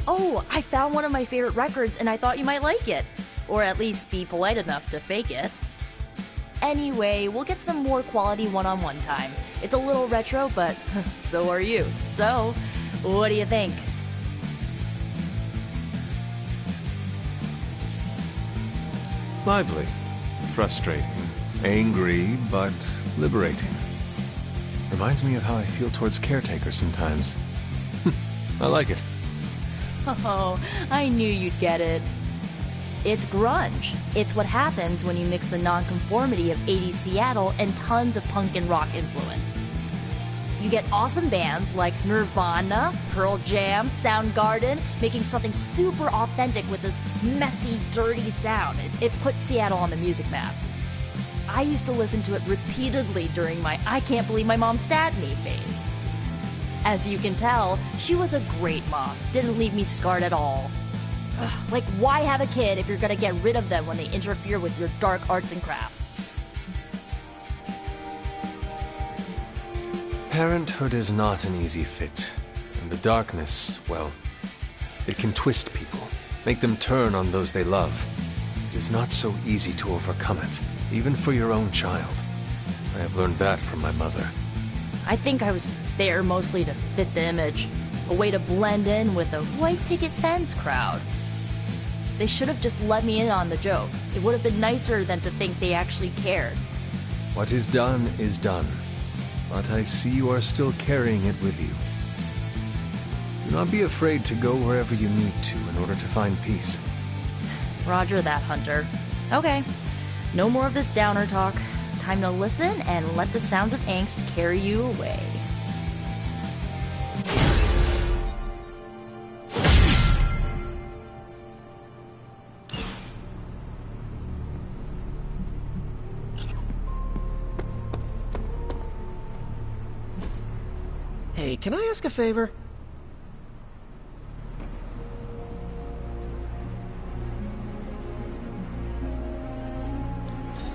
Oh, I found one of my favorite records and I thought you might like it. Or at least be polite enough to fake it. Anyway, we'll get some more quality one-on-one time. It's a little retro, but so are you. So, what do you think? Lively, frustrating, angry, but liberating. Reminds me of how I feel towards caretakers sometimes. I like it. Oh, I knew you'd get it. It's grunge. It's what happens when you mix the nonconformity of 80s Seattle and tons of punk and rock influence. You get awesome bands like Nirvana, Pearl Jam, Soundgarden, making something super authentic with this messy, dirty sound. It put Seattle on the music map. I used to listen to it repeatedly during my I can't believe my mom stabbed me phase. As you can tell, she was a great mom. Didn't leave me scarred at all. Ugh, like, why have a kid if you're gonna get rid of them when they interfere with your dark arts and crafts? Parenthood is not an easy fit. And the darkness, well, it can twist people, make them turn on those they love. It is not so easy to overcome it, even for your own child. I have learned that from my mother. I think I was there mostly to fit the image. A way to blend in with the white picket fence crowd. They should have just let me in on the joke. It would have been nicer than to think they actually cared. What is done is done. But I see you are still carrying it with you. Do not be afraid to go wherever you need to in order to find peace. Roger that, Hunter. Okay, no more of this downer talk. Time to listen and let the sounds of angst carry you away. Hey, can I ask a favor?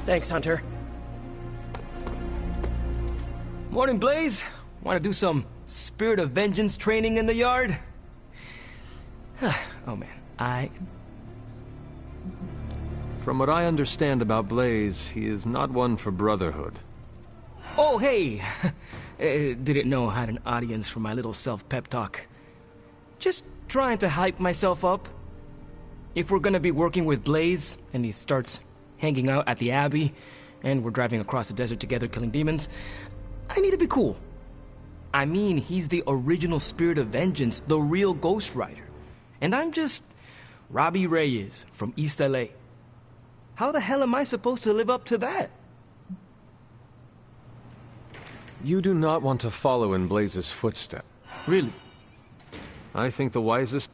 Thanks, Hunter. Morning, Blaze. Want to do some Spirit of Vengeance training in the yard? Oh man, From what I understand about Blaze, he is not one for brotherhood. Oh, hey! Didn't know I had an audience for my little self-pep talk. Just trying to hype myself up. If we're gonna be working with Blaze, and he starts hanging out at the Abbey, and we're driving across the desert together killing demons, I need to be cool. I mean, he's the original Spirit of Vengeance, the real Ghost Rider. And I'm just Robbie Reyes from East LA. How the hell am I supposed to live up to that? You do not want to follow in Blaze's footsteps. Really? I think the wisest...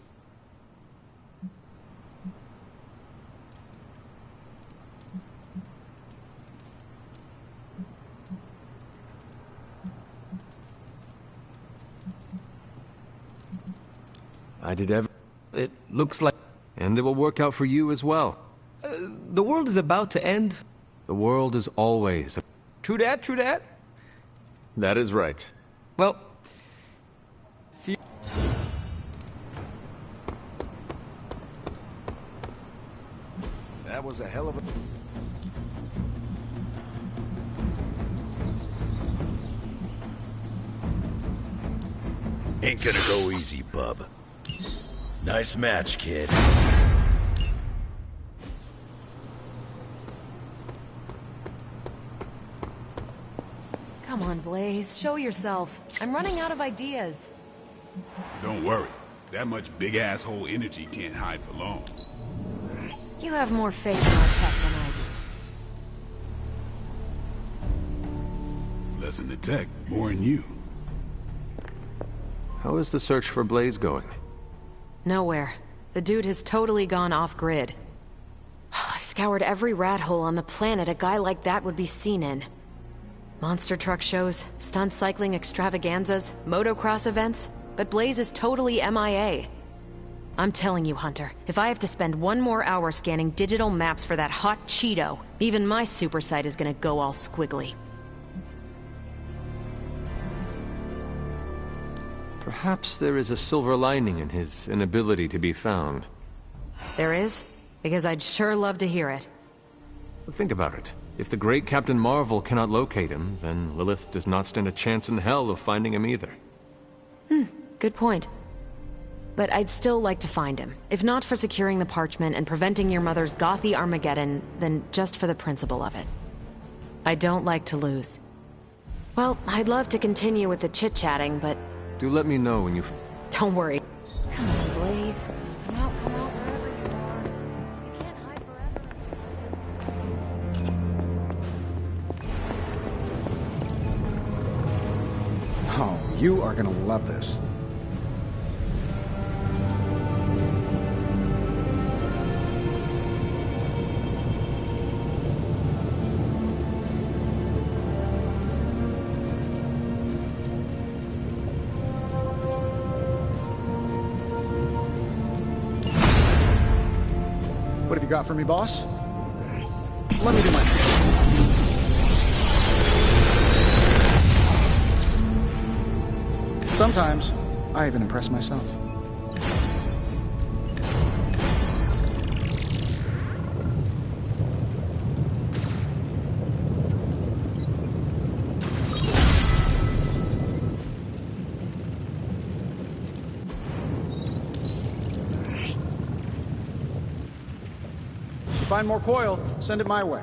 I did everything. It looks like... And it will work out for you as well. The world is about to end. The world is always... True that, true that. That is right. Well... See... That was a hell of a... Ain't gonna go easy, bub. Nice match, kid. Come on, Blaze, show yourself. I'm running out of ideas. Don't worry. That much big asshole energy can't hide for long. You have more faith in our tech than I do. Less in the tech, more in you. How is the search for Blaze going? Nowhere. The dude has totally gone off-grid. I've scoured every rat hole on the planet a guy like that would be seen in. Monster truck shows, stunt cycling extravaganzas, motocross events, but Blaze is totally MIA. I'm telling you, Hunter, if I have to spend one more hour scanning digital maps for that hot Cheeto, even my super sight is gonna go all squiggly. Perhaps there is a silver lining in his inability to be found. There is? Because I'd sure love to hear it. Think about it. If the great Captain Marvel cannot locate him, then Lilith does not stand a chance in hell of finding him either. Good point. But I'd still like to find him. If not for securing the parchment and preventing your mother's gothy Armageddon, then just for the principle of it. I don't like to lose. Well, I'd love to continue with the chit-chatting, but... Do let me know when you... Don't worry. Come on, Blaze. Come out, wherever you are. You can't hide forever. Oh, you are gonna love this. What have you got for me, boss? Let me do my thing. Sometimes, I even impress myself. Find more coil, send it my way.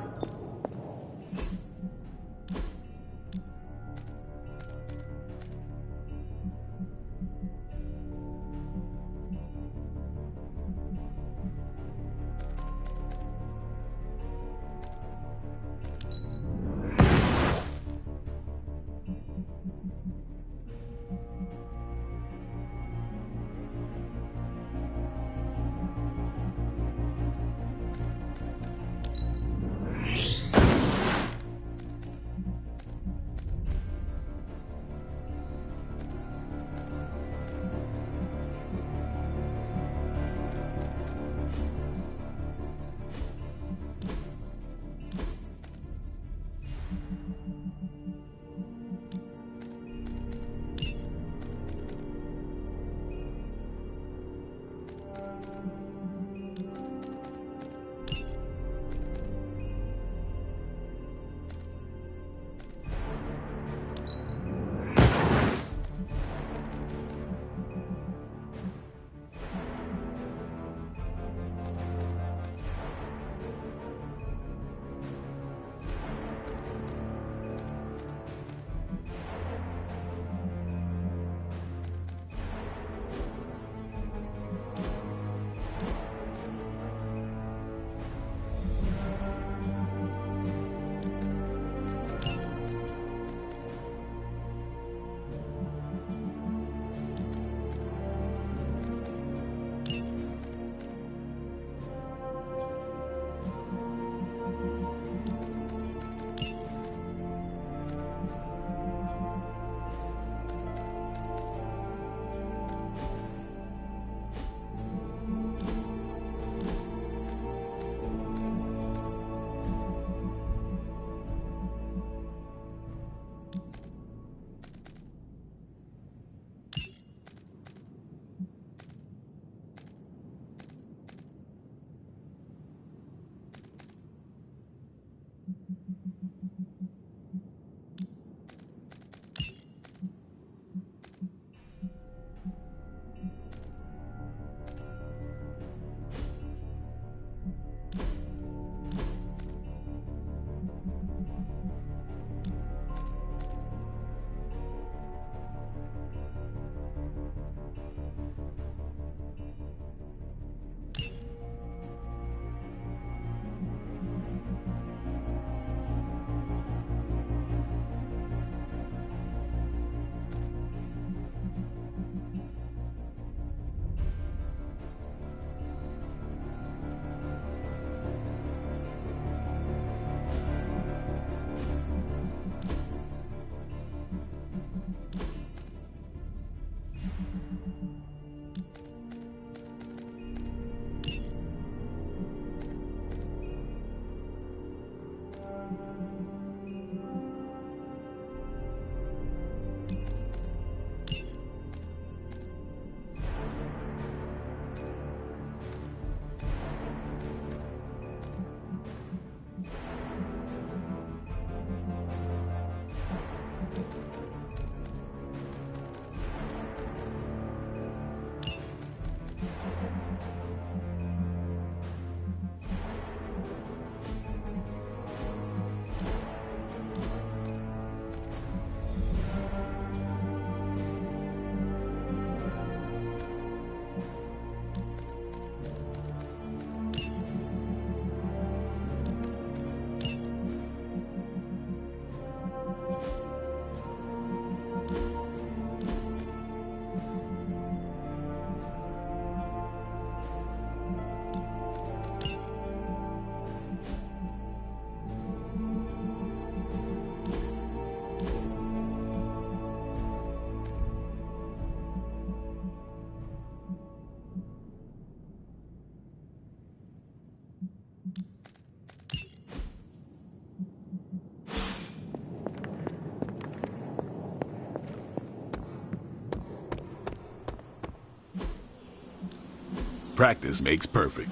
Practice makes perfect.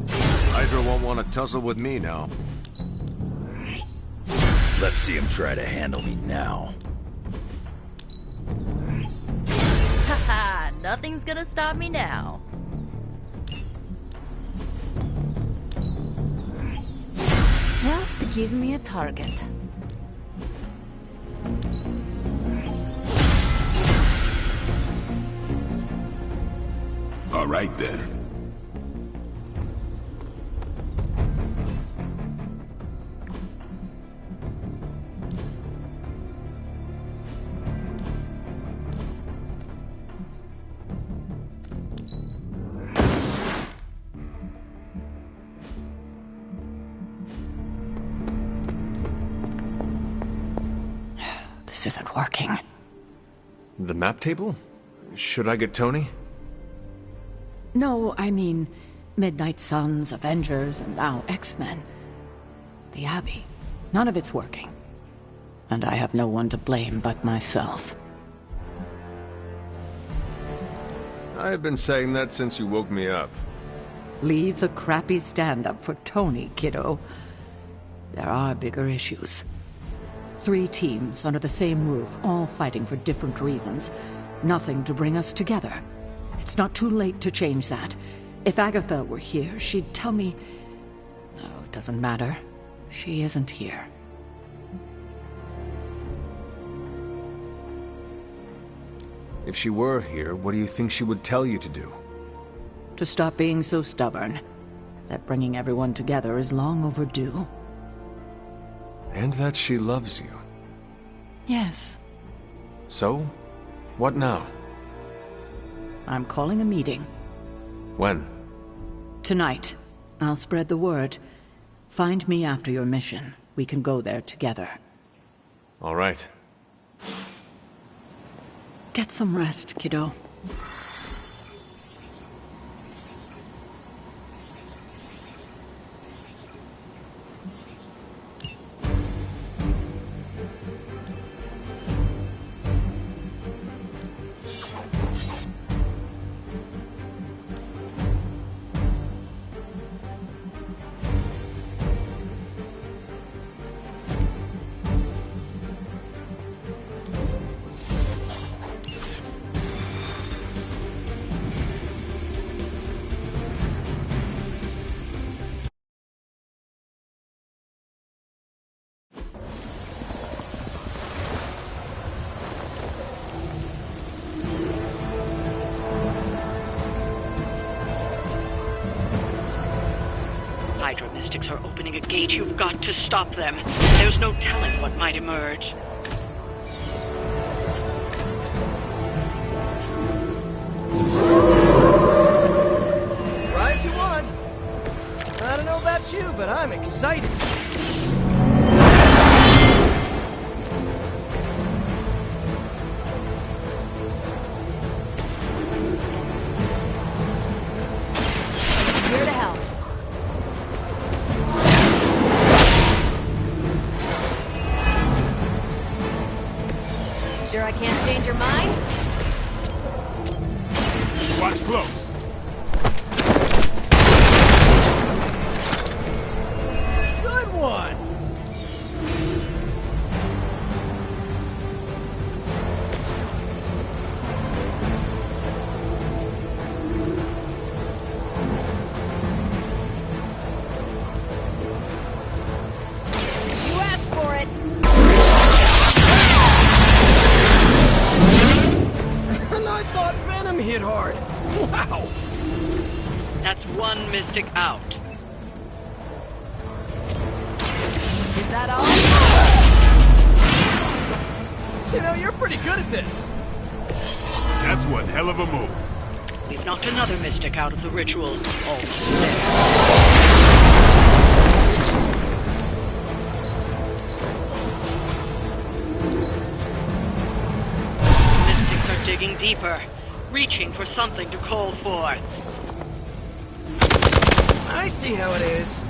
Hydra won't want to tussle with me now. Let's see him try to handle me now. Haha, nothing's gonna stop me now. Just give me a target. All right then. This isn't working. The map table? Should I get Tony? No, I mean Midnight Suns, Avengers, and now X-Men. The Abbey. None of it's working. And I have no one to blame but myself. I've been saying that since you woke me up. Leave the crappy stand-up for Tony, kiddo. There are bigger issues. 3 teams under the same roof, all fighting for different reasons. Nothing to bring us together. It's not too late to change that. If Agatha were here, she'd tell me... Oh, it doesn't matter. She isn't here. If she were here, what do you think she would tell you to do? To stop being so stubborn. That bringing everyone together is long overdue. And that she loves you. Yes. So? What now? I'm calling a meeting. When? Tonight. I'll spread the word. Find me after your mission. We can go there together. All right. Get some rest, kiddo. Hydra Mystics are opening a gate. You've got to stop them. There's no telling what might emerge. Try if you want. I don't know about you, but I'm excited. Here to help. Sure I can't change your mind? Watch close. Good one! You asked for it. And I thought Venom hit hard. Wow! That's one Mystic out. Is that all? You know, you're pretty good at this. That's one hell of a move. We've knocked another Mystic out of the ritual. Almost there. Mystics are digging deeper, reaching for something to call forth. I see how it is.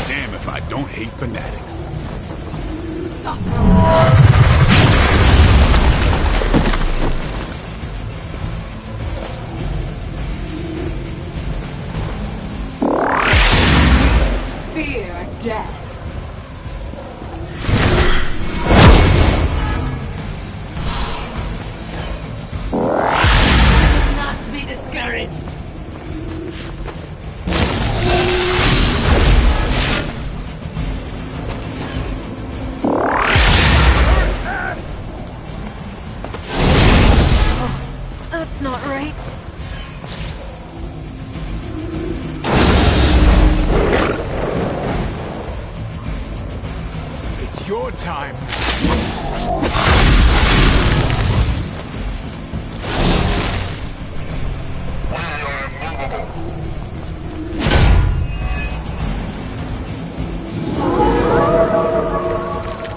Damn if I don't hate fanatics. fear death. Not to be discouraged. That's not right. It's your time.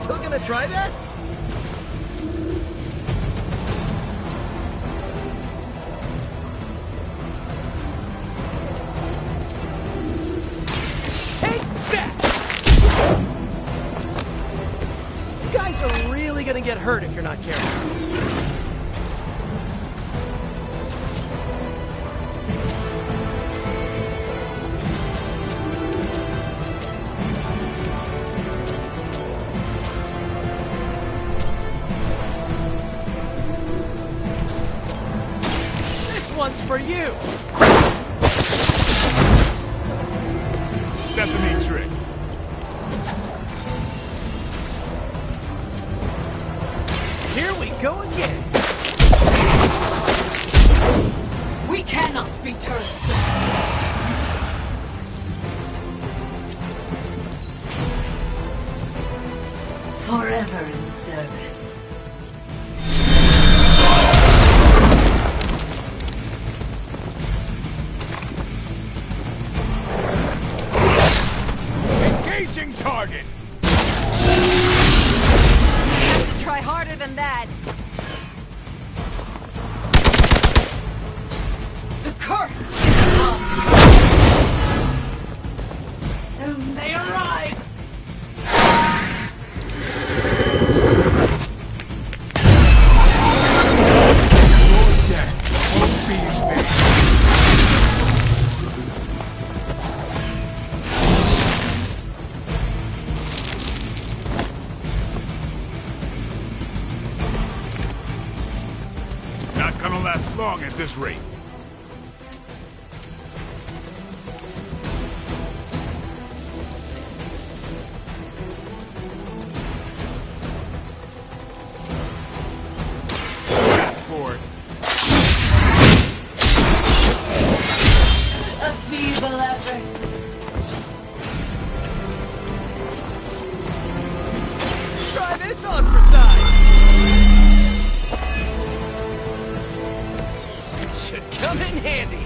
Still gonna try that? Take that! You guys are really gonna get hurt if you're not careful. One's for you. That's a neat trick. Here we go again. We cannot be turned. Forever in service. Engaging target. Have to try harder than that. The curse! Soon they arrive! Your death won't be in vain. Not gonna last long at this rate. Ask for it. A feeble effort. Try this on for size. Should come in handy.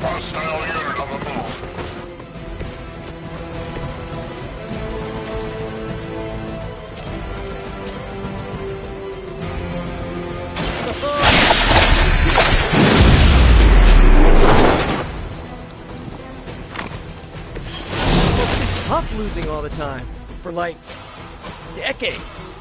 Hostile unit on the move. It's tough losing all the time. For like decades.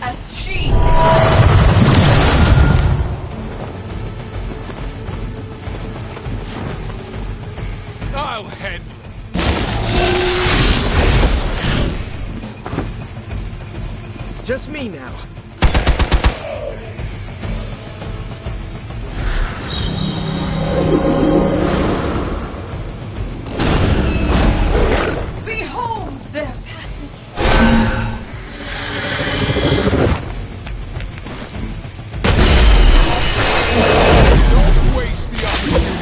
As she... I'll handle it. It's just me now. Behold their passage. Don't waste the opportunity.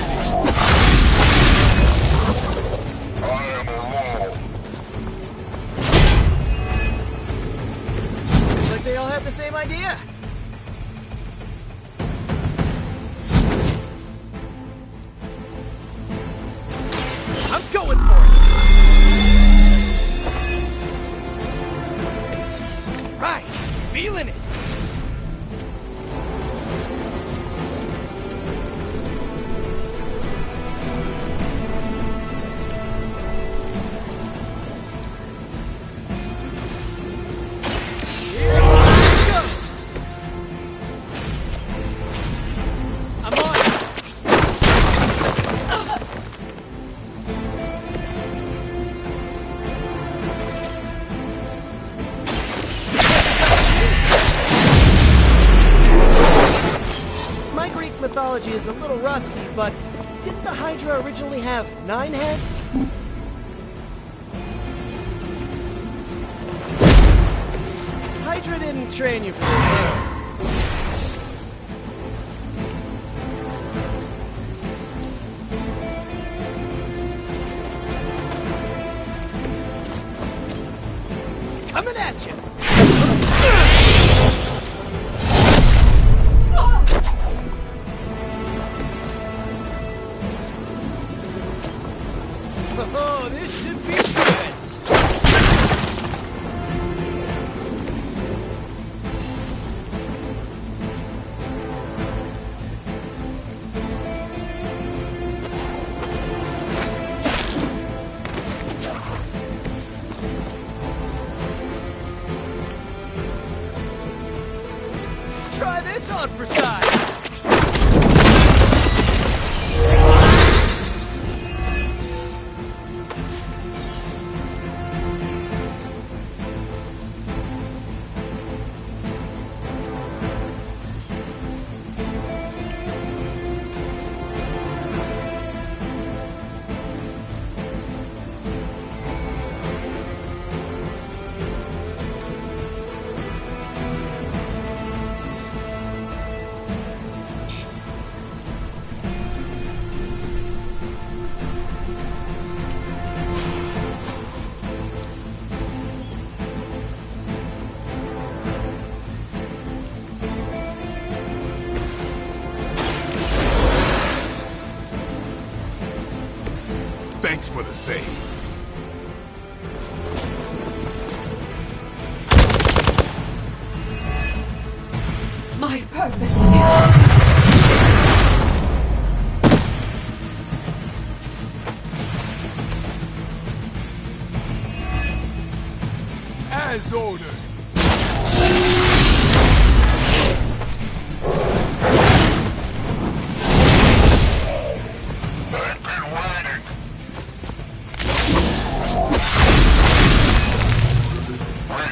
I am alone. Looks like they all have had the same idea. I'm going for it! Right, feeling it! Mythology is a little rusty, but didn't the Hydra originally have 9 heads? Hydra didn't train you for this, huh? Coming at you! Oh, this should be good! Try this on for size! Thanks for the save. My purpose is... As ordered.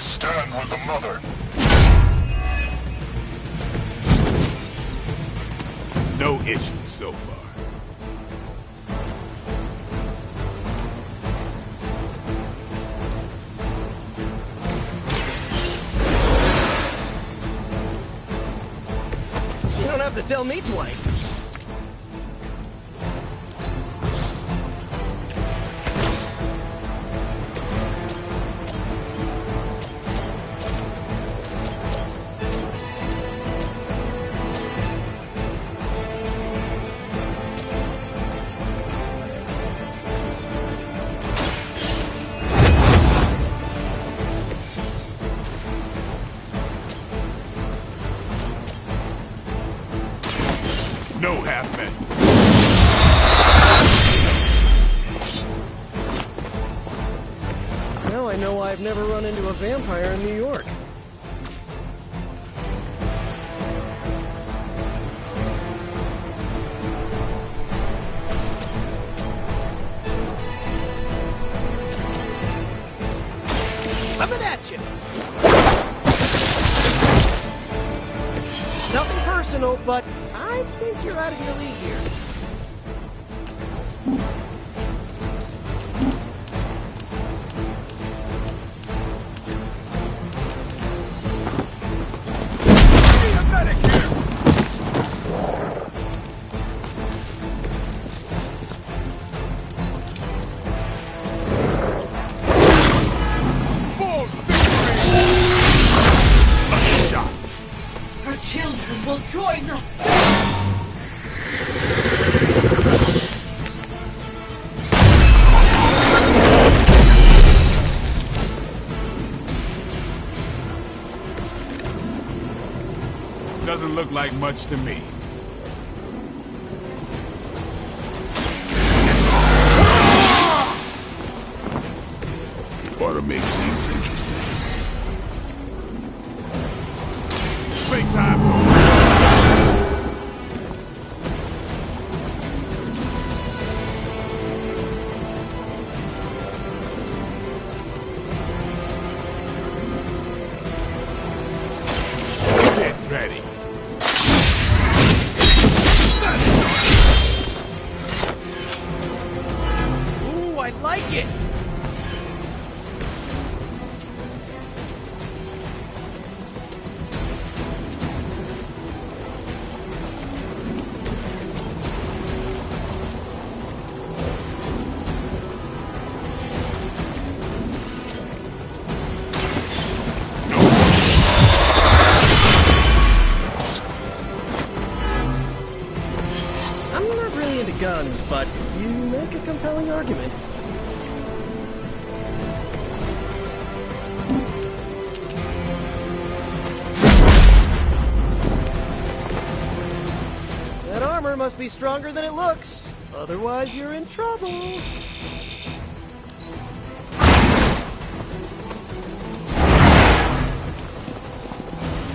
Stand with the mother. No issues so far. You don't have to tell me twice. No half-men. Now I know why I've never run into a vampire in New York. Coming at you! Nothing personal, but I think you're out of your league here. Need a medic here! For victory! Lucky shot! will join us. Doesn't look like much to me. Ought to make things interesting. Playtime's over. Get ready. Ooh, I like it! I'm not really into guns, but you make a compelling argument. That armor must be stronger than it looks. Otherwise, you're in trouble.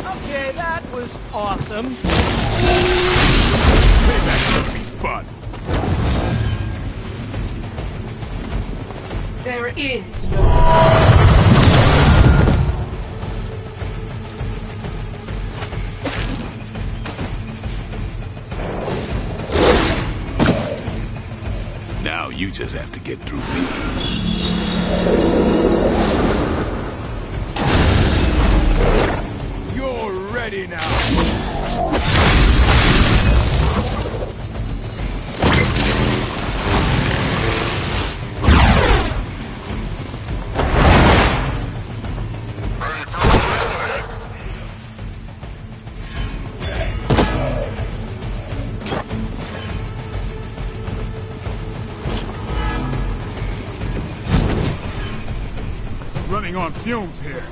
Okay, that was awesome. Payback's gonna be fun. There is no... Now you just have to get through me. You're ready now. Running on fumes here.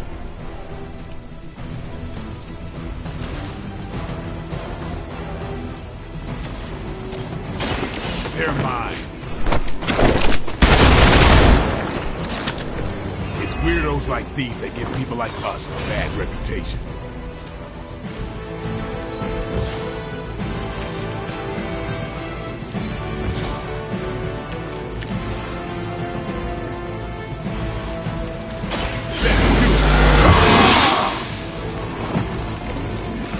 They're mine. It's weirdos like these that give people like us a bad reputation.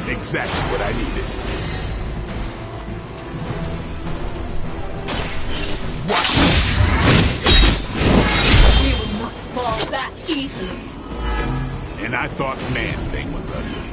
Exactly what I needed. What? We will not fall that easily. And I thought Man-Thing was ugly.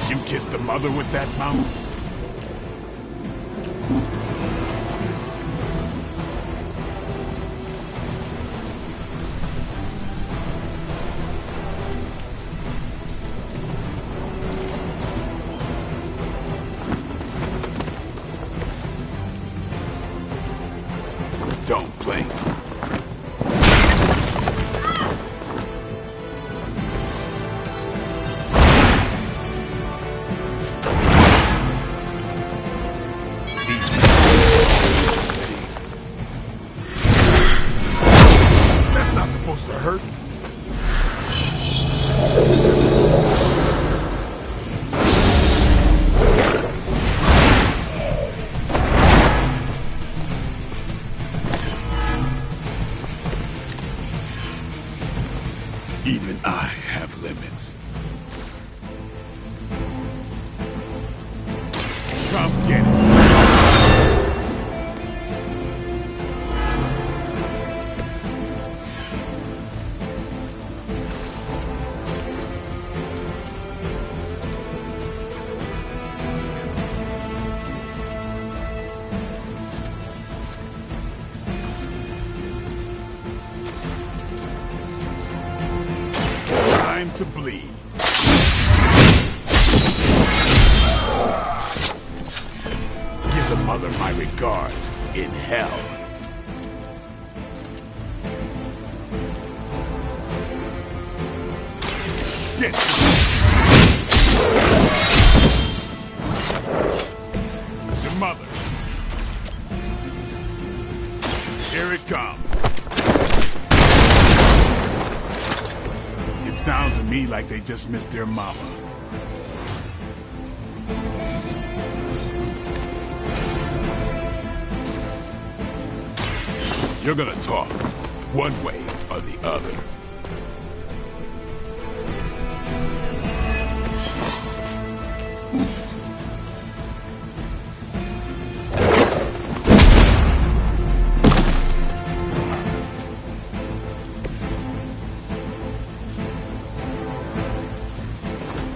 You kissed the mother with that mouth? Don't blink. These men in the city. That's not supposed to hurt. Even I have limits. Come get it. time to bleed. Give the mother my regards in hell. Get your mother. Here it comes. It sounds to me like they just missed their mama. You're gonna talk, one way or the other.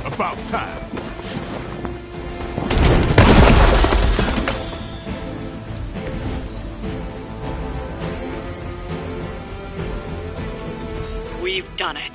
About time. We've done it.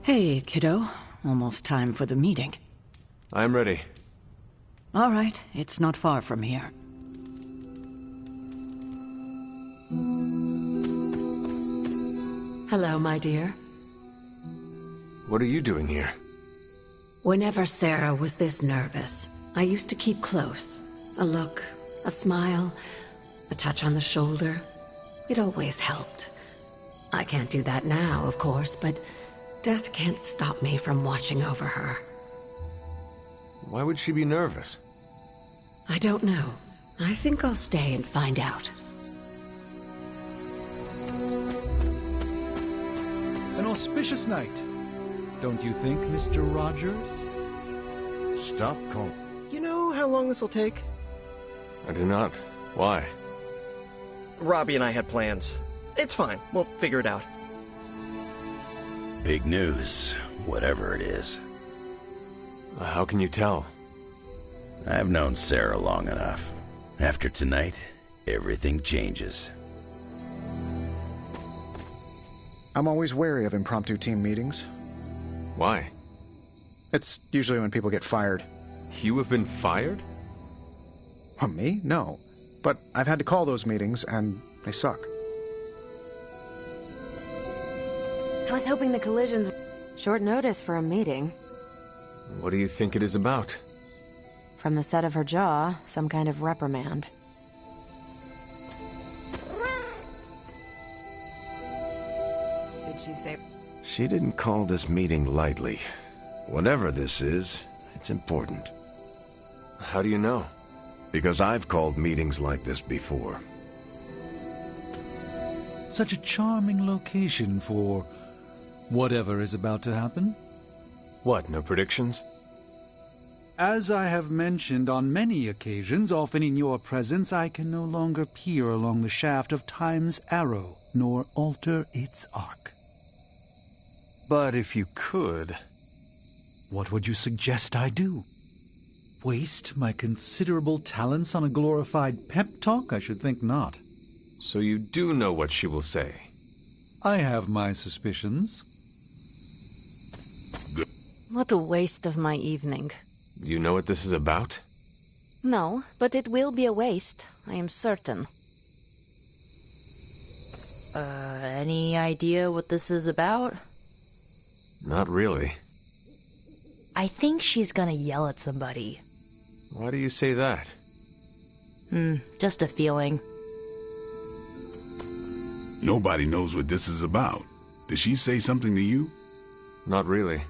Hey, kiddo. Almost time for the meeting. I'm ready. All right, it's not far from here. Hello, my dear. What are you doing here? Whenever Sarah was this nervous, I used to keep close. A look, a smile, a touch on the shoulder. It always helped. I can't do that now, of course, but death can't stop me from watching over her. Why would she be nervous? I don't know. I think I'll stay and find out. An auspicious night, don't you think, Mr. Rogers? Stop calling. You know how long this will take? I do not. Why? Robbie and I had plans. It's fine. We'll figure it out. Big news, whatever it is. How can you tell? I've known Sarah long enough. After tonight, everything changes. I'm always wary of impromptu team meetings. Why? It's usually when people get fired. You have been fired? Oh, me? No. But I've had to call those meetings, and they suck. I was hoping the collisions... Short notice for a meeting. What do you think it is about? From the set of her jaw, some kind of reprimand. Did she say... She didn't call this meeting lightly. Whatever this is, it's important. How do you know? Because I've called meetings like this before. Such a charming location for whatever is about to happen. What, no predictions? As I have mentioned on many occasions, often in your presence, I can no longer peer along the shaft of Time's arrow, nor alter its arc. But if you could... What would you suggest I do? Waste my considerable talents on a glorified pep talk? I should think not. So you do know what she will say? I have my suspicions. What a waste of my evening. You know what this is about? No, but it will be a waste, I am certain. Any idea what this is about? Not really. I think she's gonna yell at somebody. Why do you say that? Just a feeling. Nobody knows what this is about. Did she say something to you? Not really.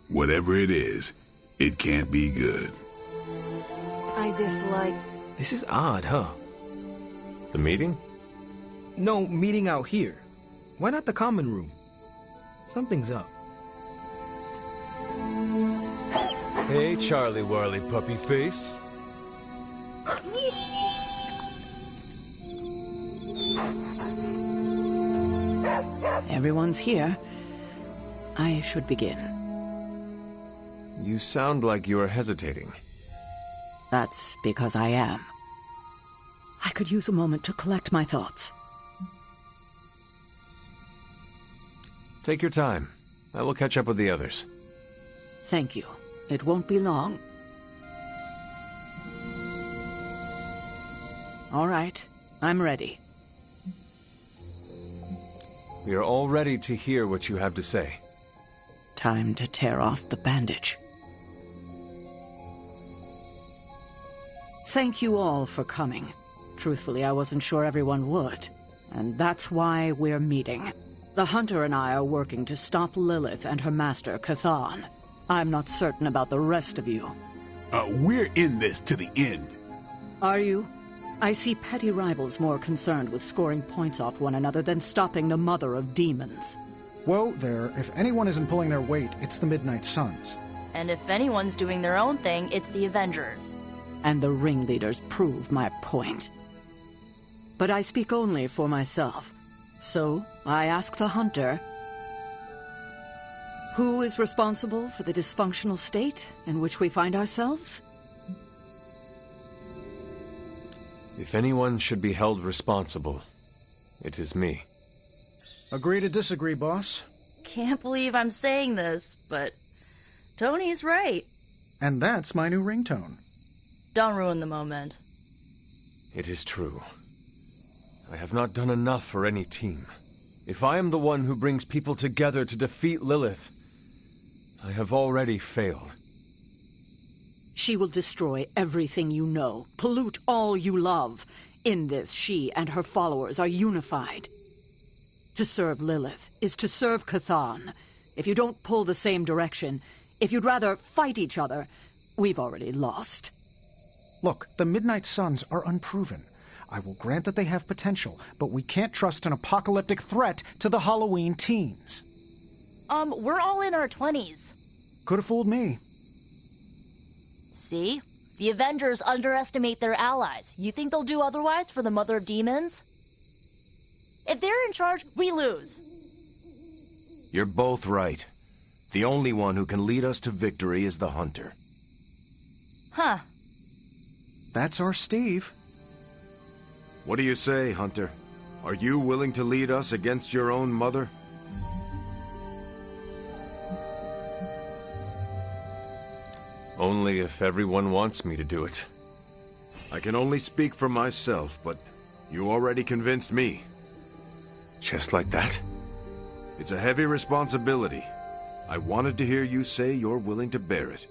Whatever it is, it can't be good. I dislike... This is odd, huh? The meeting? No, meeting out here. Why not the common room? Something's up. Hey, Charlie Warley puppy face. Everyone's here. I should begin. You sound like you are hesitating. That's because I am. I could use a moment to collect my thoughts. Take your time. I will catch up with the others. Thank you. It won't be long. All right. I'm ready. We are all ready to hear what you have to say. Time to tear off the bandage. Thank you all for coming. Truthfully, I wasn't sure everyone would. And that's why we're meeting. The Hunter and I are working to stop Lilith and her master, Chthon. I'm not certain about the rest of you. We're in this to the end. Are you? I see petty rivals more concerned with scoring points off one another than stopping the mother of demons. Whoa there, if anyone isn't pulling their weight, it's the Midnight Suns. And if anyone's doing their own thing, it's the Avengers. And the ringleaders prove my point. But I speak only for myself. So, I ask the Hunter, who is responsible for the dysfunctional state in which we find ourselves? If anyone should be held responsible, it is me. Agree to disagree, boss. Can't believe I'm saying this, but Tony's right. And that's my new ringtone. Don't ruin the moment. It is true. I have not done enough for any team. If I am the one who brings people together to defeat Lilith, I have already failed. She will destroy everything you know, pollute all you love. In this, she and her followers are unified. To serve Lilith is to serve Chthon. If you don't pull the same direction, if you'd rather fight each other, we've already lost. Look, the Midnight Suns are unproven. I will grant that they have potential, but we can't trust an apocalyptic threat to the Halloween teens. We're all in our 20s. Could have fooled me. See? The Avengers underestimate their allies. You think they'll do otherwise for the Mother of Demons? If they're in charge, we lose. You're both right. The only one who can lead us to victory is the Hunter. Huh. That's our Steve. What do you say, Hunter? Are you willing to lead us against your own mother? Only if everyone wants me to do it. I can only speak for myself, but you already convinced me. Just like that? It's a heavy responsibility. I wanted to hear you say you're willing to bear it.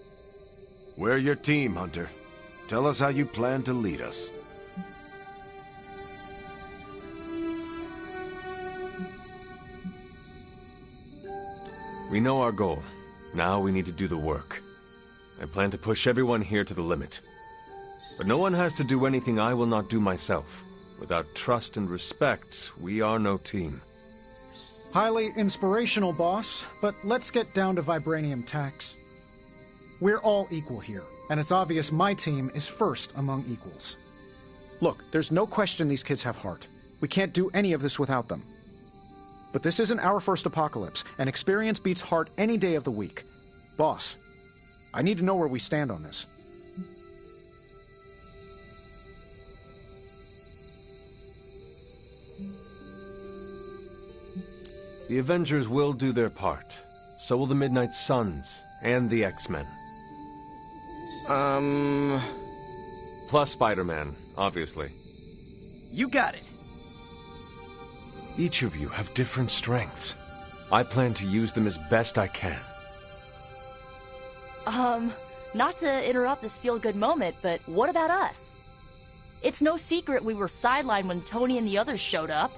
We're your team, Hunter. Tell us how you plan to lead us. We know our goal. Now we need to do the work. I plan to push everyone here to the limit. But no one has to do anything I will not do myself. Without trust and respect, we are no team. Highly inspirational, boss, but let's get down to vibranium tax. We're all equal here, and it's obvious my team is first among equals. Look, there's no question these kids have heart. We can't do any of this without them. But this isn't our first apocalypse, and experience beats heart any day of the week. Boss, I need to know where we stand on this. The Avengers will do their part. So will the Midnight Suns and the X-Men. Plus Spider-Man, obviously. You got it. Each of you have different strengths. I plan to use them as best I can. Not to interrupt this feel-good moment, but what about us? It's no secret we were sidelined when Tony and the others showed up.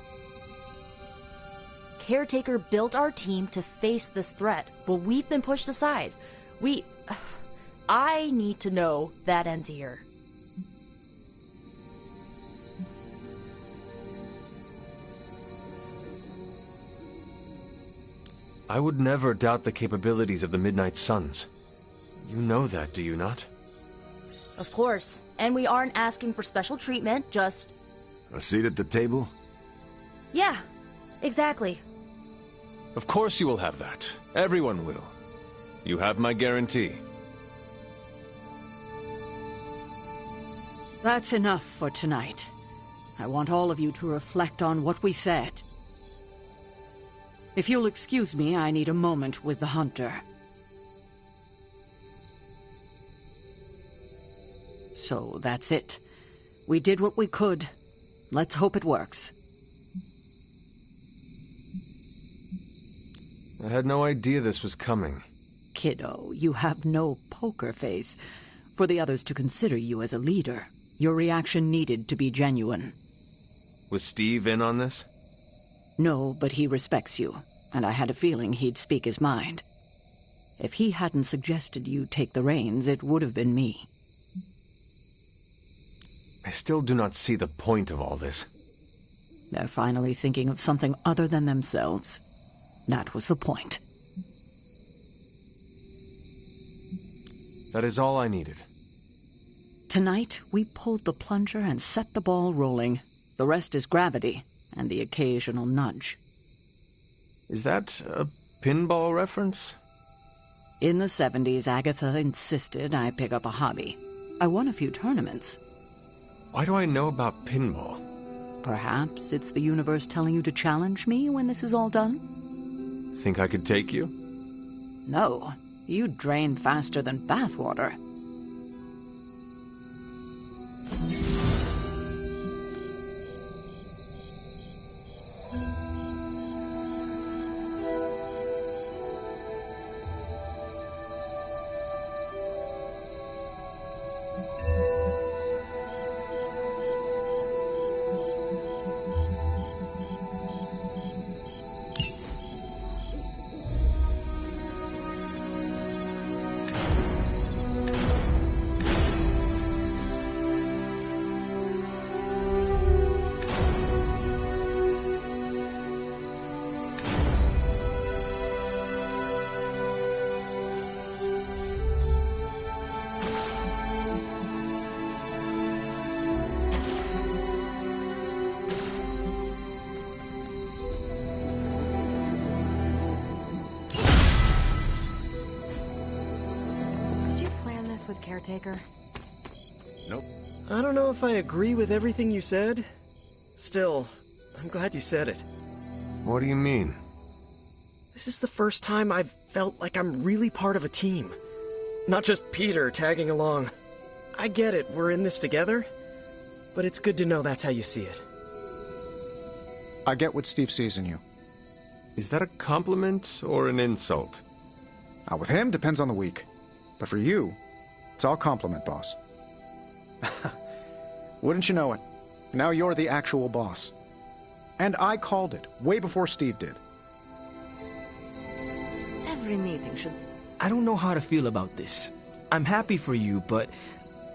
Caretaker built our team to face this threat, but we've been pushed aside. I need to know that ends here. I would never doubt the capabilities of the Midnight Suns. You know that, do you not? Of course. And we aren't asking for special treatment, just... A seat at the table? Yeah, exactly. Of course you will have that. Everyone will. You have my guarantee. That's enough for tonight. I want all of you to reflect on what we said. If you'll excuse me, I need a moment with the Hunter. So that's it. We did what we could. Let's hope it works. I had no idea this was coming. Kiddo, you have no poker face. For the others to consider you as a leader, your reaction needed to be genuine. Was Steve in on this? No, but he respects you, and I had a feeling he'd speak his mind. If he hadn't suggested you take the reins, it would have been me. I still do not see the point of all this. They're finally thinking of something other than themselves. That was the point. That is all I needed. Tonight, we pulled the plunger and set the ball rolling. The rest is gravity, and the occasional nudge. Is that a pinball reference? In the 70s, Agatha insisted I pick up a hobby. I won a few tournaments. Why do I know about pinball? Perhaps it's the universe telling you to challenge me when this is all done? Think I could take you? No. You drain faster than bathwater. With Caretaker? Nope. I don't know if I agree with everything you said. Still, I'm glad you said it. What do you mean? This is the first time I've felt like I'm really part of a team. Not just Peter tagging along. I get it, we're in this together. But it's good to know that's how you see it. I get what Steve sees in you. Is that a compliment or an insult? With him, depends on the week. But for you, it's all compliment, boss. Wouldn't you know it? Now you're the actual boss. And I called it, way before Steve did. Every meeting should... I don't know how to feel about this. I'm happy for you, but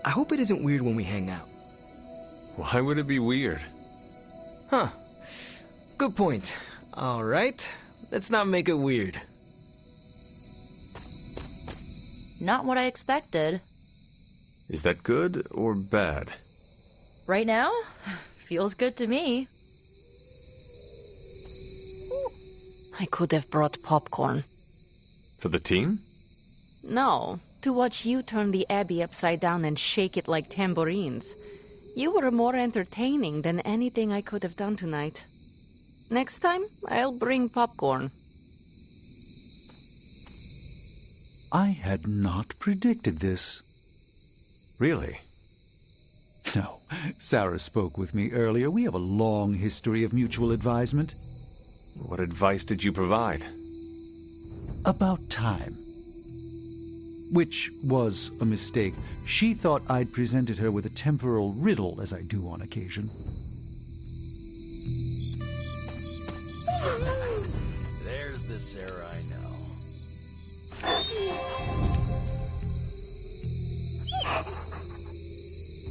I hope it isn't weird when we hang out. Why would it be weird? Huh. Good point. All right. Let's not make it weird. Not what I expected. Is that good or bad? Right now? Feels good to me. I could have brought popcorn. For the team? No, to watch you turn the Abbey upside down and shake it like tambourines. You were more entertaining than anything I could have done tonight. Next time, I'll bring popcorn. I had not predicted this. Really? No. Sarah spoke with me earlier. We have a long history of mutual advisement. What advice did you provide? About time. Which was a mistake. She thought I'd presented her with a temporal riddle, as I do on occasion. There's the Sarah I know.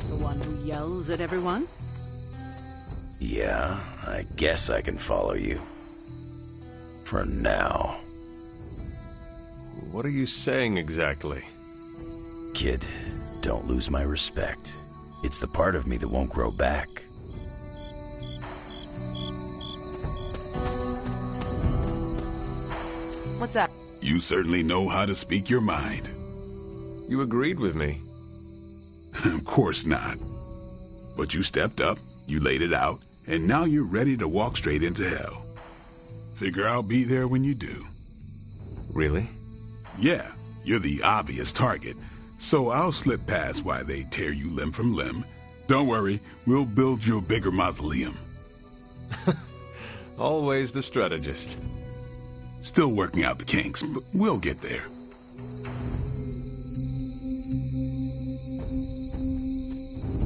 The one who yells at everyone? Yeah, I guess I can follow you. For now. What are you saying exactly? kid. Don't lose my respect. It's the part of me that won't grow back. What's up? You certainly know how to speak your mind. You agreed with me. Of course not. But you stepped up, you laid it out, and now you're ready to walk straight into hell. Figure I'll be there when you do. Really? Yeah, you're the obvious target, so I'll slip past why they tear you limb from limb. Don't worry, we'll build you a bigger mausoleum. Always the strategist. Still working out the kinks, but we'll get there.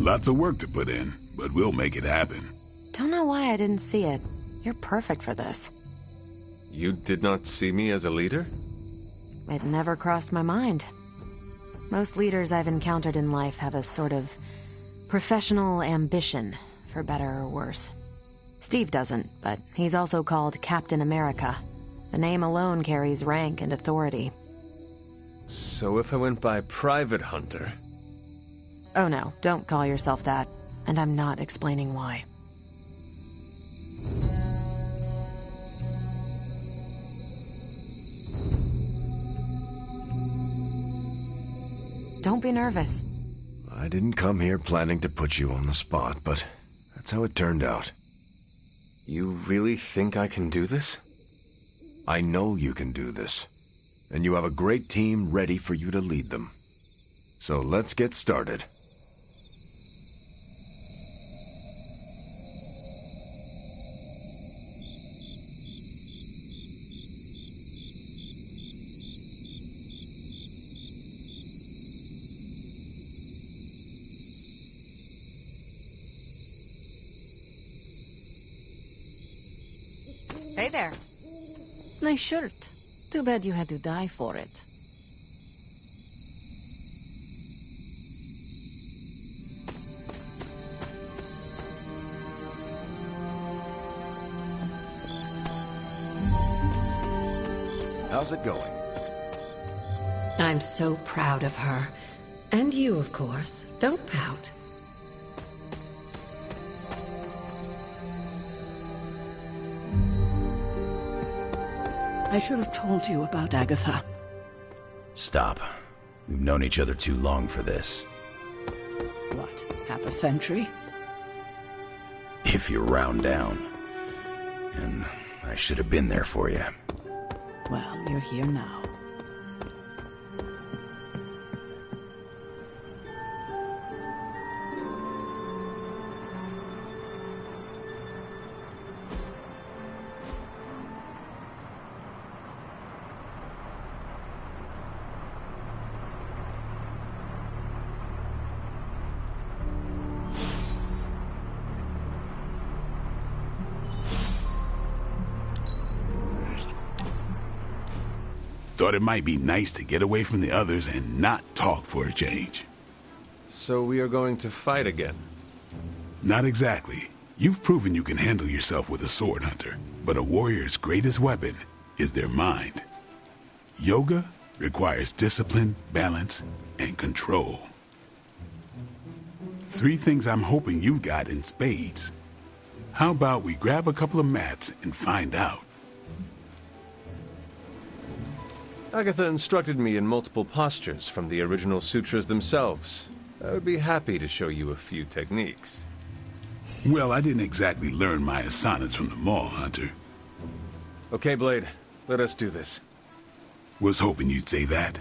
Lots of work to put in, but we'll make it happen. Don't know why I didn't see it. You're perfect for this. You did not see me as a leader? It never crossed my mind. Most leaders I've encountered in life have a sort of professional ambition, for better or worse. Steve doesn't, but he's also called Captain America. The name alone carries rank and authority. So if I went by Private Hunter... Oh no, don't call yourself that. And I'm not explaining why. Don't be nervous. I didn't come here planning to put you on the spot, but that's how it turned out. You really think I can do this? I know you can do this, and you have a great team ready for you to lead them. So let's get started. Hey there. Nice shirt. Too bad you had to die for it. How's it going? I'm so proud of her. And you, of course. Don't pout. I should have told you about Agatha. Stop. We've known each other too long for this. What, half a century? If you round down. And I should have been there for you. Well, you're here now. Thought it might be nice to get away from the others and not talk for a change. So we are going to fight again? Not exactly. You've proven you can handle yourself with a sword, Hunter. But a warrior's greatest weapon is their mind. Yoga requires discipline, balance, and control. 3 things I'm hoping you've got in spades. How about we grab a couple of mats and find out? Agatha instructed me in multiple postures from the original sutras themselves. I would be happy to show you a few techniques. Well, I didn't exactly learn my asanas from the mall, Hunter. Okay, Blade. Let us do this. Was hoping you'd say that.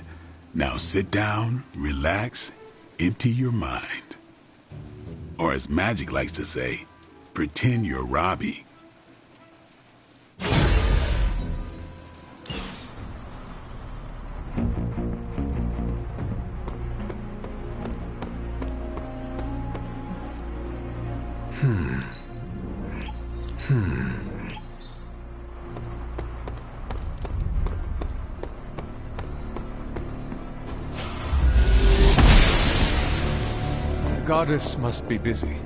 Now sit down, relax, empty your mind. Or as Magic likes to say, pretend you're Robbie. The goddess must be busy.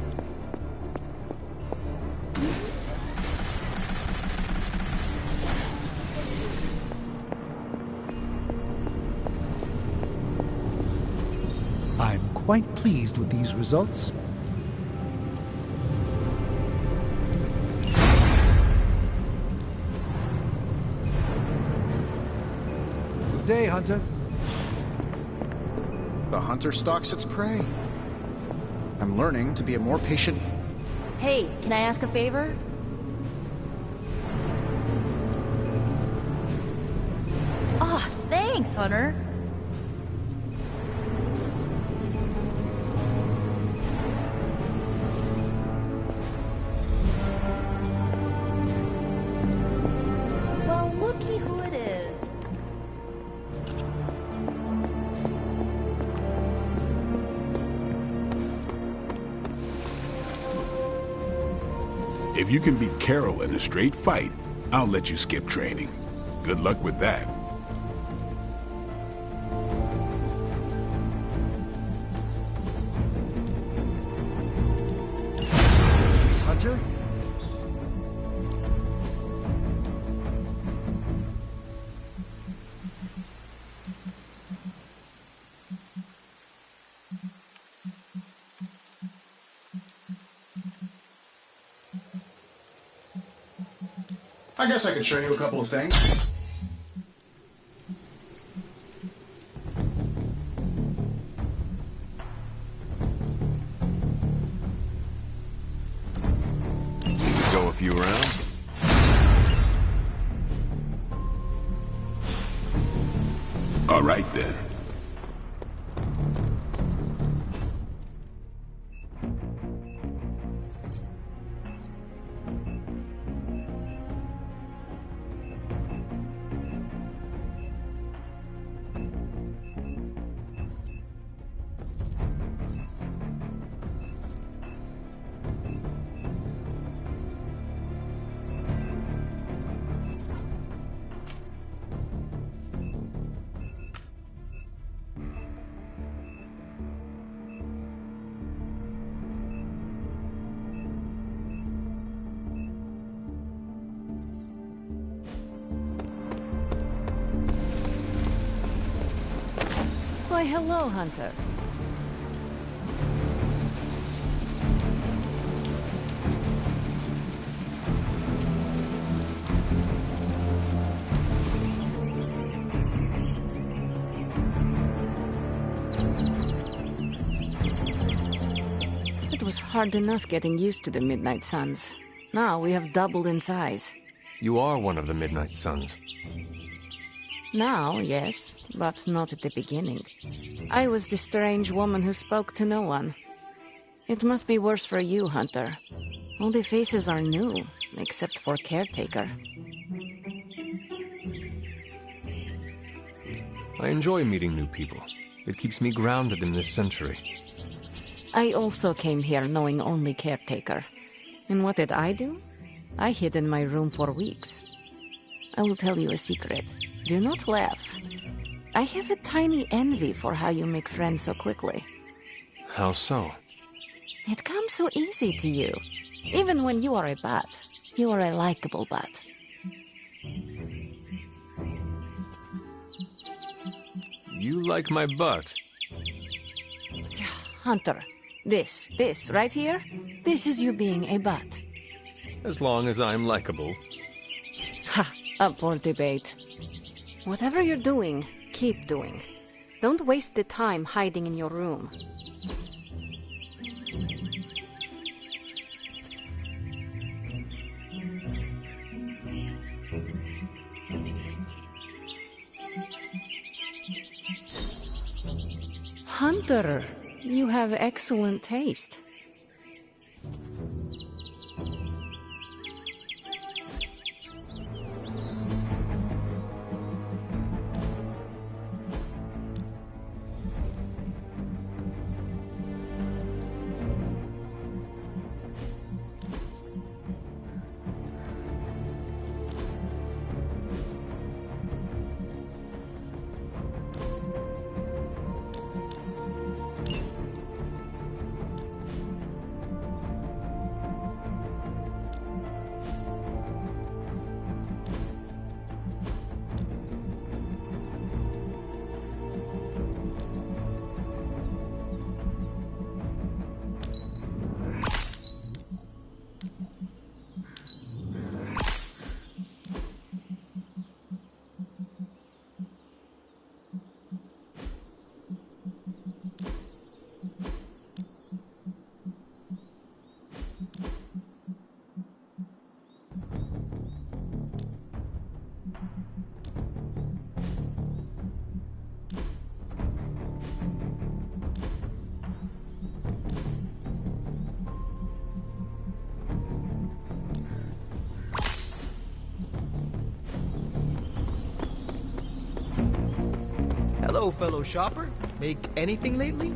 quite pleased with these results. Good day, Hunter. The hunter stalks its prey. I'm learning to be a more patient... Hey, can I ask a favor? Oh, thanks, Hunter. Well, looky who it is. If you can beat Carol in a straight fight, I'll let you skip training. Good luck with that. Thanks, Hunter. I guess I could show you a couple of things. Go a few rounds? All right, then. Why, hello, Hunter. It was hard enough getting used to the Midnight Suns. Now we have doubled in size. You are one of the Midnight Suns. Now, yes, but not at the beginning. I was the strange woman who spoke to no one. It must be worse for you, Hunter. All the faces are new, except for Caretaker. I enjoy meeting new people. It keeps me grounded in this century. I also came here knowing only Caretaker. And what did I do? I hid in my room for weeks. I will tell you a secret. Do not laugh. I have a tiny envy for how you make friends so quickly. How so? It comes so easy to you. Even when you are a bat, you are a likable bat. You like my butt. Hunter, this right here, this is you being a bat. As long as I'm likable. Ha! Up for debate. Whatever you're doing, keep doing. Don't waste the time hiding in your room. Hunter, you have excellent taste. Hello, fellow shopper. Make anything lately?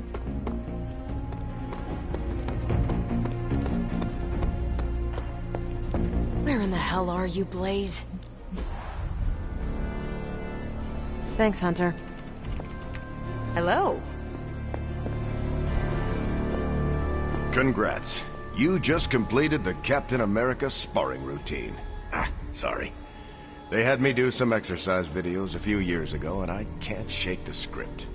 Where in the hell are you, Blaze? Thanks, Hunter. Hello. Congrats. You just completed the Captain America sparring routine. Sorry. They had me do some exercise videos a few years ago, and I can't shake the script.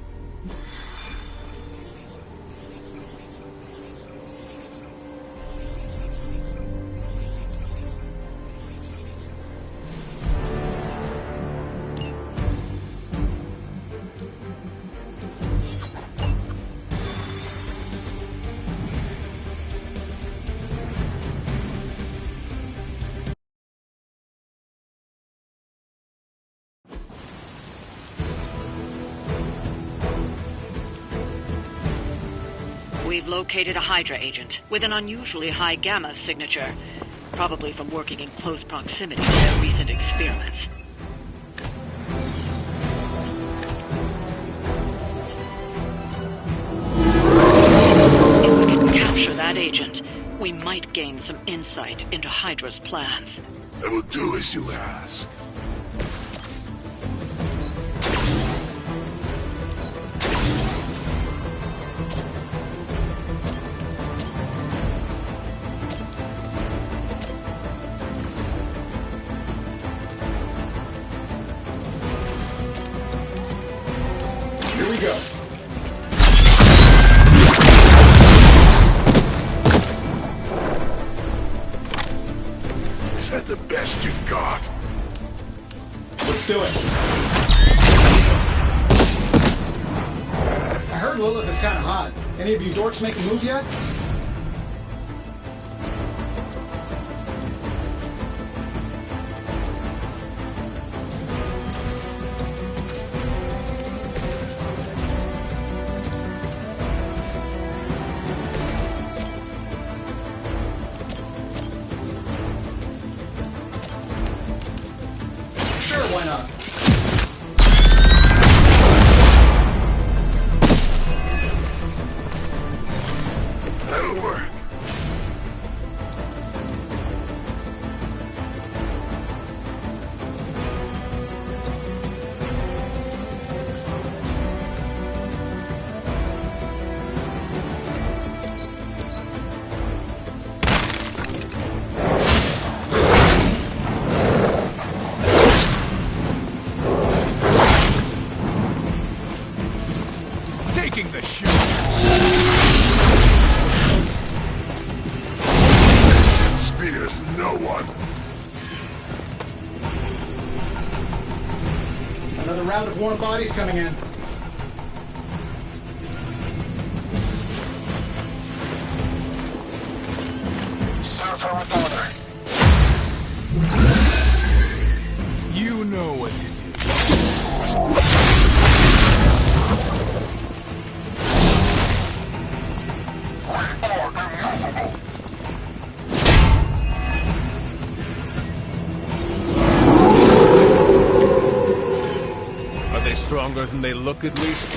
We've located a Hydra agent with an unusually high gamma signature, probably from working in close proximity to their recent experiments. If we can capture that agent, we might gain some insight into Hydra's plans. I will do as you ask. Here we go. Is that the best you've got? Let's do it. I heard Lilith is kind of hot. Any of you dorks make a move yet? Sure, why not? That'll work. Taking the shot. Spears no one. Another round of warm bodies coming in. Serve her with honor. You know what to do. Are they stronger than they look, at least?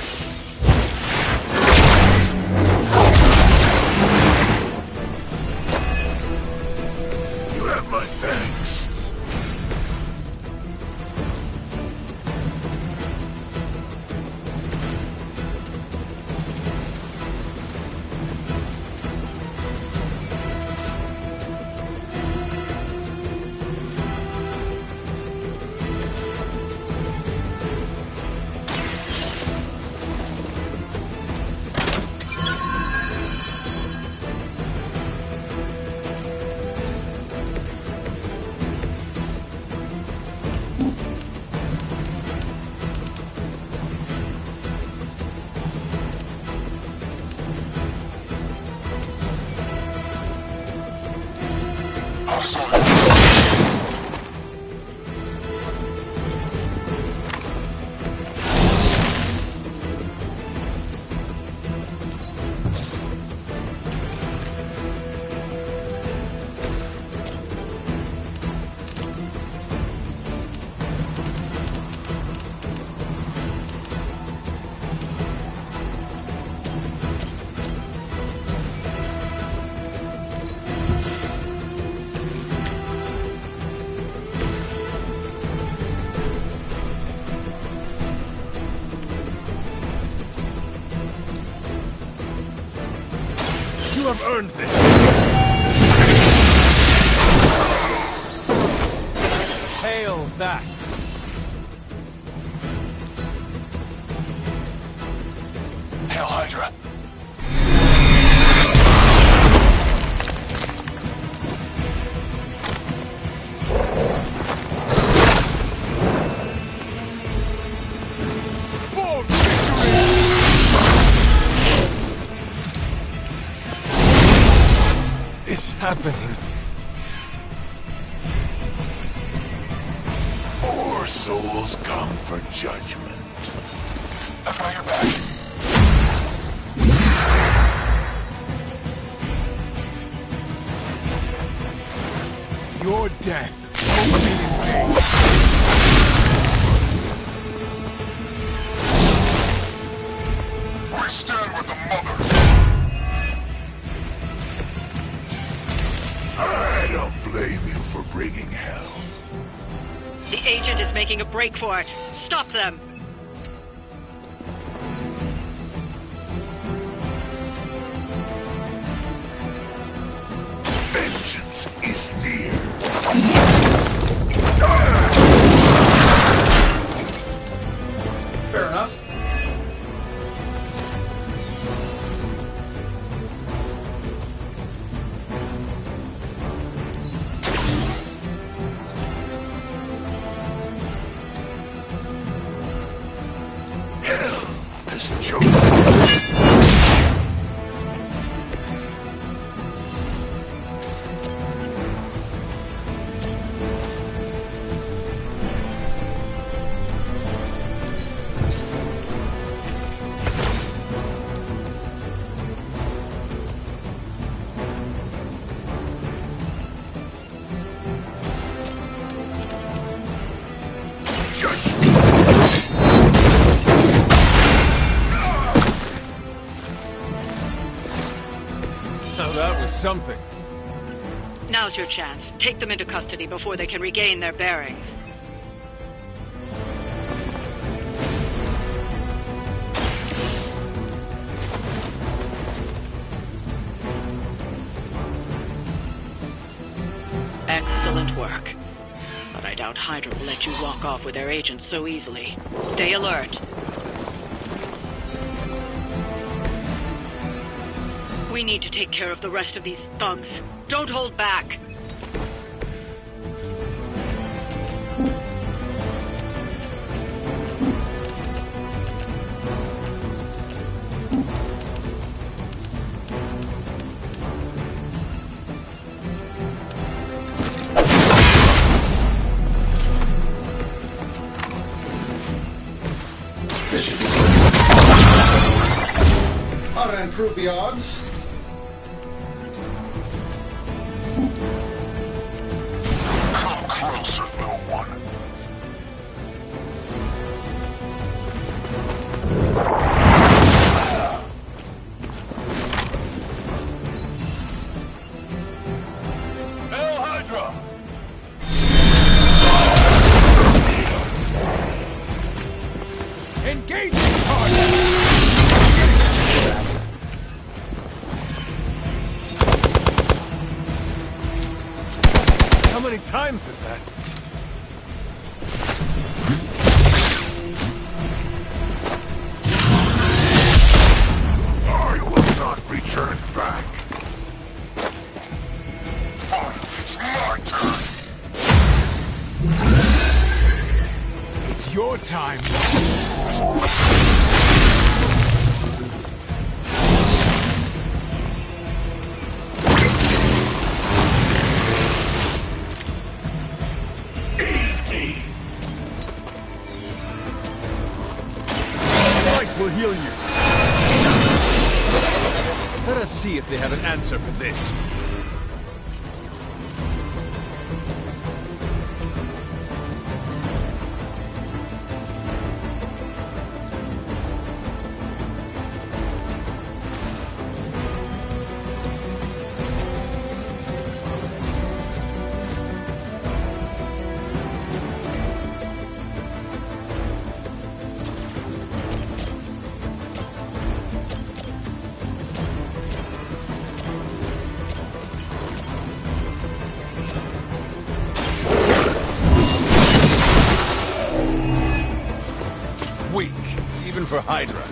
You have my thanks. have earned this! Hail that! Hail Hydra. What is happening? More souls come for judgment. I've got your back. Your death will be in vain. We stand with the Mother. I don't blame you for bringing hell. The agent is making a break for it. Stop them! Vengeance is near. Fair enough. Hell, this joke. Now that was something. Now's your chance. Take them into custody before they can regain their bearings. Excellent work. But I doubt Hydra will let you walk off with their agents so easily. Stay alert. We need to take care of the rest of these thugs. Don't hold back. How to improve the odds? Come closer, little one. Hail Hydra! Engage the target! How many times is that? I will not return back. Fine, it's my turn. It's your time. Light will heal you. Let us see if they have an answer for this. Hydra.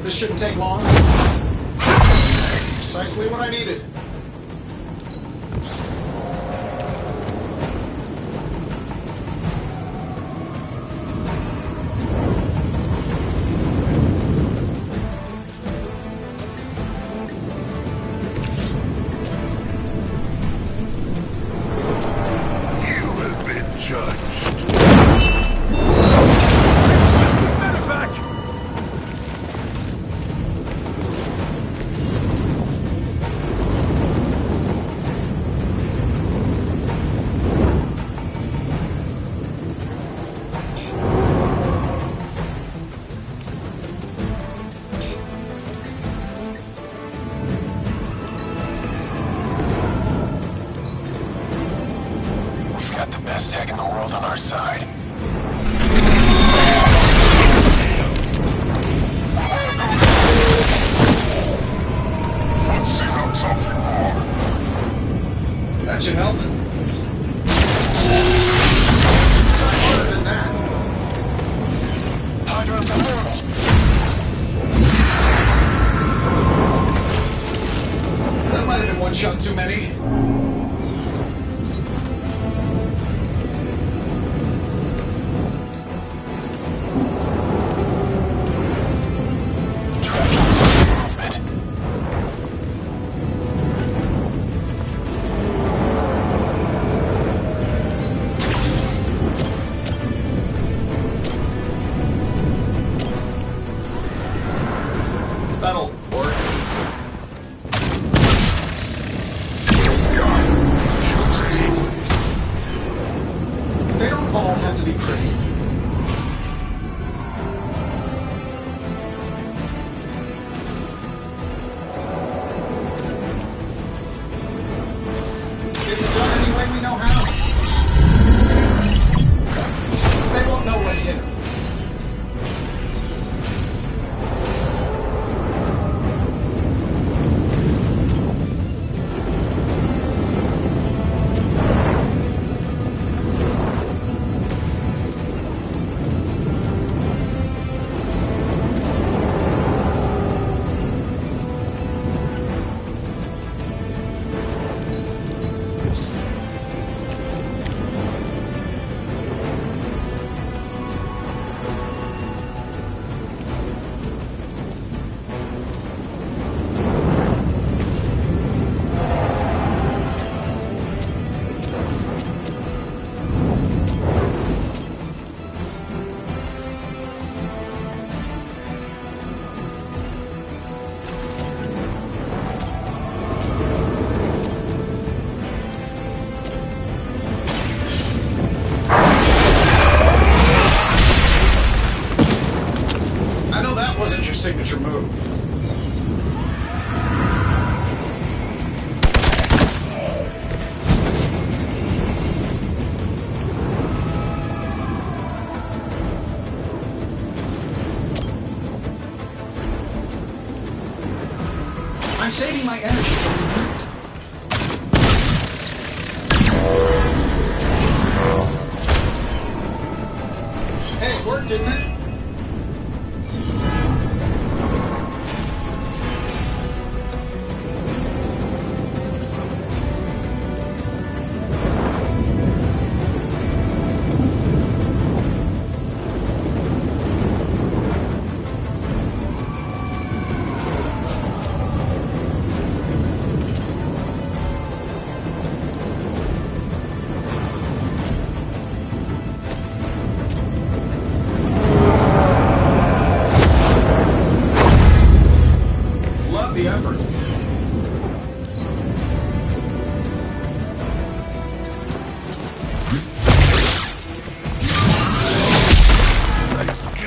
This shouldn't take long. Precisely what I needed. You have been judged. Tech in the world on our side. Let's see how tough you are. That should help. Harder than that. Hydra's immortal. That might have been one shot too many. That'll work. They don't all have to be pretty. Get this done any way we know how. They won't know what hit them. Signature move. I'm saving my energy from the heat. Hey, it worked, didn't it?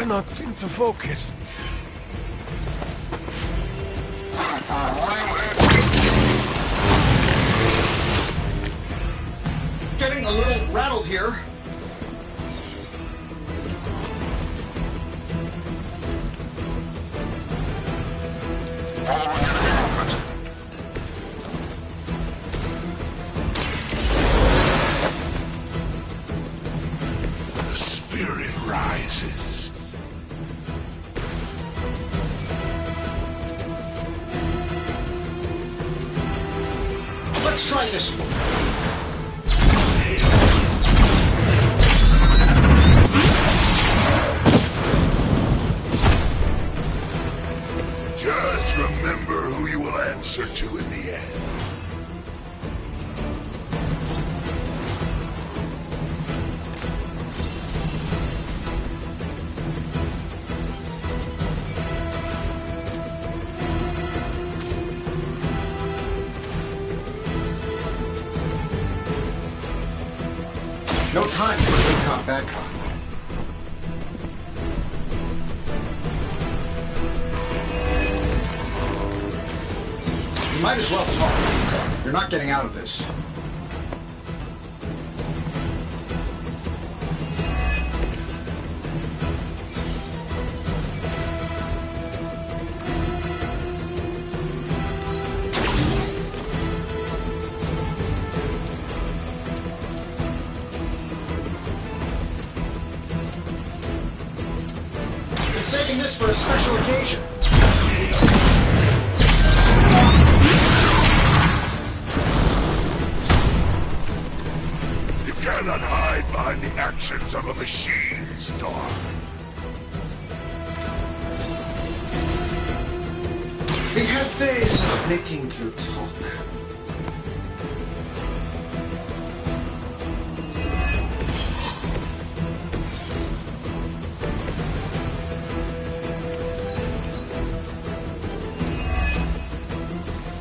cannot seem to focus. Getting a little rattled here. The spirit rises. Let's try this one. Just remember who you will answer to in the end. No time for good cop, bad cop. You might as well talk. You're not getting out of this. Been saving this for a special occasion. You cannot hide behind the actions of a machine, Star. He has ways of making you talk.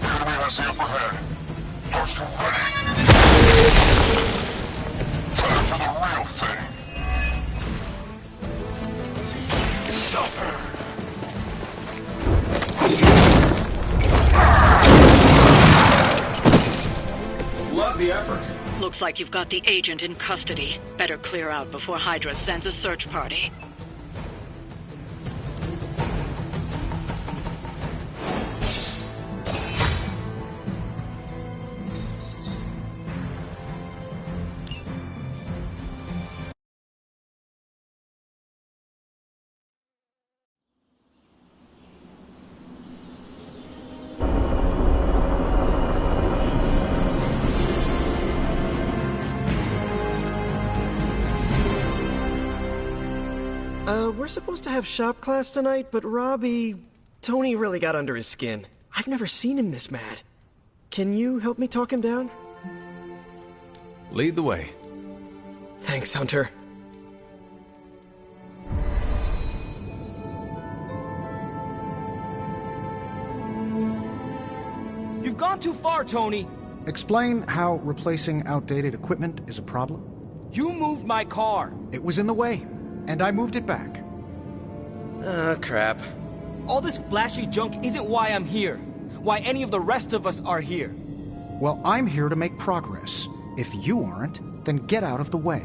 Enemy has the upper hand. Are you ready? Time for the real thing. Suffer. Love the effort. Looks like you've got the agent in custody. Better clear out before Hydra sends a search party. We're supposed to have shop class tonight, but Tony really got under his skin. I've never seen him this mad. Can you help me talk him down? Lead the way. Thanks, Hunter. You've gone too far, Tony. Explain how replacing outdated equipment is a problem. You moved my car. It was in the way, and I moved it back. Ah, crap. All this flashy junk isn't why I'm here. Why any of the rest of us are here. Well, I'm here to make progress. If you aren't, then get out of the way.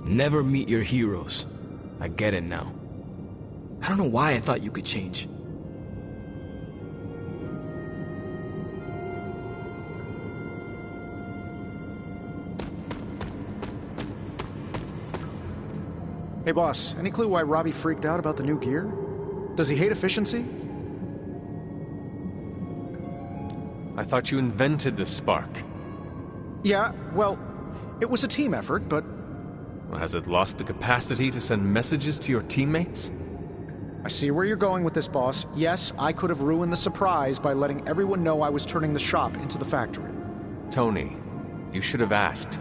Never meet your heroes. I get it now. I don't know why I thought you could change. Hey boss, any clue why Robbie freaked out about the new gear? Does he hate efficiency? I thought you invented the spark. Yeah, well, it was a team effort, but... Well, has it lost the capacity to send messages to your teammates? I see where you're going with this, boss. Yes, I could have ruined the surprise by letting everyone know I was turning the shop into the factory. Tony, you should have asked.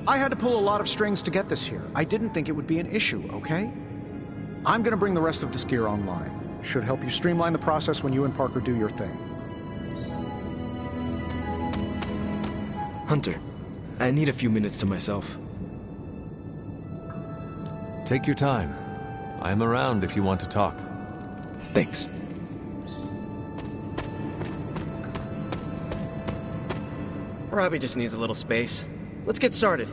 I had to pull a lot of strings to get this here. I didn't think it would be an issue, okay? I'm gonna bring the rest of this gear online. Should help you streamline the process when you and Parker do your thing. Hunter, I need a few minutes to myself. Take your time. I am around if you want to talk. Thanks. Robbie just needs a little space. Let's get started.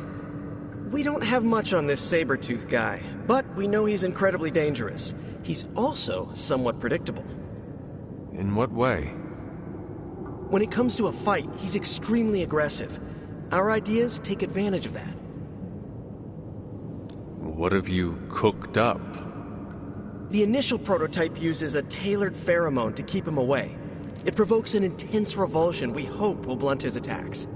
We don't have much on this saber-tooth guy, but we know he's incredibly dangerous. He's also somewhat predictable. In what way? When it comes to a fight, he's extremely aggressive. Our ideas take advantage of that. What have you cooked up? The initial prototype uses a tailored pheromone to keep him away. It provokes an intense revulsion we hope will blunt his attacks.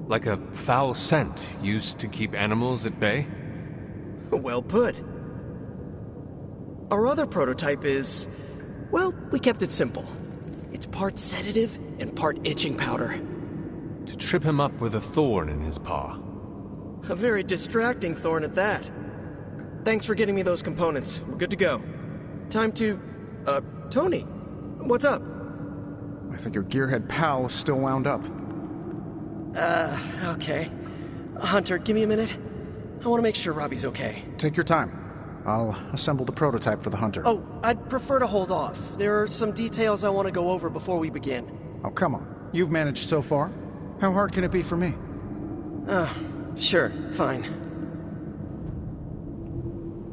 Like a foul scent used to keep animals at bay? Well put. Our other prototype is... well, we kept it simple. It's part sedative and part itching powder. To trip him up with a thorn in his paw. A very distracting thorn at that. Thanks for getting me those components. We're good to go. Time to... Tony, what's up? I think your gearhead pal is still wound up. Okay. Hunter, give me a minute. I want to make sure Robbie's okay. Take your time. I'll assemble the prototype for the Hunter. Oh, I'd prefer to hold off. There are some details I want to go over before we begin. Oh, come on. You've managed so far. How hard can it be for me? Sure, fine.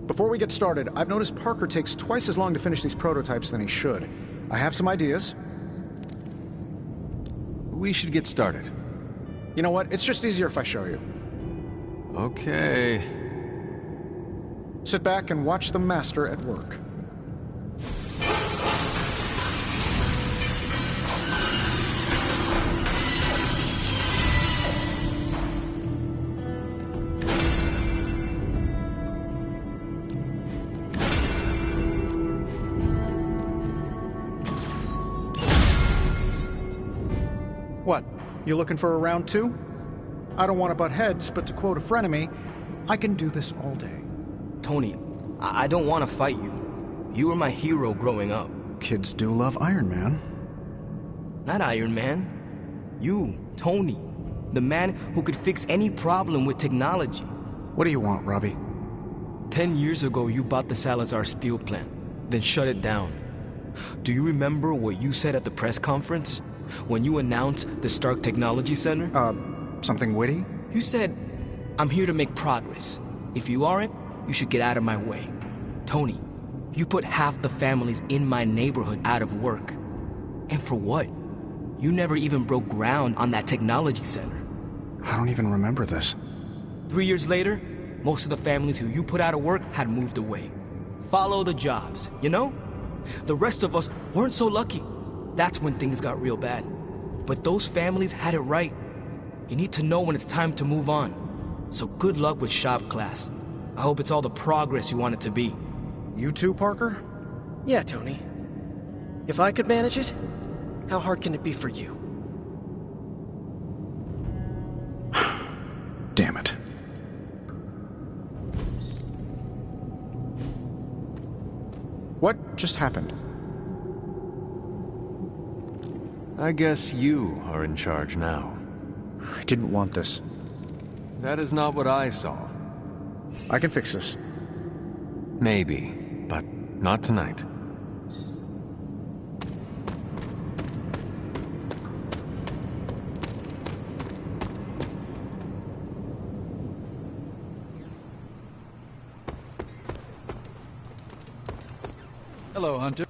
Before we get started, I've noticed Parker takes twice as long to finish these prototypes than he should. I have some ideas. We should get started. You know what? It's just easier if I show you. Okay. Sit back and watch the master at work. What? You looking for a round two? I don't want to butt heads, but to quote a frenemy, I can do this all day. Tony, I don't want to fight you. You were my hero growing up. Kids do love Iron Man. Not Iron Man. You, Tony. The man who could fix any problem with technology. What do you want, Robbie? 10 years ago, you bought the Salazar steel plant, then shut it down. Do you remember what you said at the press conference? When you announced the Stark Technology Center? Something witty? You said, I'm here to make progress. If you aren't, you should get out of my way. Tony, you put half the families in my neighborhood out of work. And for what? You never even broke ground on that technology center. I don't even remember this. 3 years later, most of the families who you put out of work had moved away. Follow the jobs, you know? The rest of us weren't so lucky. That's when things got real bad. But those families had it right. You need to know when it's time to move on. So good luck with shop class. I hope it's all the progress you want it to be. You too, Parker? Yeah, Tony. If I could manage it, how hard can it be for you? Damn it. What just happened? I guess you are in charge now. I didn't want this. That is not what I saw. I can fix this. Maybe, but not tonight. Hello, Hunter.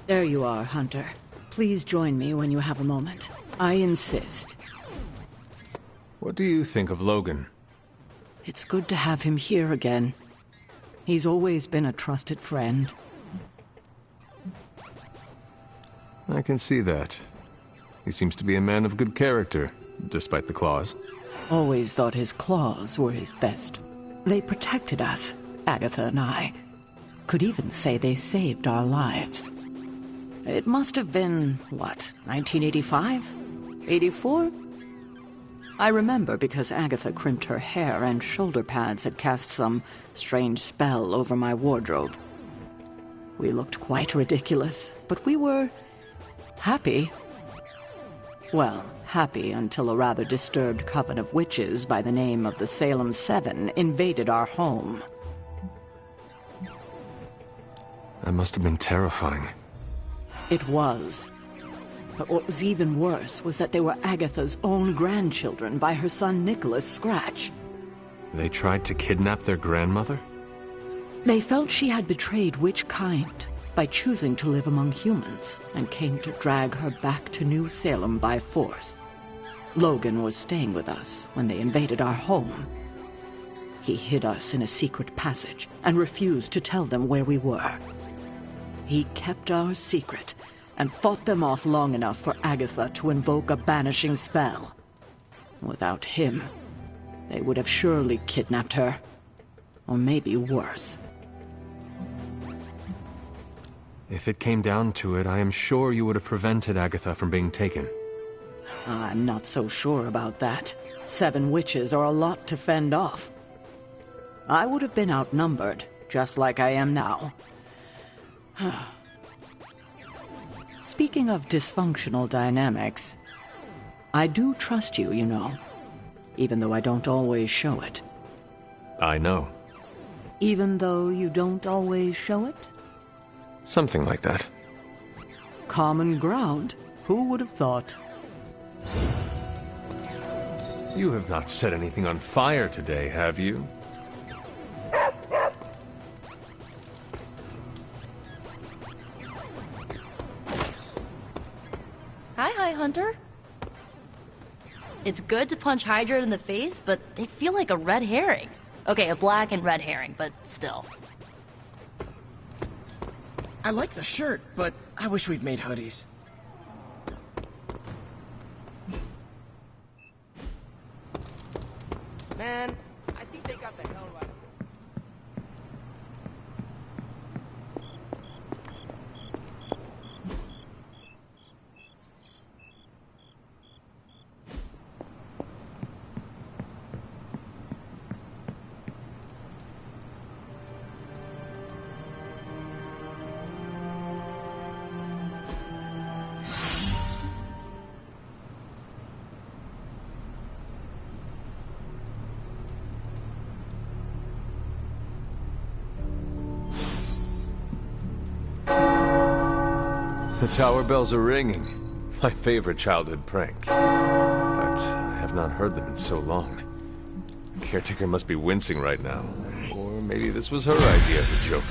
There you are, Hunter. Please join me when you have a moment. I insist. What do you think of Logan? It's good to have him here again. He's always been a trusted friend. I can see that. He seems to be a man of good character, despite the claws. Always thought his claws were his best. They protected us, Agatha and I. Could even say they saved our lives. It must have been, what, 1985? 84? I remember because Agatha crimped her hair and shoulder pads had cast some strange spell over my wardrobe. We looked quite ridiculous, but we were happy. Well, happy until a rather disturbed coven of witches by the name of the Salem Seven invaded our home. That must have been terrifying. It was. But what was even worse was that they were Agatha's own grandchildren by her son Nicholas Scratch. They tried to kidnap their grandmother? They felt she had betrayed Witch Kind by choosing to live among humans, and came to drag her back to New Salem by force. Logan was staying with us when they invaded our home. He hid us in a secret passage and refused to tell them where we were. He kept our secret and fought them off long enough for Agatha to invoke a banishing spell. Without him, they would have surely kidnapped her. Or maybe worse. If it came down to it, I am sure you would have prevented Agatha from being taken. I'm not so sure about that. 7 witches are a lot to fend off. I would have been outnumbered, just like I am now. Speaking of dysfunctional dynamics, I do trust you, you know. Even though I don't always show it. I know. Even though you don't always show it? Something like that. Common ground. Who would have thought? You have not set anything on fire today, have you? Hi, Hunter. It's good to punch Hydra in the face, but they feel like a red herring. Okay, a black and red herring, but still. I like the shirt, but I wish we'd made hoodies. Man, I think they got the hell right. The tower bells are ringing. My favorite childhood prank. But I have not heard them in so long. The caretaker must be wincing right now. Or maybe this was her idea of a joke.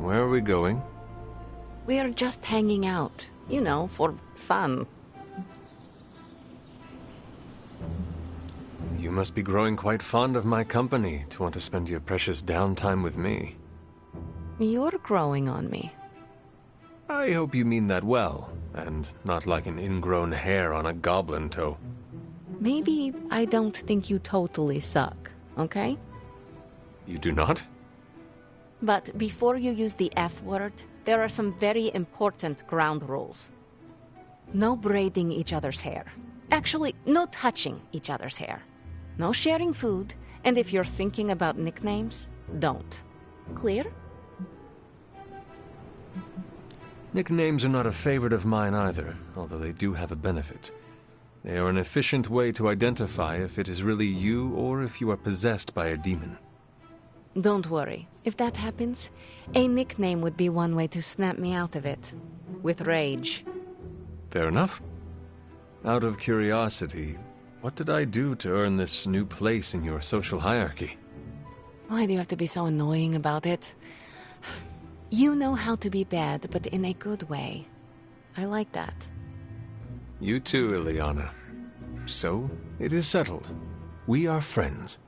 Where are we going? We are just hanging out. You know, for fun. You must be growing quite fond of my company to want to spend your precious downtime with me. You're growing on me. I hope you mean that well, and not like an ingrown hair on a goblin toe. Maybe I don't think you totally suck, okay? You do not? But before you use the F word, there are some very important ground rules. No braiding each other's hair. Actually, no touching each other's hair. No sharing food, and if you're thinking about nicknames, don't. Clear? Nicknames are not a favorite of mine either, although they do have a benefit. They are an efficient way to identify if it is really you or if you are possessed by a demon. Don't worry. If that happens, a nickname would be one way to snap me out of it. With rage. Fair enough. Out of curiosity, what did I do to earn this new place in your social hierarchy? Why do you have to be so annoying about it? You know how to be bad, but in a good way. I like that. You too, Ileana. So, it is settled. We are friends.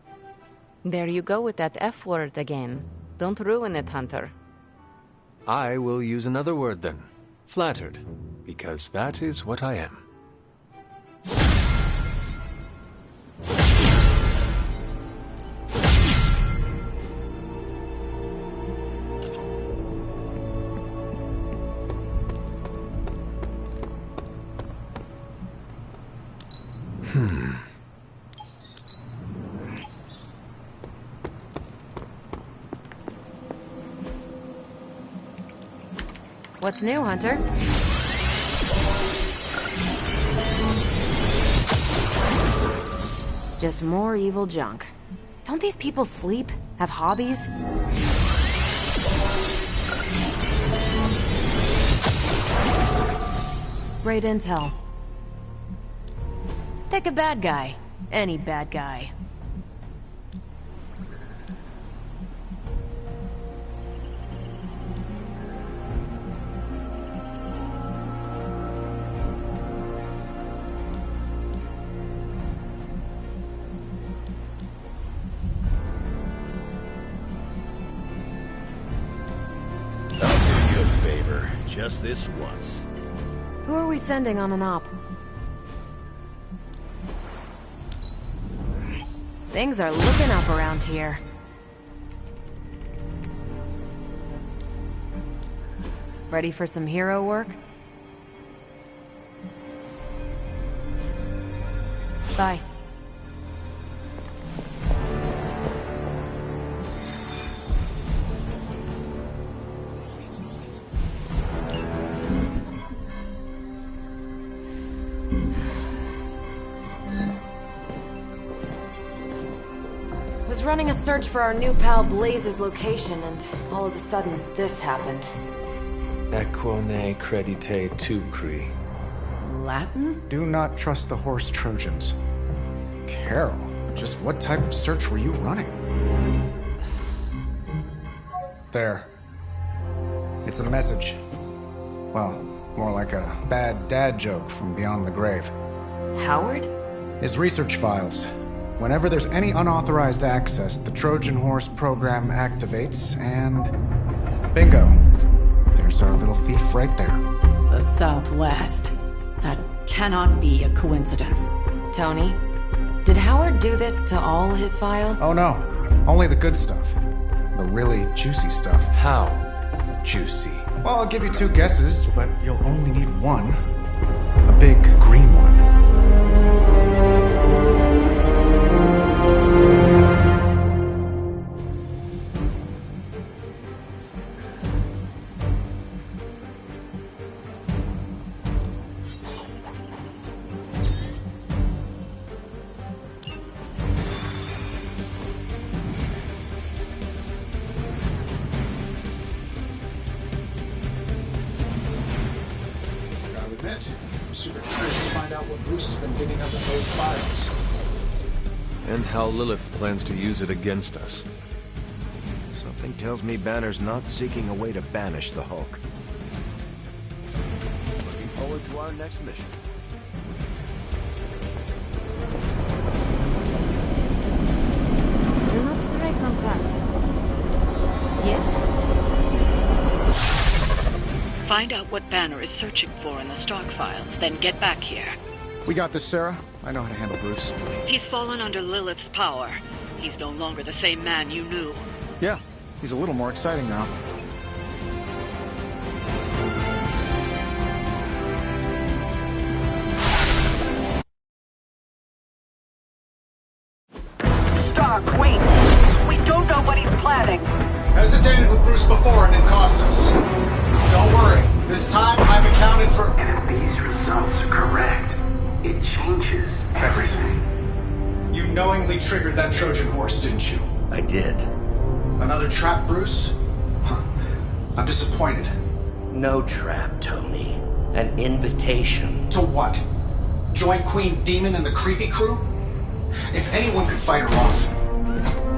There you go with that F word again. Don't ruin it, Hunter. I will use another word then. Flattered. Because that is what I am. What's new, Hunter? Just more evil junk. Don't these people sleep? Have hobbies? Great intel. Pick a bad guy. Any bad guy. Just this once. Who are we sending on an op? Things are looking up around here. Ready for some hero work? Bye. Was running a search for our new pal Blaze's location, and all of a sudden, this happened. Equone credite tucri. Latin? Do not trust the horse Trojans. Carol, just what type of search were you running? There. It's a message. Well, more like a bad dad joke from beyond the grave. Howard? His research files. Whenever there's any unauthorized access, the Trojan Horse program activates, and... bingo! There's our little thief right there. The Southwest. That cannot be a coincidence. Tony, did Howard do this to all his files? Oh no, only the good stuff. The really juicy stuff. How juicy? Well, I'll give you two guesses, but you'll only need one. A big green one. And how Lilith plans to use it against us. Something tells me Banner's not seeking a way to banish the Hulk. Looking forward to our next mission. Do not stray from path. Yes? Find out what Banner is searching for in the stock files, then get back here. We got this, Sarah. I know how to handle Bruce. He's fallen under Lilith's power. He's no longer the same man you knew. Yeah, he's a little more exciting now. Stark, wait! We don't know what he's planning. Hesitated with Bruce before and it cost us. Don't worry. This time I've accounted for... And if these results are correct, it changes accidentally triggered that Trojan horse, didn't you? I did. Another trap, Bruce? Huh. I'm disappointed. No trap, Tony. An invitation. To what? Join Queen Demon and the Creepy Crew? If anyone could fight her off,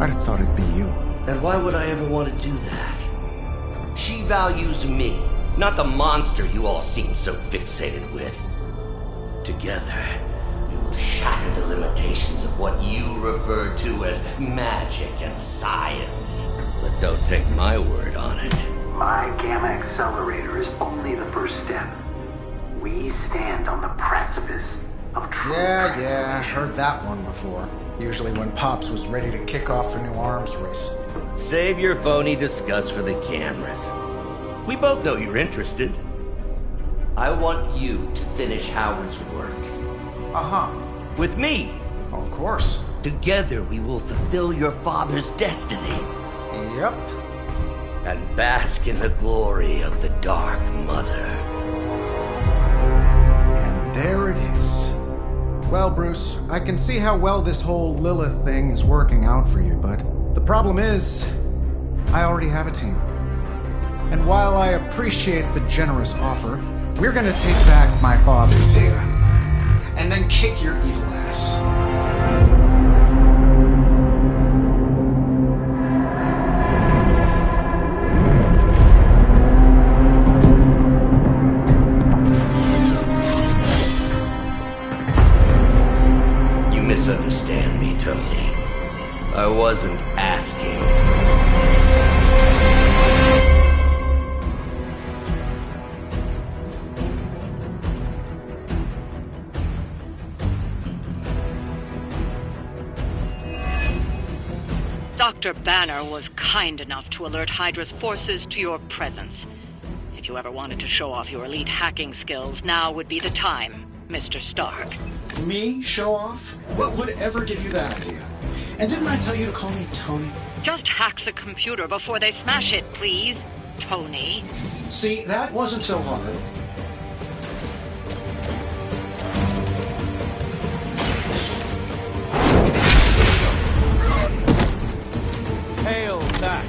I'd have thought it'd be you. And why would I ever want to do that? She values me, not the monster you all seem so fixated with. Together, we will shatter the limitations of what you refer to as magic and science. But don't take my word on it. My Gamma Accelerator is only the first step. We stand on the precipice of true Yeah, heard that one before. Usually when Pops was ready to kick off a new arms race. Save your phony disgust for the cameras. We both know you're interested. I want you to finish Howard's work. Uh-huh. With me. Of course. Together we will fulfill your father's destiny. Yep. And bask in the glory of the Dark Mother. And there it is. Well, Bruce, I can see how well this whole Lilith thing is working out for you, but the problem is, I already have a team. And while I appreciate the generous offer, we're gonna take back my father's data. And then kick your evil ass. Misunderstand me, Tony. I wasn't asking. Dr. Banner was kind enough to alert Hydra's forces to your presence. If you ever wanted to show off your elite hacking skills, now would be the time, Mr. Stark. Me? Show off? What would ever give you that idea? And didn't I tell you to call me Tony? Just hack the computer before they smash it, please, Tony. See, that wasn't so hard. Hail that!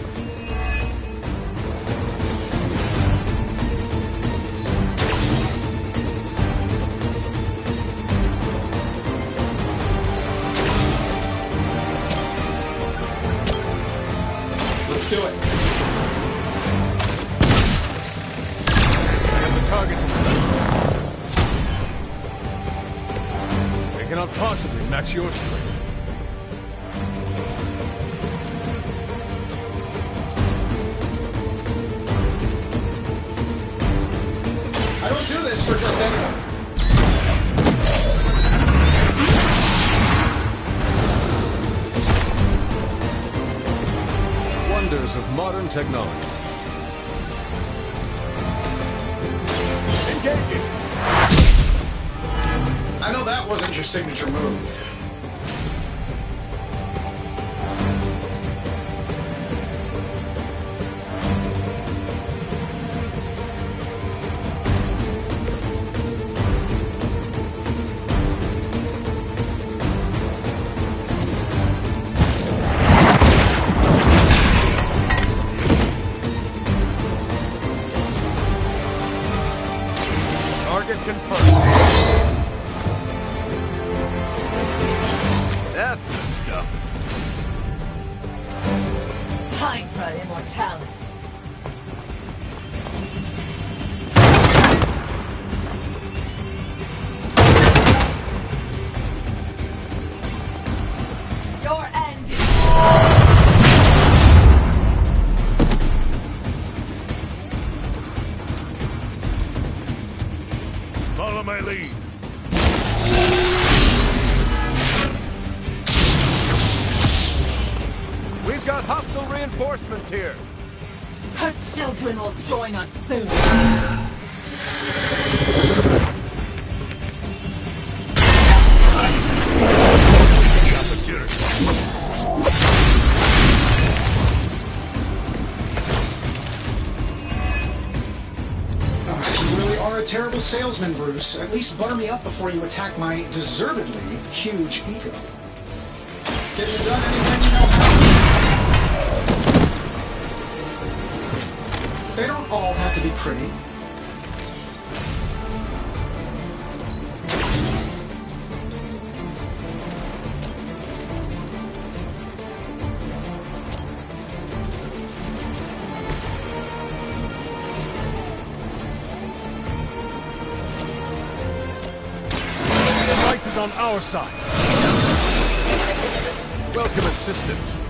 Let's do it. Get the targets in sight. They cannot possibly match your strength. I don't do this for just anyone. Wonders of modern technology. Engaging! I know that wasn't your signature move. Target confirmed. That's the stuff. Hydra Immortalis. Your end is... Follow my lead. We've got hostile reinforcements here. Her children will join us soon. You really are a terrible salesman, Bruce. At least butter me up before you attack my deservedly huge ego. Get it done anything you know how. They don't all have to be pretty. On our side. Welcome assistance.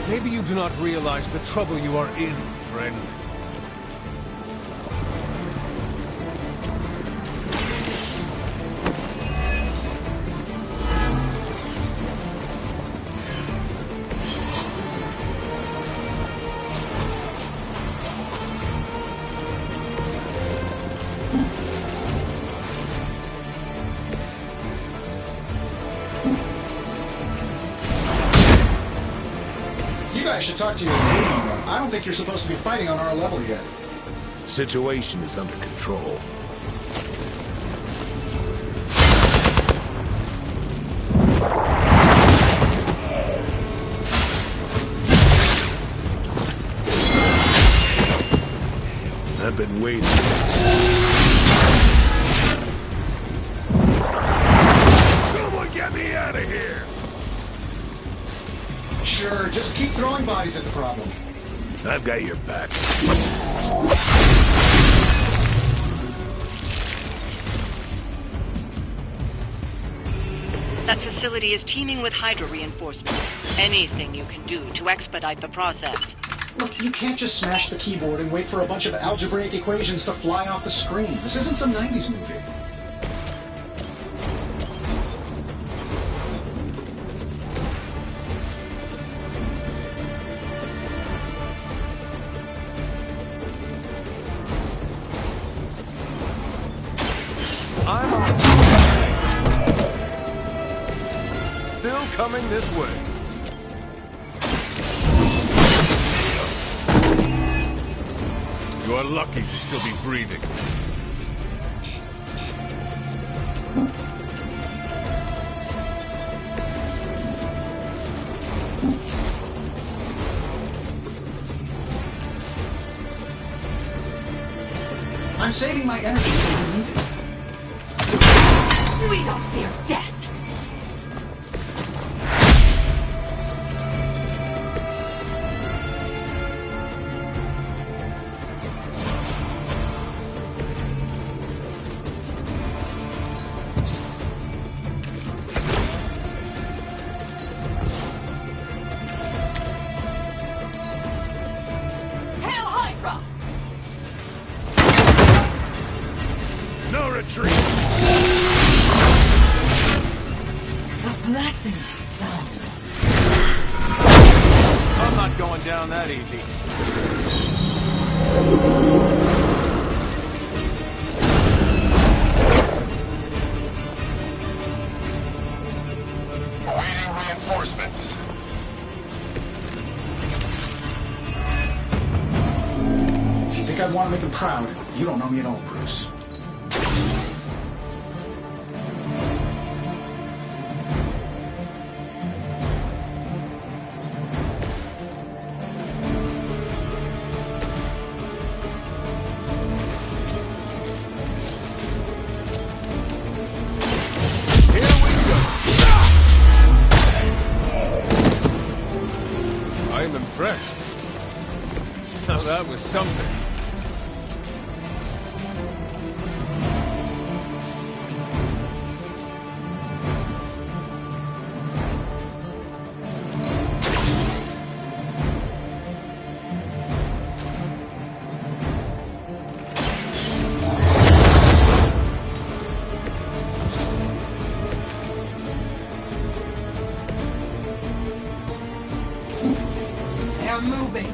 Maybe you do not realize the trouble you are in, friend. I should talk to your Navy. I don't think you're supposed to be fighting on our level yet. Situation is under control. I've been waiting. Someone get me out of here! Sure, just keep throwing bodies at the problem. I've got your back. That facility is teeming with Hydra reinforcements. Anything you can do to expedite the process. Look, you can't just smash the keyboard and wait for a bunch of algebraic equations to fly off the screen. This isn't some 90s movie. Still coming this way. You are lucky to still be breathing. I'm saving my energy so you need it. We don't fear death! Hail Hydra! No retreat! A blessing to some. I'm not going down that easy. Awaiting reinforcements. If you think I'd want to make him proud, you don't know me at all, Bruce. I'm impressed. Now that was something. moving.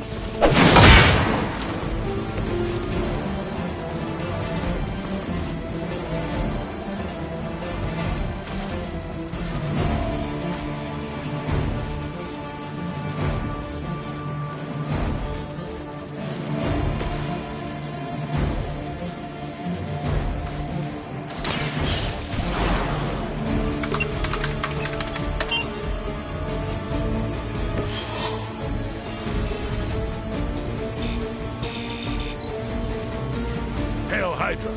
Hail Hydra!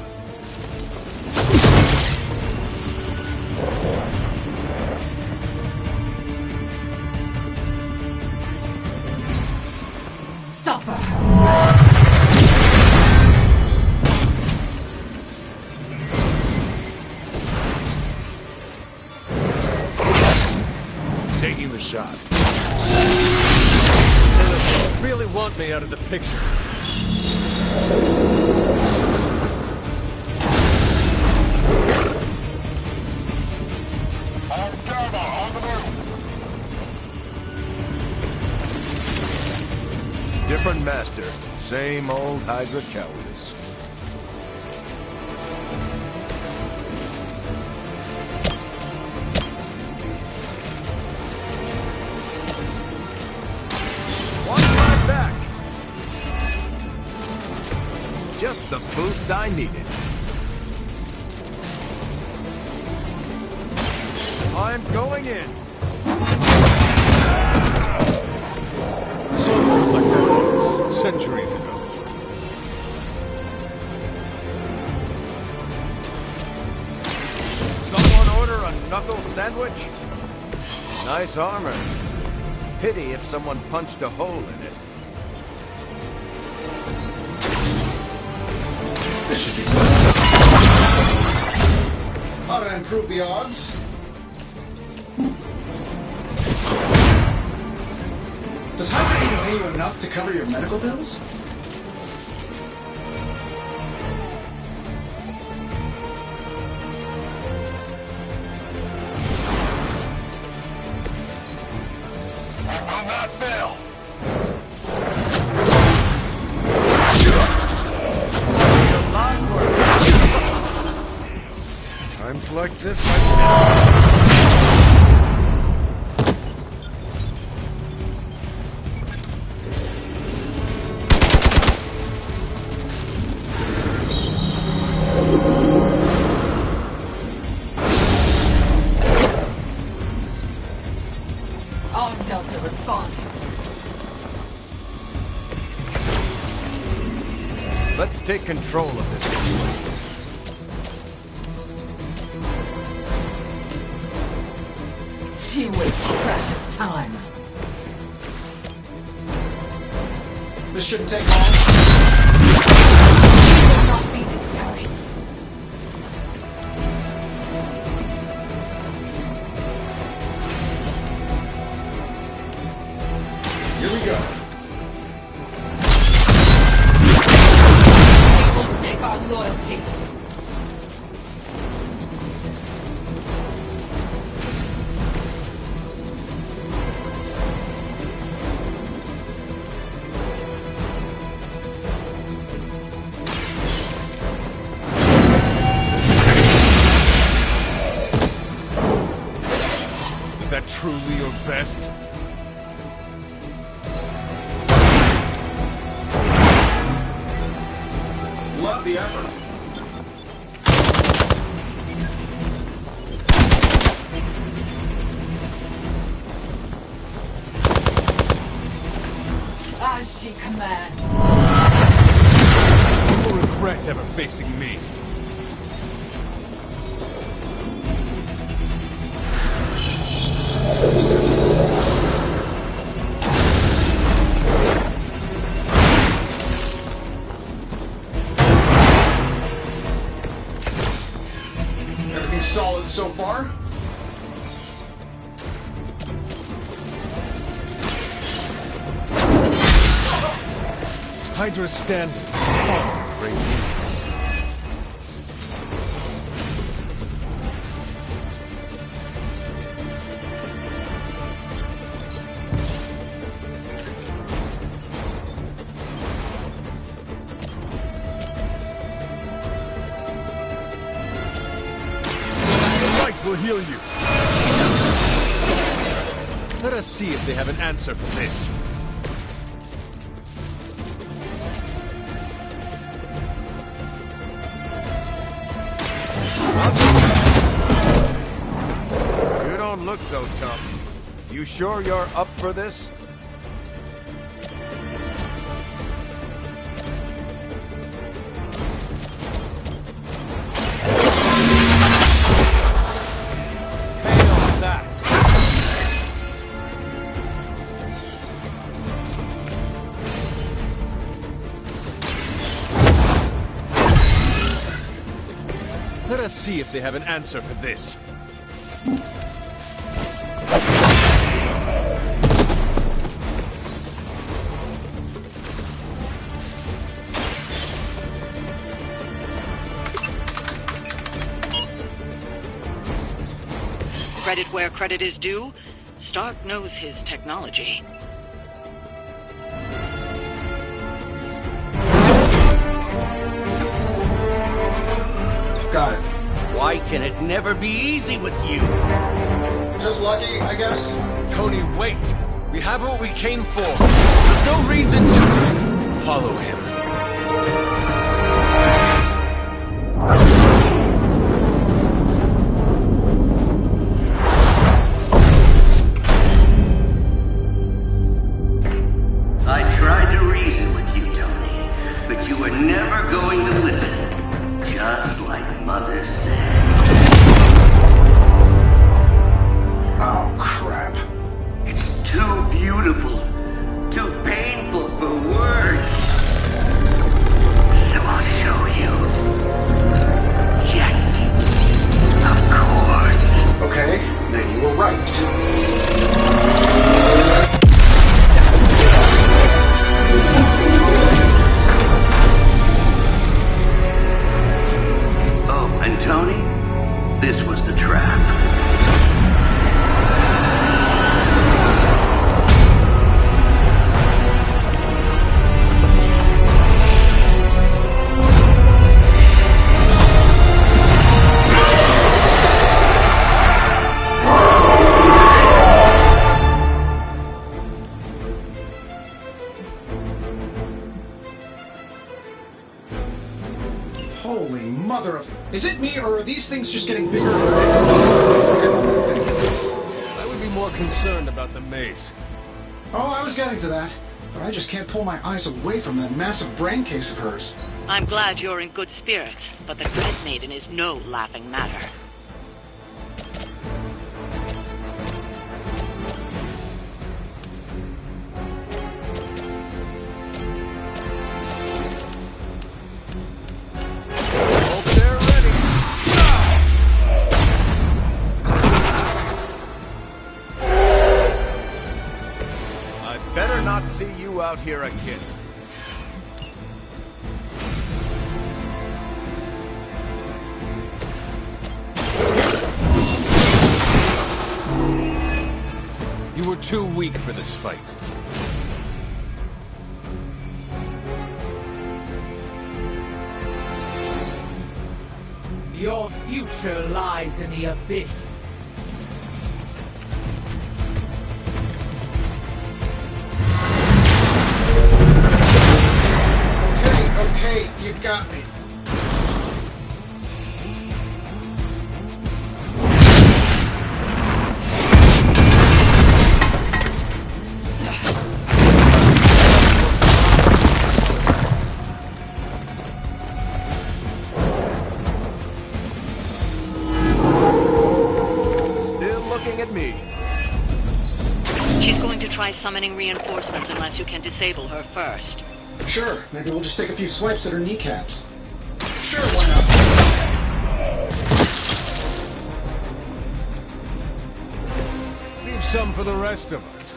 Suffer! Taking the shot. They really want me out of the picture. Different master, same old Hydra cowardice. Watch my back! Just the boost I needed. I'm going in. So almost like that was centuries ago. Someone order a knuckle sandwich? Nice armor. Pity if someone punched a hole in it. This should be good. How to improve the odds? Does Hydra even pay you enough to cover your medical bills? I will not fail. Times like this, I All Delta respond. Let's take control of this situation. She wastes precious time. This shouldn't take long. Will not be discouraged. Here we go. We will stake our loyalty. Is that truly your best? Love the effort. As she commands. You'll regret ever facing me. Everything's solid so far? Hydra stand tall, great leaders. Let us see if they have an answer for this. You don't look so tough. You sure you're up for this? Let us see if they have an answer for this. Credit where credit is due, Stark knows his technology. Got it. Why can it never be easy with you? Just lucky, I guess. Tony, wait! We have what we came for. There's no reason to... Follow him. I tried to reason with you, Tony, but you were never going to listen. Just like Mother said. Oh, crap. It's too beautiful, too painful for words. So I'll show you. Yes, of course. Okay, then you were right. Oh, and Tony, this was the trap. Holy mother of... Is it me, or are these things just getting bigger and bigger? I would be more concerned about the maze. Oh, I was getting to that. But I just can't pull my eyes away from that massive brain case of hers. I'm glad you're in good spirits, but the Grid Maiden is no laughing matter. Better not see you out here again. You were too weak for this fight. Your future lies in the abyss. Okay, you got me. Still looking at me. She's going to try summoning reinforcements unless you can disable her first. Sure, maybe we'll just take a few swipes at her kneecaps. Sure, why not? Leave some for the rest of us.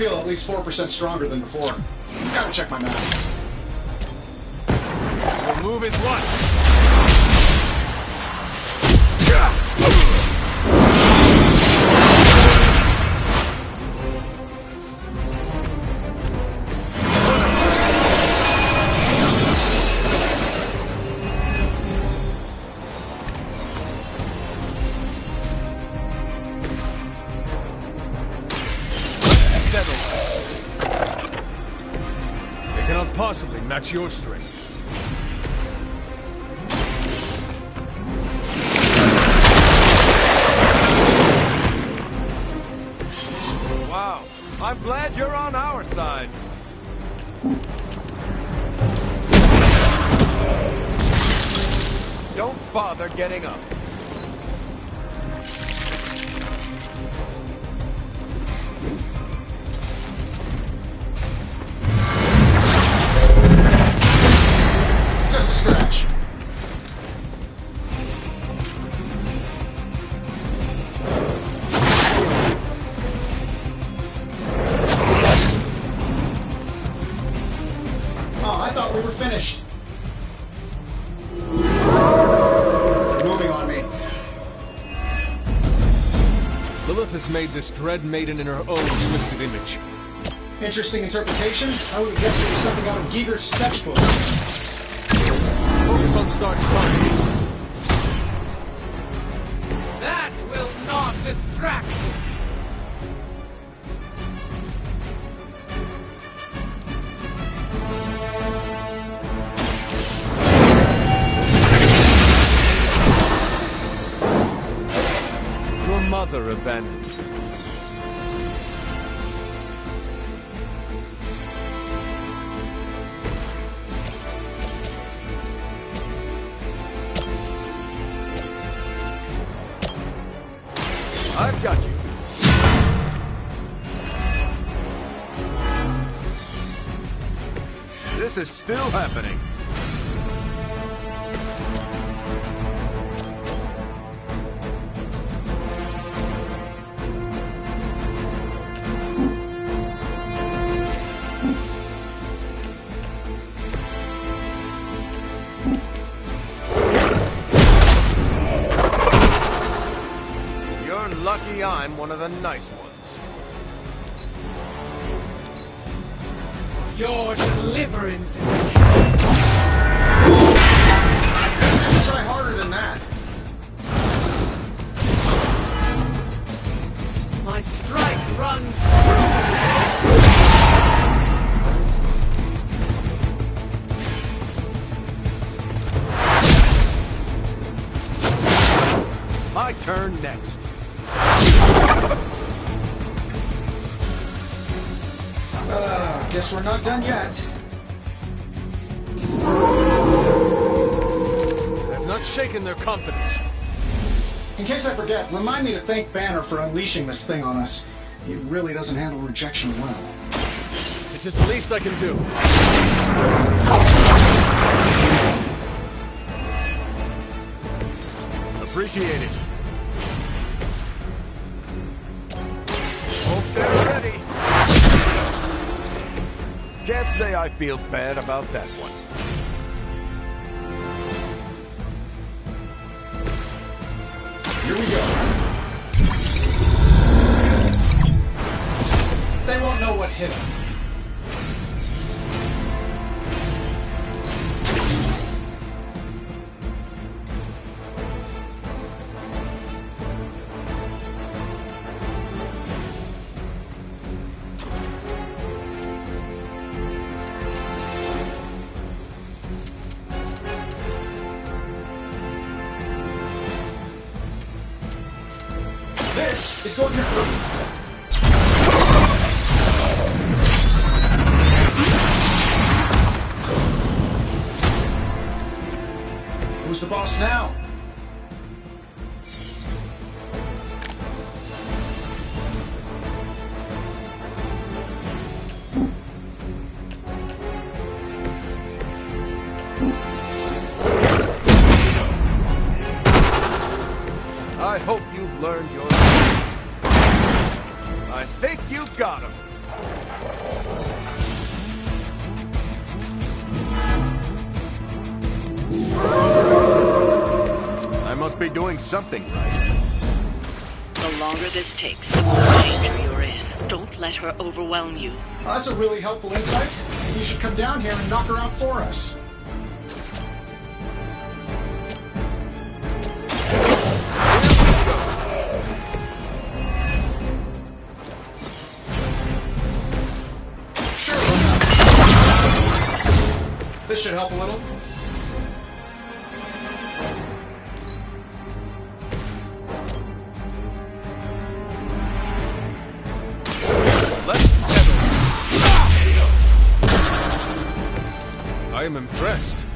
feel at least 4% stronger than before. Gotta check my math. Your move is what? They cannot possibly match your strength. Wow, I'm glad you're on our side. Don't bother getting up. Just a scratch. Oh, I thought we were finished. Moving on me. Lilith has made this Dread Maiden in her own twisted image. Interesting interpretation. I would guess it was something out of Giger's sketchbook. Focus on Stark's target. That will not distract you. Your mother abandoned you. I've got you. This is still happening. You're lucky I'm one of the nice ones. Your deliverance is Try harder than that. my strike runs true. My turn next. Guess we're not done yet. I've not shaken their confidence. In case I forget, remind me to thank Banner for unleashing this thing on us. He really doesn't handle rejection well. It's just the least I can do. Appreciate it. Hope they're ready. Can't say I feel bad about that one. Here we go. They won't know what hit them. This is going to hurt. Who's the boss now? I hope you've learned your... I think you got him. be doing something right. The longer this takes, the more danger you're in. Don't let her overwhelm you. Well, that's a really helpful insight. You should come down here and knock her out for us. Sure. This should help a little. I am impressed.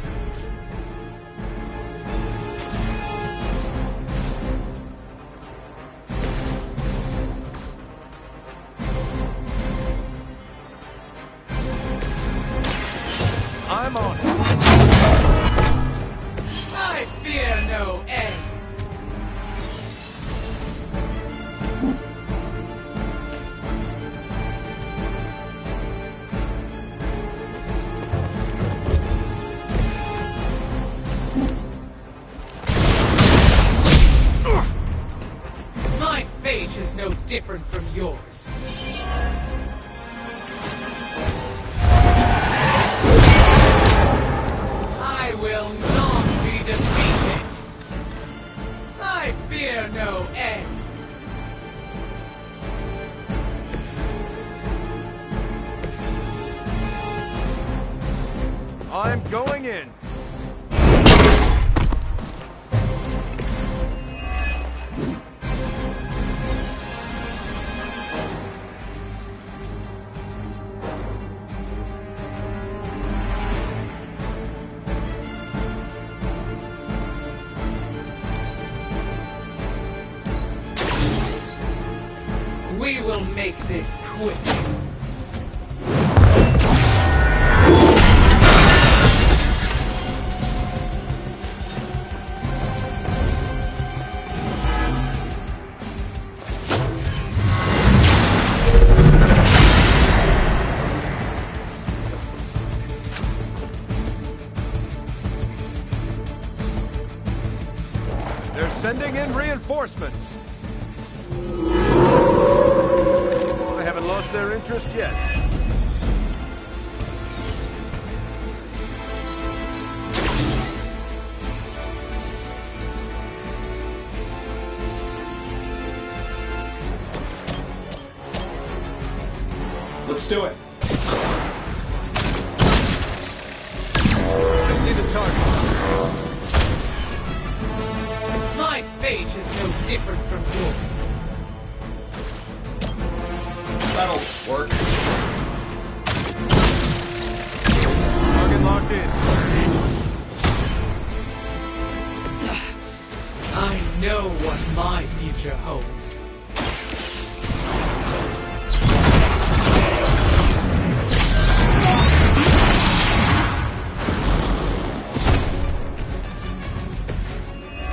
I'm on it. I fear no end. My fate is no different from yours. I will not be defeated. I fear no end. I'm going in. We will make this quick. They're sending in reinforcements. They haven't lost their interest yet. Let's do it. I see the target. My fate is no different from yours. That'll work. Target locked in. I know what my future holds.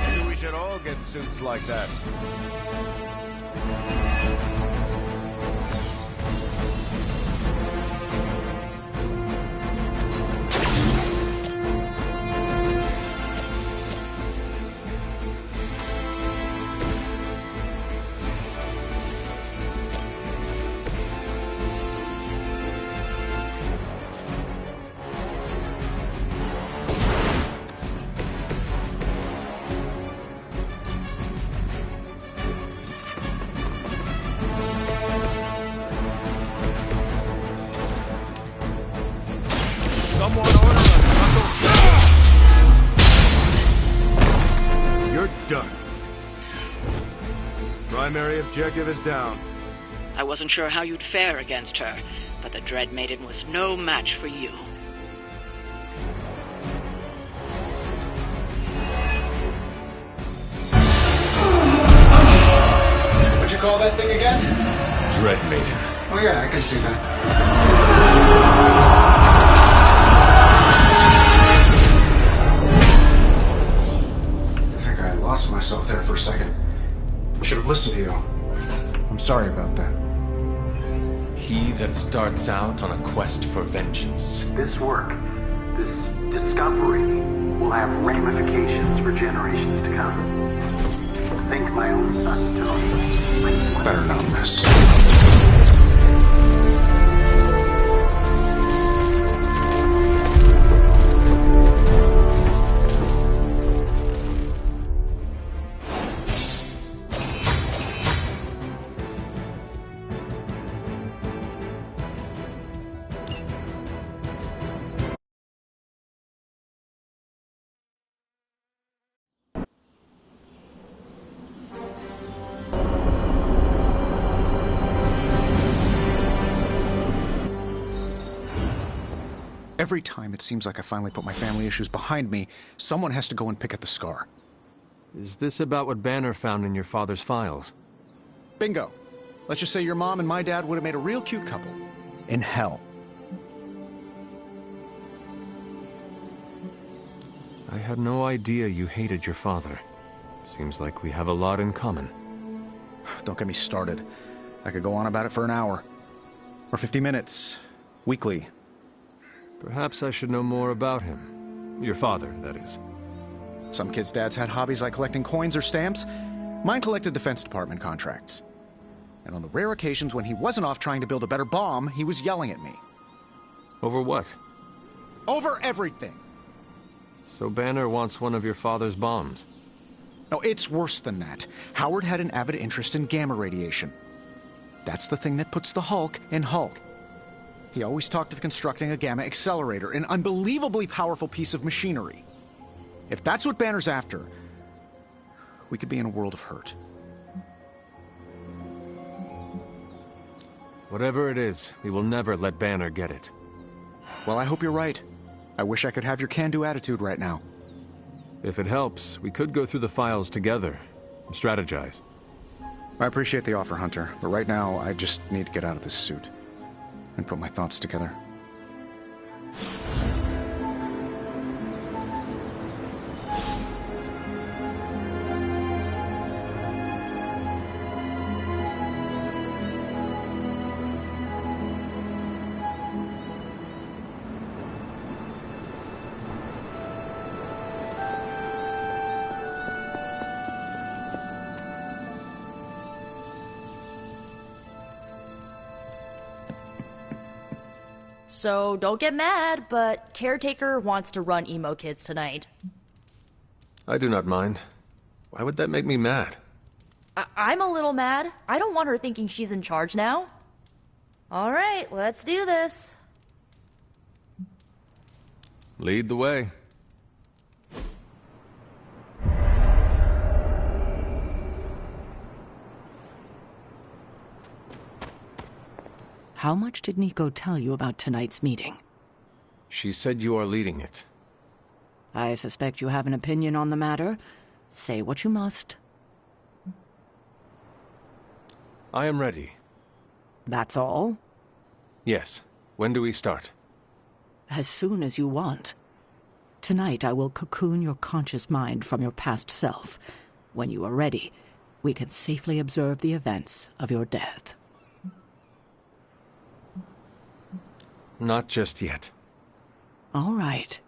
Maybe we should all get suits like that. Someone order a knuckle. You're done. Primary objective is down. I wasn't sure how you'd fare against her, but the Dread Maiden was no match for you. What'd you call that thing again? Dread Maiden. Oh yeah, I can see that. I think I lost myself there for a second. I should have listened to you. I'm sorry about that. He that starts out on a quest for vengeance. This work, this discovery, will have ramifications for generations to come. Think my own son, Tony. Better not miss. Every time it seems like I finally put my family issues behind me, someone has to go and pick at the scar. Is this about what Banner found in your father's files? Bingo. Let's just say your mom and my dad would have made a real cute couple. In hell. I had no idea you hated your father. Seems like we have a lot in common. Don't get me started. I could go on about it for an hour. Or 50 minutes. Weekly. Perhaps I should know more about him. Your father, that is. Some kids' dads had hobbies like collecting coins or stamps. Mine collected Defense Department contracts. And on the rare occasions when he wasn't off trying to build a better bomb, he was yelling at me. Over what? Over everything! So Banner wants one of your father's bombs? No, it's worse than that. Howard had an avid interest in gamma radiation. That's the thing that puts the Hulk in Hulk. He always talked of constructing a gamma accelerator, an unbelievably powerful piece of machinery. If that's what Banner's after, we could be in a world of hurt. Whatever it is, we will never let Banner get it. Well, I hope you're right. I wish I could have your can-do attitude right now. If it helps, we could go through the files together and strategize. I appreciate the offer, Hunter, but right now I just need to get out of this suit and put my thoughts together. So don't get mad, but Caretaker wants to run Emo Kids tonight. I do not mind. Why would that make me mad? I'm a little mad. I don't want her thinking she's in charge now. All right, let's do this. Lead the way. How much did Nico tell you about tonight's meeting? She said you are leading it. I suspect you have an opinion on the matter. Say what you must. I am ready. That's all? Yes. When do we start? As soon as you want. Tonight I will cocoon your conscious mind from your past self. When you are ready, we can safely observe the events of your death. Not just yet. All right.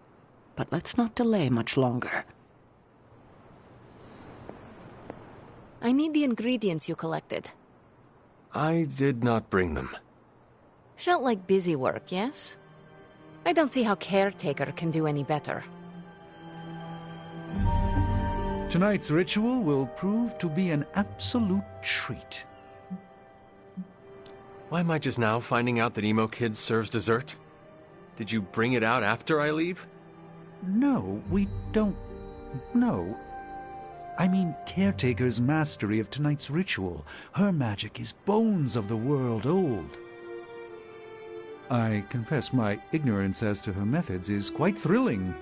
But let's not delay much longer. I need the ingredients you collected. I did not bring them. Felt like busy work, yes? I don't see how Caretaker can do any better. Tonight's ritual will prove to be an absolute treat. Why am I just now finding out that Emo Kids serves dessert? Did you bring it out after I leave? No, we don't... No. I mean Caretaker's mastery of tonight's ritual. Her magic is bones of the world old. I confess my ignorance as to her methods is quite thrilling.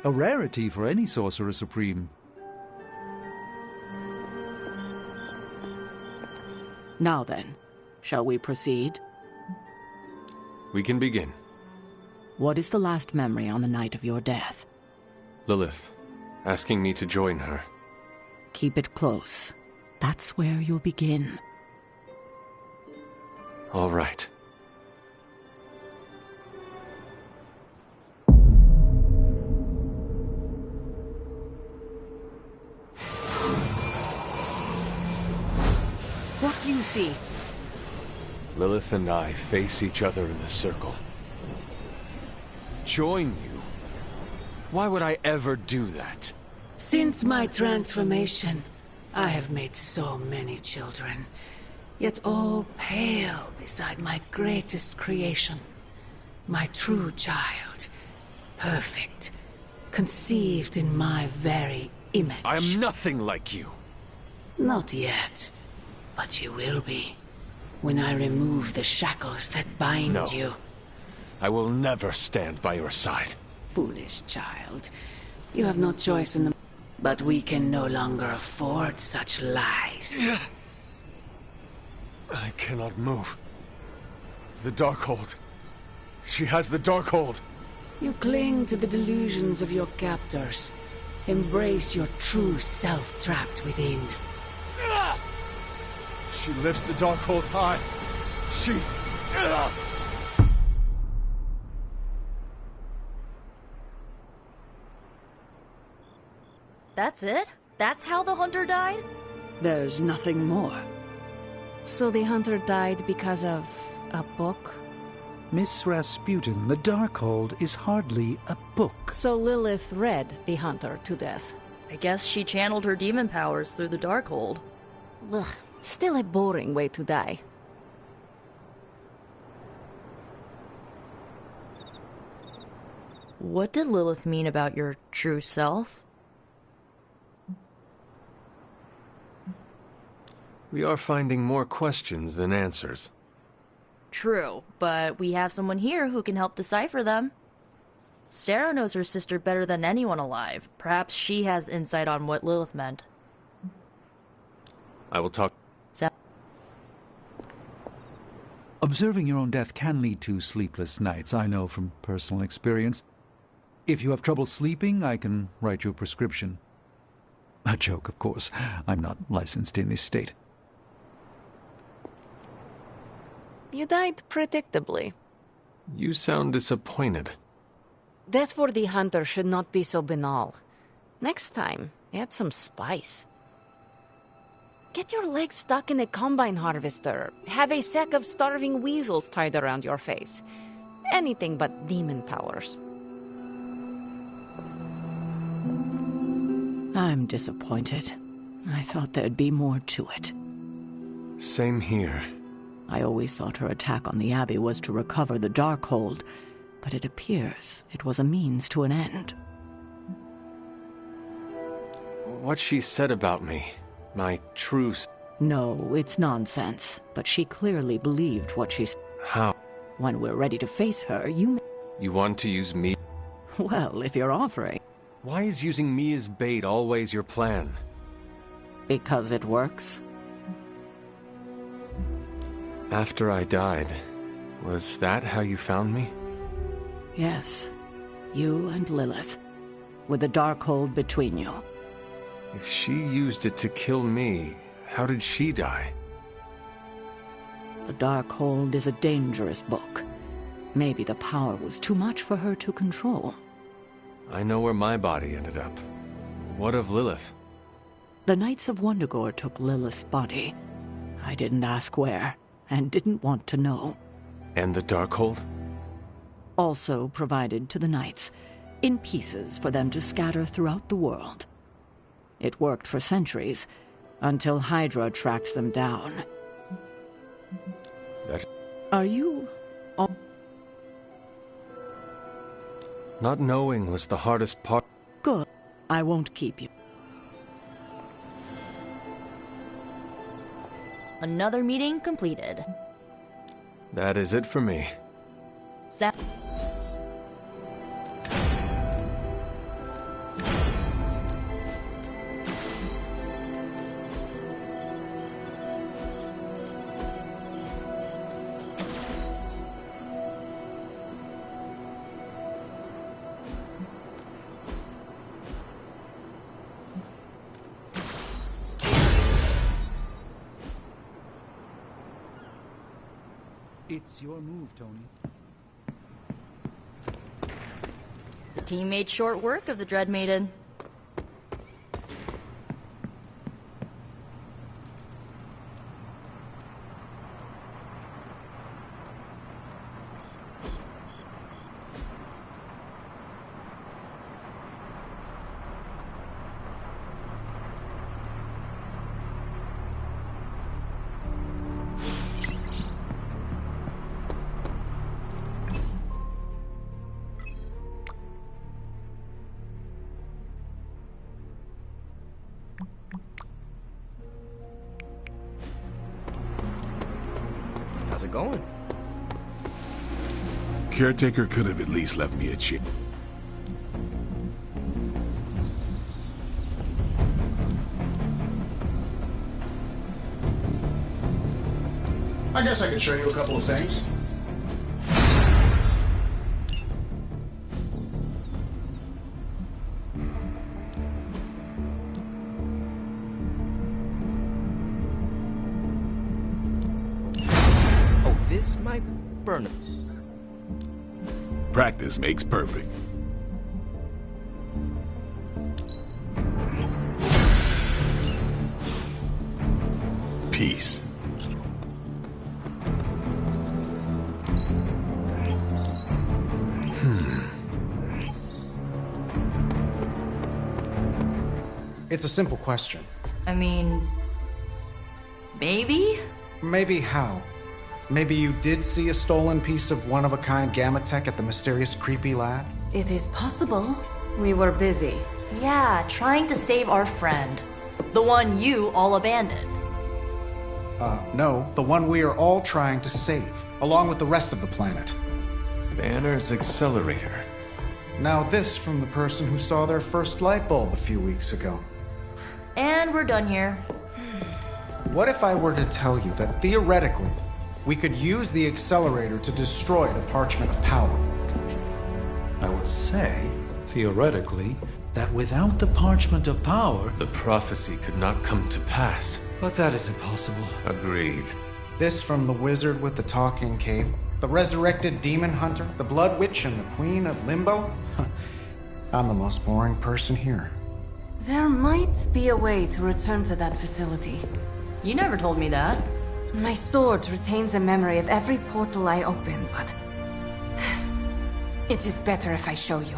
A rarity for any Sorcerer Supreme. Now then, shall we proceed? We can begin. What is the last memory on the night of your death? Lilith, asking me to join her. Keep it close. That's where you'll begin. All right. to see? Lilith and I face each other in the circle. Join you? Why would I ever do that? Since my transformation, I have made so many children, yet all pale beside my greatest creation. My true child, perfect, conceived in my very image. I am nothing like you. Not yet, but you will be, when I remove the shackles that bind No. you. I will never stand by your side. Foolish child. You have no choice in the... But we can no longer afford such lies. I cannot move. The Darkhold. She has the Darkhold. You cling to the delusions of your captors. Embrace your true self trapped within. She lifts the Darkhold high. She... That's it? That's how the hunter died? There's nothing more. So the hunter died because of a book? Miss Rasputin, the Darkhold is hardly a book. So Lilith read the hunter to death. I guess she channeled her demon powers through the Darkhold. Ugh, still a boring way to die. What did Lilith mean about your true self? We are finding more questions than answers. True, but we have someone here who can help decipher them. Sarah knows her sister better than anyone alive. Perhaps she has insight on what Lilith meant. I will talk... Observing your own death can lead to sleepless nights, I know from personal experience. If you have trouble sleeping, I can write you a prescription. A joke, of course. I'm not licensed in this state. You died predictably. You sound disappointed. Death for the hunter should not be so banal. Next time, add some spice. Get your legs stuck in a combine harvester. Have a sack of starving weasels tied around your face. Anything but demon powers. I'm disappointed. I thought there'd be more to it. Same here. I always thought her attack on the Abbey was to recover the Darkhold, but it appears it was a means to an end. What she said about me, my true... No, it's nonsense, but she clearly believed what she said. How? When we're ready to face her, you... You want to use me? Well, if you're offering... Why is using me as bait always your plan? Because it works. After I died, was that how you found me? Yes. You and Lilith. With the Darkhold between you. If she used it to kill me, how did she die? The Darkhold is a dangerous book. Maybe the power was too much for her to control. I know where my body ended up. What of Lilith? The Knights of Wundagore took Lilith's body. I didn't ask where, and didn't want to know. And the Darkhold? Also provided to the Knights, in pieces for them to scatter throughout the world. It worked for centuries, until Hydra tracked them down. That... Are you... Not knowing was the hardest part. Good. I won't keep you. Another meeting completed. That is it for me. It's your move, Tony. The team made short work of the Dread Maiden. How's it going? Caretaker could have at least left me a chair. I guess I can show you a couple of things. Oh, this might burn him. Practice makes perfect. Peace. It's a simple question. I mean, maybe? Maybe how? Maybe you did see a stolen piece of one-of-a-kind gamma tech at the mysterious creepy lad? It is possible. We were busy. Yeah, trying to save our friend. The one you all abandoned. No, the one we are all trying to save, along with the rest of the planet. Banner's accelerator. Now this from the person who saw their first light bulb a few weeks ago. And we're done here. What if I were to tell you that theoretically, we could use the accelerator to destroy the Parchment of Power? I would say, theoretically, that without the Parchment of Power... The prophecy could not come to pass. But that is impossible. Agreed. This from the wizard with the talking cape, the resurrected demon hunter, the blood witch, and the queen of limbo? I'm the most boring person here. There might be a way to return to that facility. You never told me that. My sword retains a memory of every portal I open, but... it is better if I show you.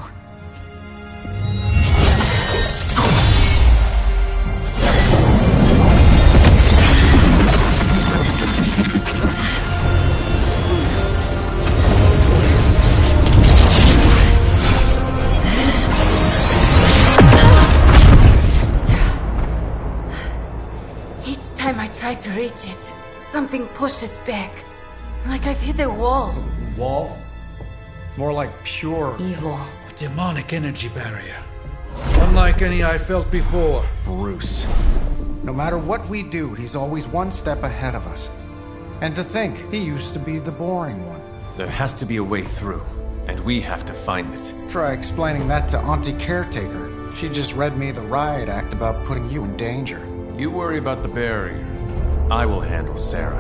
Each time I try to reach it, something pushes back. Like I've hit a wall. Wall? More like pure... evil. A demonic energy barrier. Unlike any I felt before. Bruce. No matter what we do, he's always one step ahead of us. And to think, he used to be the boring one. There has to be a way through, and we have to find it. Try explaining that to Auntie Caretaker. She just read me the riot act about putting you in danger. You worry about the barrier. I will handle Sarah.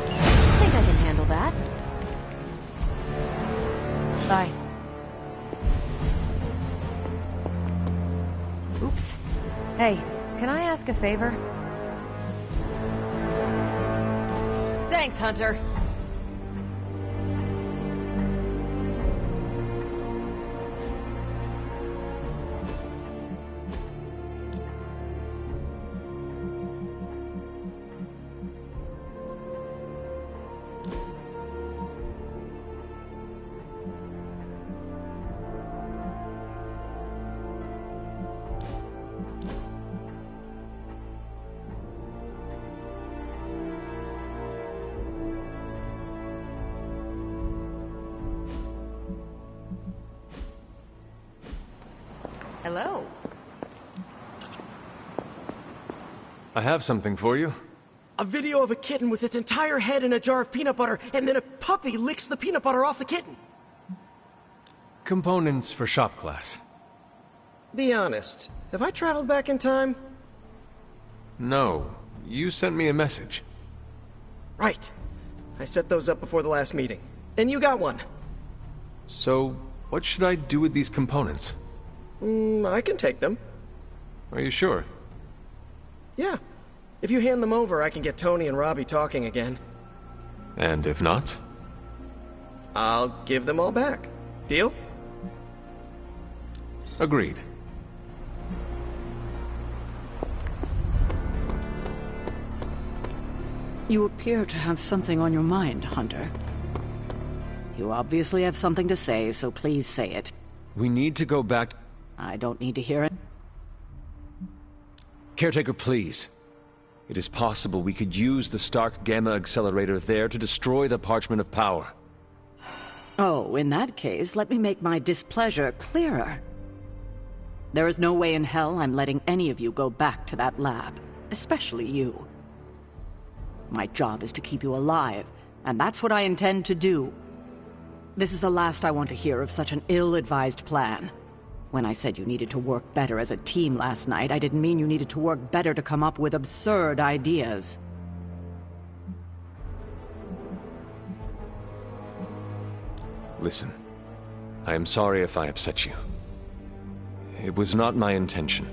I think I can handle that. Bye. Oops. Hey, can I ask a favor? Thanks, Hunter. Hello. I have something for you. A video of a kitten with its entire head in a jar of peanut butter, and then a puppy licks the peanut butter off the kitten. Components for shop class. Be honest, have I traveled back in time? No. You sent me a message. Right. I set those up before the last meeting. And you got one. So, what should I do with these components? I can take them. Are you sure? Yeah. If you hand them over, I can get Tony and Robbie talking again. And if not? I'll give them all back. Deal? Agreed. You appear to have something on your mind, Hunter. You obviously have something to say, so please say it. We need to go back... I don't need to hear it. Caretaker, please. It is possible we could use the Stark Gamma Accelerator there to destroy the Parchment of Power. Oh, in that case, let me make my displeasure clearer. There is no way in hell I'm letting any of you go back to that lab, especially you. My job is to keep you alive, and that's what I intend to do. This is the last I want to hear of such an ill-advised plan. When I said you needed to work better as a team last night, I didn't mean you needed to work better to come up with absurd ideas. Listen, I am sorry if I upset you. It was not my intention.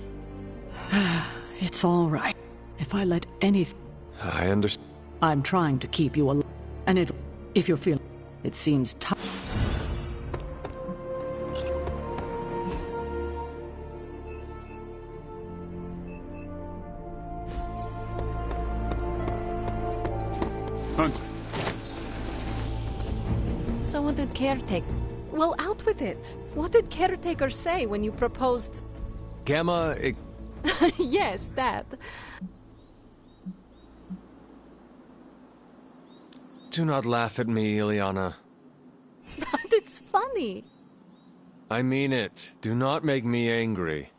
It's all right. If I let anything... I understand. I'm trying to keep you alive, and if you're feeling... It seems tough. Hunter. So what did Caretaker... Well, out with it. What did Caretaker say when you proposed... Gamma... Yes, that. Do not laugh at me, Illyana. But it's funny. I mean it. Do not make me angry.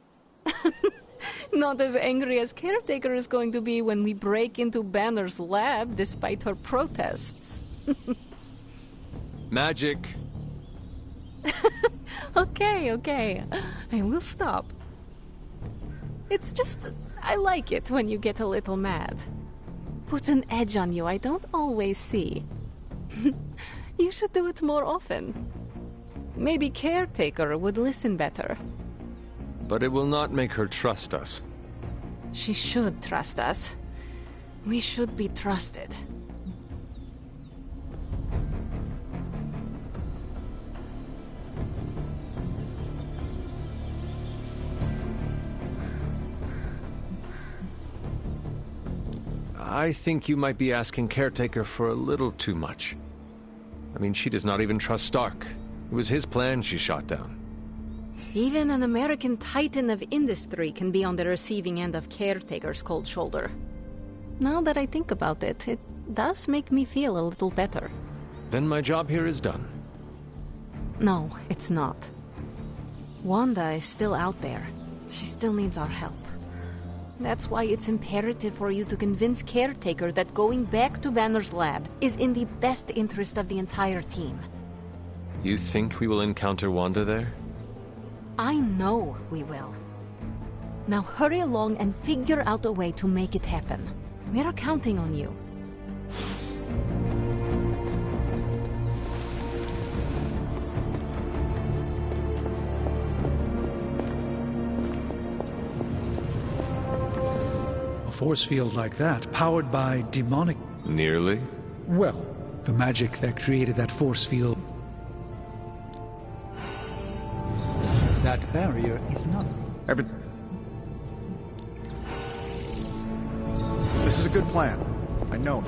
Not as angry as Caretaker is going to be when we break into Banner's lab despite her protests. Magic. Okay. I will stop. It's just... I like it when you get a little mad. Puts an edge on you I don't always see. You should do it more often. Maybe Caretaker would listen better. But it will not make her trust us. She should trust us. We should be trusted. I think you might be asking Caretaker for a little too much. I mean, she does not even trust Stark. It was his plan she shot down. Even an American titan of industry can be on the receiving end of Caretaker's cold shoulder. Now that I think about it, it does make me feel a little better. Then my job here is done. No, it's not. Wanda is still out there. She still needs our help. That's why it's imperative for you to convince Caretaker that going back to Banner's lab is in the best interest of the entire team. You think we will encounter Wanda there? I know we will. Now hurry along and figure out a way to make it happen. We're counting on you. A force field like that, powered by demonic... Nearly? Well, the magic that created that force field... That barrier is not... This is a good plan. I know.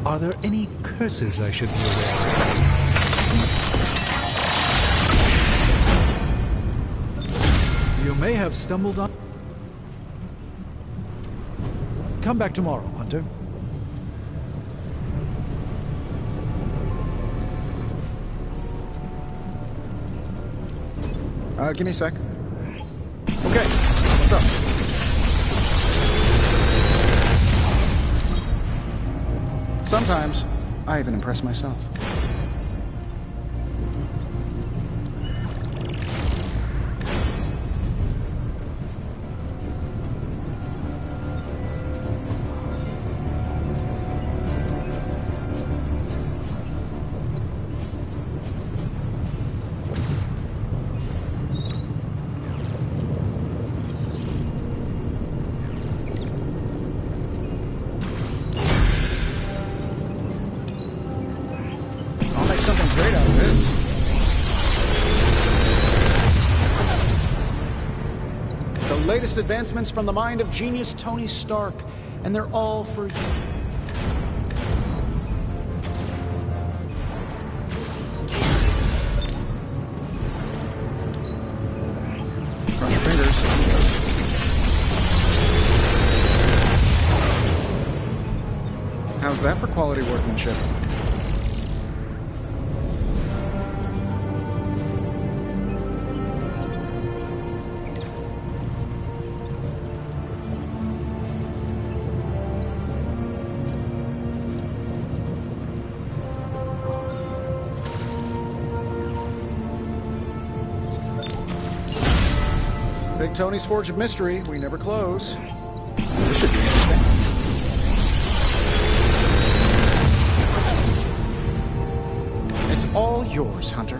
Are there any curses I should be aware of? You may have stumbled on... Come back tomorrow, Hunter. Give me a sec. Okay, what's up? Sometimes, I even impress myself. latest advancements from the mind of genius Tony Stark, and they're all for you. Cross your fingers. How's that for quality workmanship? Big Tony's Forge of Mystery. We never close. This should be interesting. It's all yours, Hunter.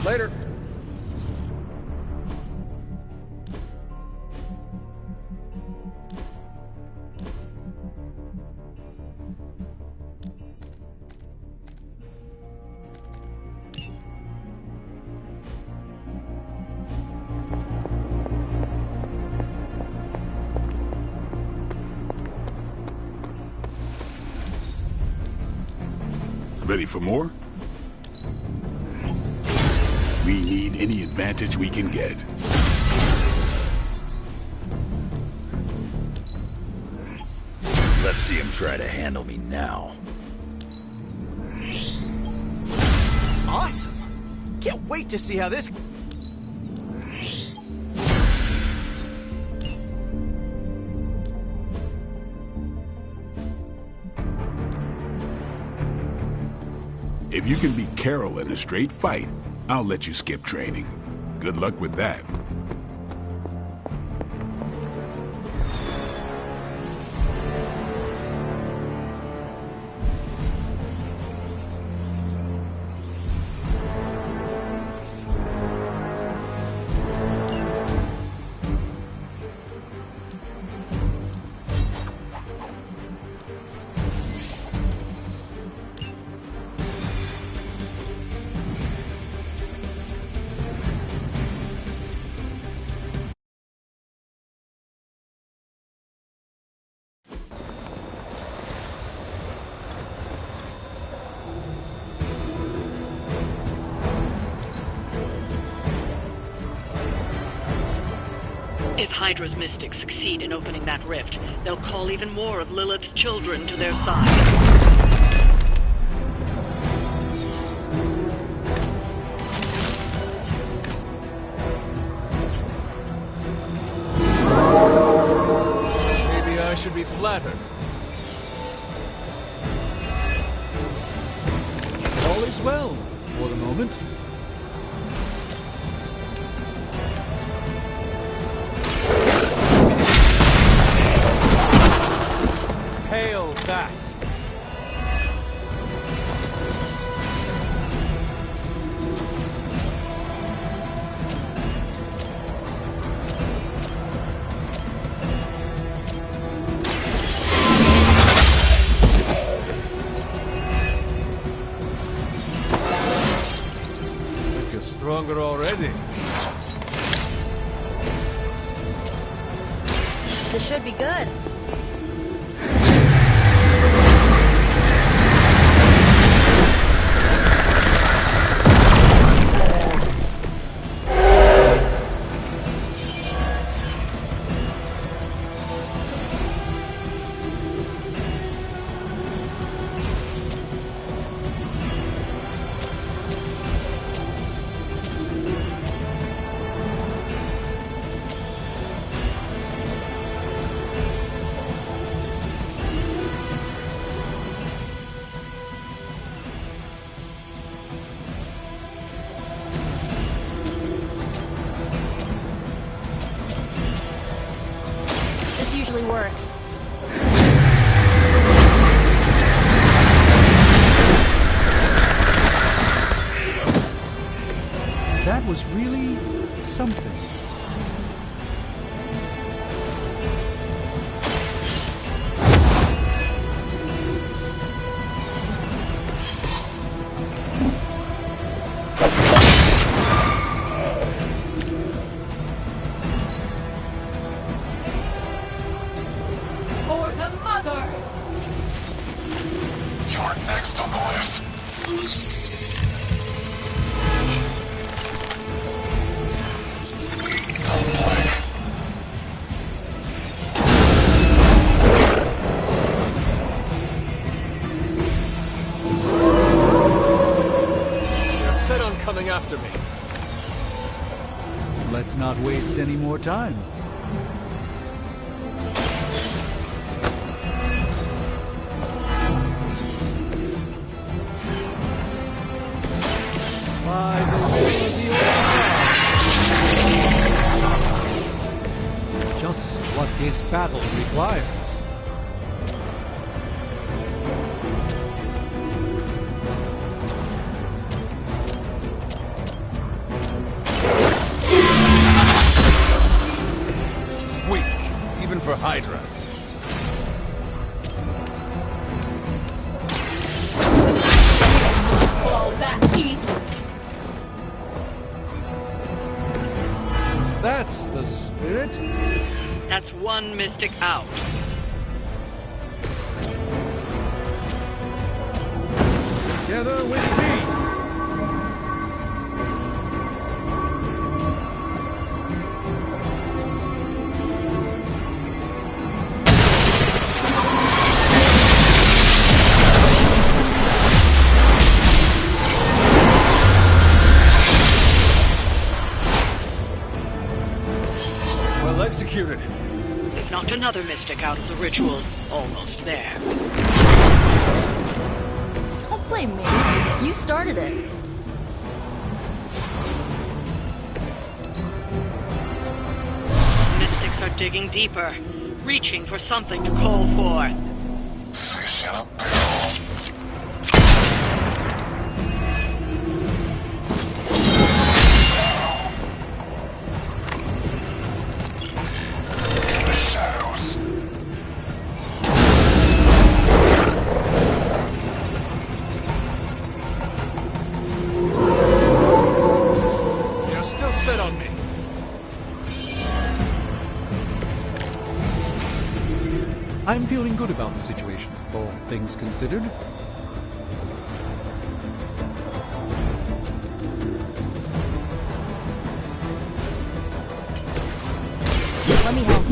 Later. Ready for more? We need any advantage we can get. Let's see him try to handle me now. Awesome! Can't wait to see how this... If you can beat Carol in a straight fight, I'll let you skip training. Good luck with that. If Hydra's mystics succeed in opening that rift, they'll call even more of Lilith's children to their side. Maybe I should be flattered. All is well, for the moment. Hail that! I feel stronger already. This should be good. works. That was really something. For the mother! You're next on the list. They're set on coming after me. Let's not waste any more time. By the will of the Order. Just what this battle requires. Weak, even for Hydra. Oh, that easy! That's the spirit. That's one Mystic out. Together with me. Well executed. We've knocked another Mystic out of the ritual. Almost there. Don't blame me. You started it. Mystics are digging deeper, reaching for something to call forth. Fish in a barrel. The shadows. They're still set on me. I'm feeling good about the situation, all things considered. Let me help.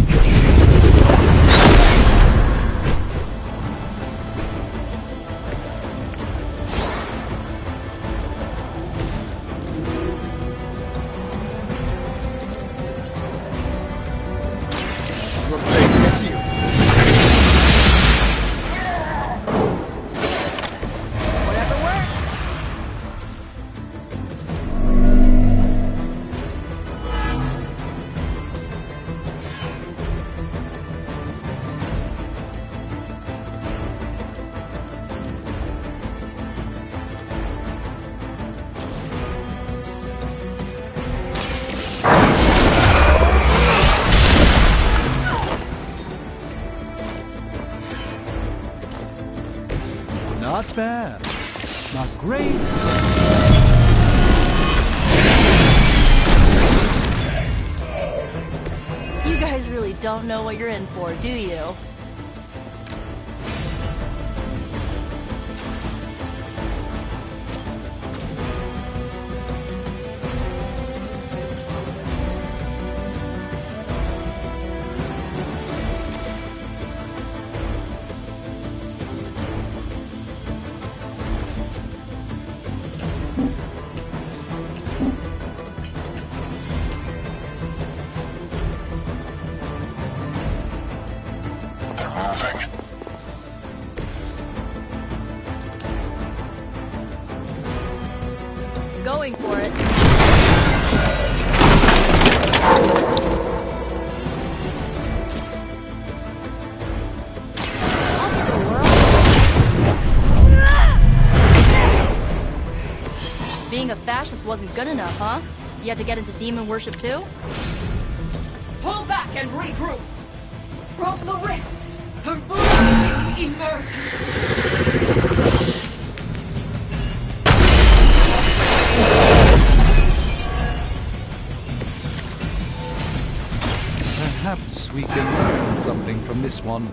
Your fate is sealed. Whatever works. Not bad. Not great. You guys really don't know what you're in for, do you? They're moving. Going for it. Being a fascist wasn't good enough, huh? You had to get into demon worship too? Pull back and regroup! From the rift, her voice emerges! Perhaps we can learn something from this one.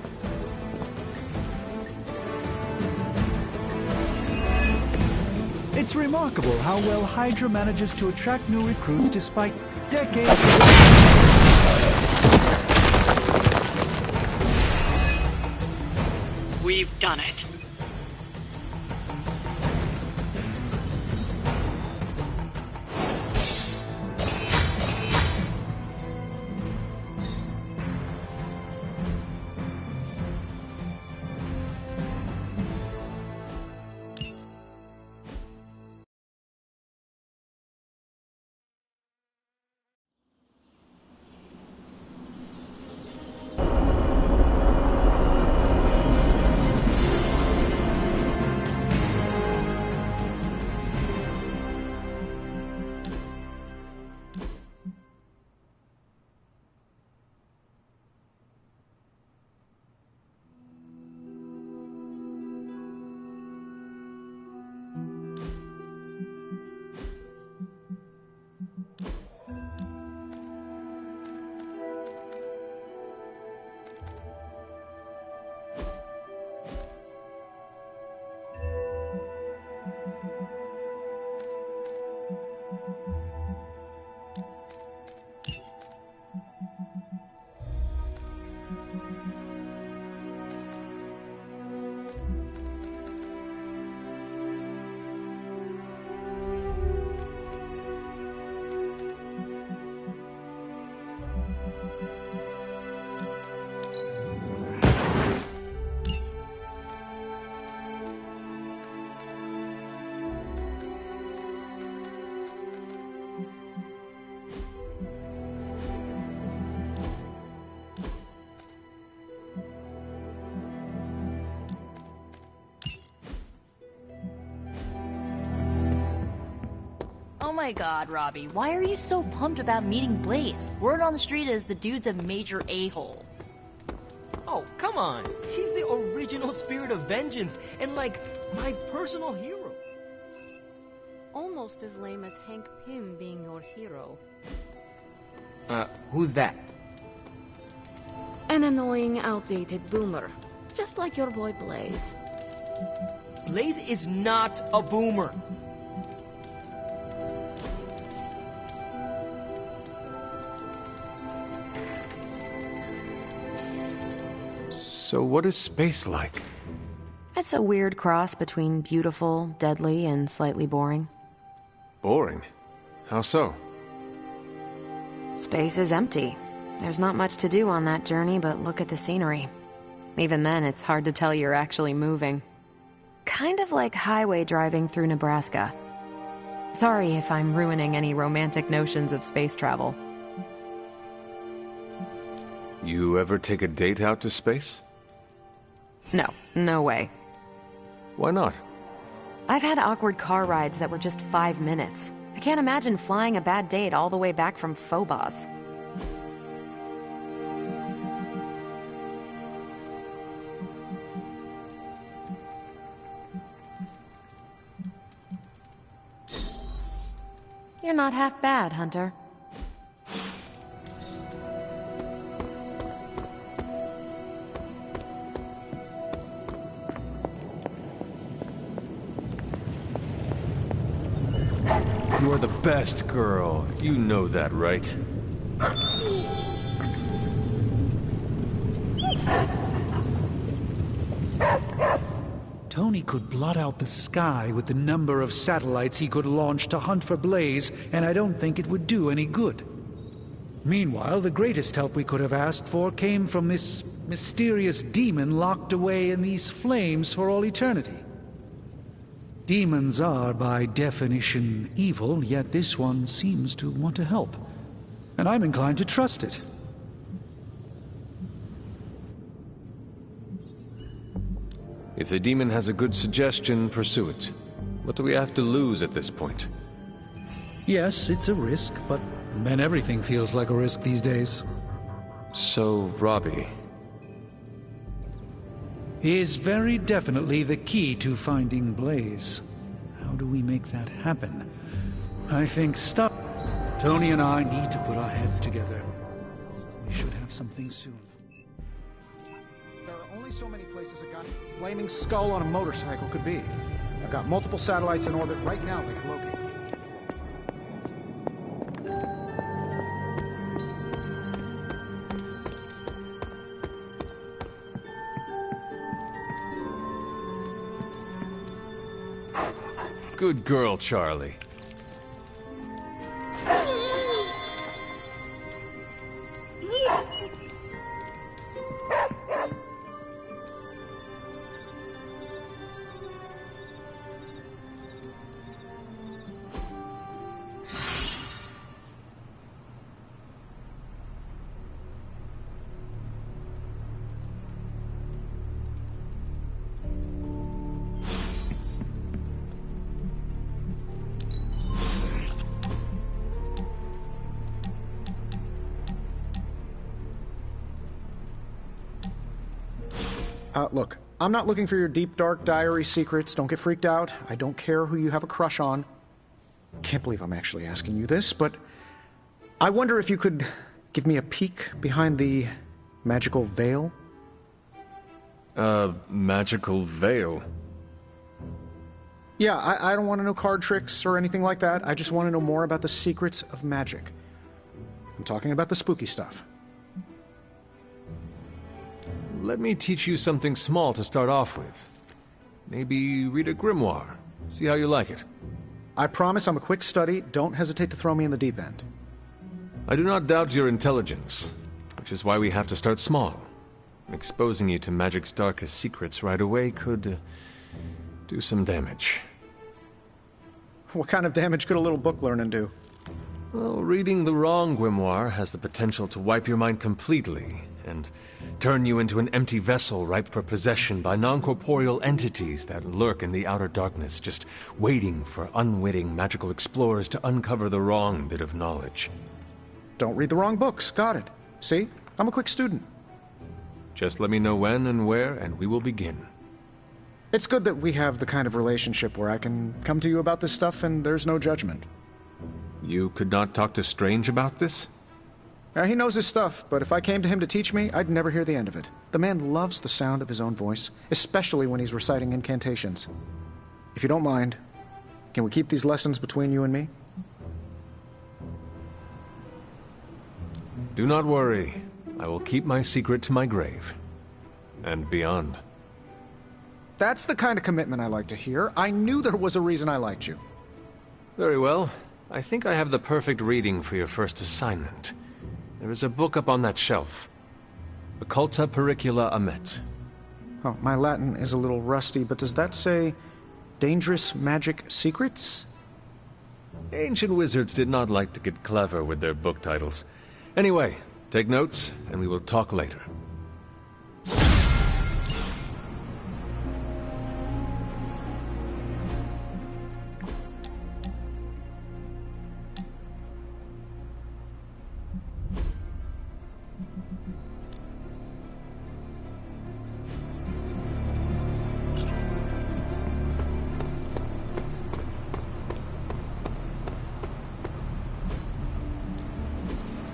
It's remarkable how well Hydra manages to attract new recruits despite decades of... We've done it. Oh my god, Robbie, why are you so pumped about meeting Blaze? Word on the street is the dude's a major a-hole. Oh, come on. He's the original spirit of vengeance, and like, my personal hero. Almost as lame as Hank Pym being your hero. Who's that? An annoying, outdated boomer. Just like your boy Blaze. Blaze is not a boomer. So what is space like? It's a weird cross between beautiful, deadly, and slightly boring. Boring? How so? Space is empty. There's not much to do on that journey, but look at the scenery. Even then, it's hard to tell you're actually moving. Kind of like highway driving through Nebraska. Sorry if I'm ruining any romantic notions of space travel. You ever take a date out to space? No, no way. Why not? I've had awkward car rides that were just 5 minutes. I can't imagine flying a bad date all the way back from Phobos. You're not half bad, Hunter. You are the best girl. You know that, right? Tony could blot out the sky with the number of satellites he could launch to hunt for Blaze, and I don't think it would do any good. Meanwhile, the greatest help we could have asked for came from this mysterious demon locked away in these flames for all eternity. Demons are, by definition, evil, yet this one seems to want to help. And I'm inclined to trust it. If the demon has a good suggestion, pursue it. What do we have to lose at this point? Yes, it's a risk, but then everything feels like a risk these days. So, Robbie... is very definitely the key to finding Blaze. How do we make that happen? I think Tony and I need to put our heads together. We should have something soon. There are only so many places a flaming skull on a motorcycle could be. I've got multiple satellites in orbit right now that can locate it. Good girl, Charlie. Look, I'm not looking for your deep, dark diary secrets. Don't get freaked out. I don't care who you have a crush on. Can't believe I'm actually asking you this, but I wonder if you could give me a peek behind the magical veil? Magical veil? Yeah, I don't want to know card tricks or anything like that. I just want to know more about the secrets of magic. I'm talking about the spooky stuff. Let me teach you something small to start off with. Maybe read a grimoire. See how you like it. I promise I'm a quick study. Don't hesitate to throw me in the deep end. I do not doubt your intelligence, which is why we have to start small. Exposing you to magic's darkest secrets right away could do some damage. What kind of damage could a little book learning do? Well, reading the wrong grimoire has the potential to wipe your mind completely and turn you into an empty vessel ripe for possession by non-corporeal entities that lurk in the outer darkness, just waiting for unwitting magical explorers to uncover the wrong bit of knowledge. Don't read the wrong books. Got it. See? I'm a quick student. Just let me know when and where, and we will begin. It's good that we have the kind of relationship where I can come to you about this stuff and there's no judgment. You could not talk to Strange about this? He knows his stuff, but if I came to him to teach me, I'd never hear the end of it. The man loves the sound of his own voice, especially when he's reciting incantations. If you don't mind, can we keep these lessons between you and me? Do not worry. I will keep my secret to my grave. And beyond. That's the kind of commitment I like to hear. I knew there was a reason I liked you. Very well. I think I have the perfect reading for your first assignment. There is a book up on that shelf. Occulta Pericula Amet. Oh, my Latin is a little rusty, but does that say Dangerous Magic Secrets? Ancient wizards did not like to get clever with their book titles. Anyway, take notes, and we will talk later.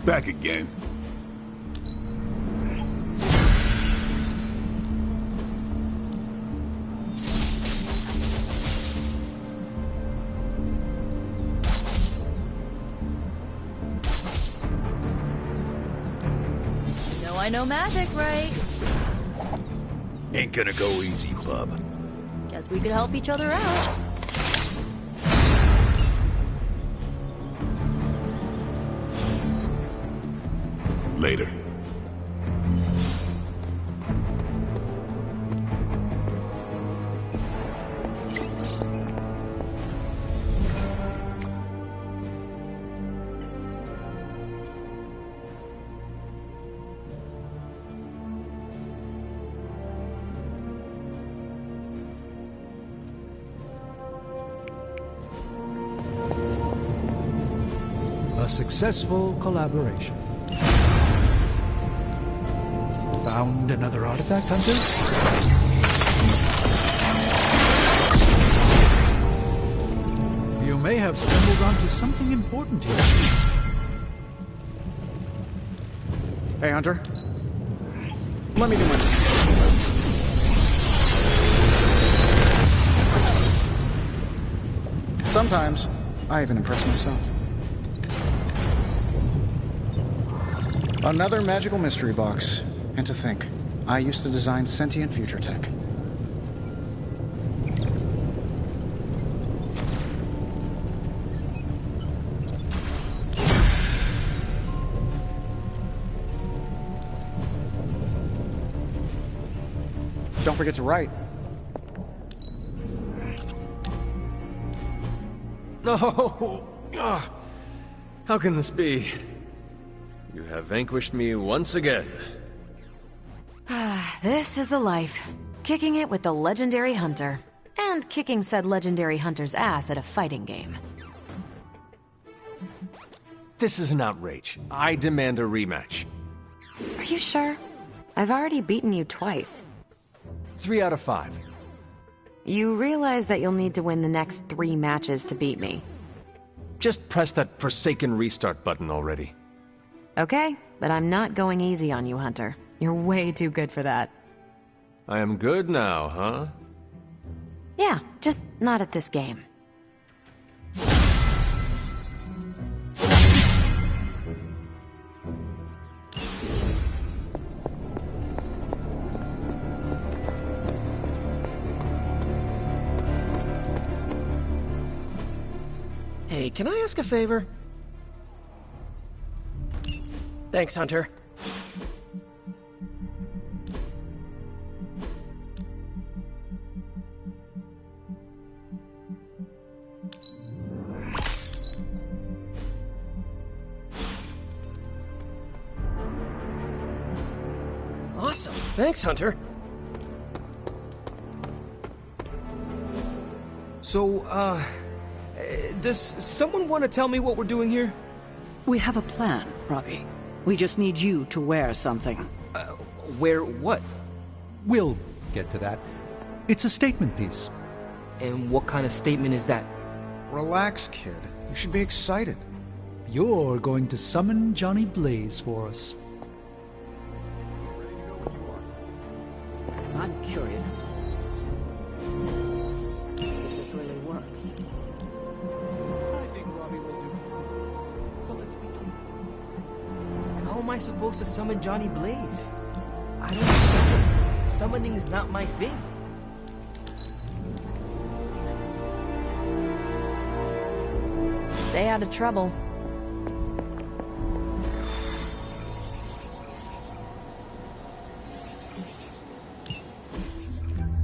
Back again. You know I know magic, right? Ain't gonna go easy, bub. Guess we could help each other out. Later. A successful collaboration. Found another artifact, Hunter? You may have stumbled onto something important here. Hey, Hunter. Let me do my... Sometimes, I even impress myself. Another magical mystery box. And to think, I used to design sentient future tech. Don't forget to write. No! Ah, how can this be? You have vanquished me once again. This is the life. Kicking it with the legendary hunter. And kicking said legendary hunter's ass at a fighting game. This is an outrage. I demand a rematch. Are you sure? I've already beaten you twice. 3 out of 5. You realize that you'll need to win the next 3 matches to beat me. Just press that forsaken restart button already. Okay, but I'm not going easy on you, Hunter. You're way too good for that. I am good now, huh? Yeah, just not at this game. Hey, can I ask a favor? Thanks, Hunter. Awesome. Thanks, Hunter. So, does someone want to tell me what we're doing here? We have a plan, Robbie. We just need you to wear something. Wear what? We'll get to that. It's a statement piece. And what kind of statement is that? Relax, kid. You should be excited. You're going to summon Johnny Blaze for us. I'm curious if this really works. I think Robbie will do. So let's begin. How am I supposed to summon Johnny Blaze? I don't summon. Summoning is not my thing. Stay out of trouble.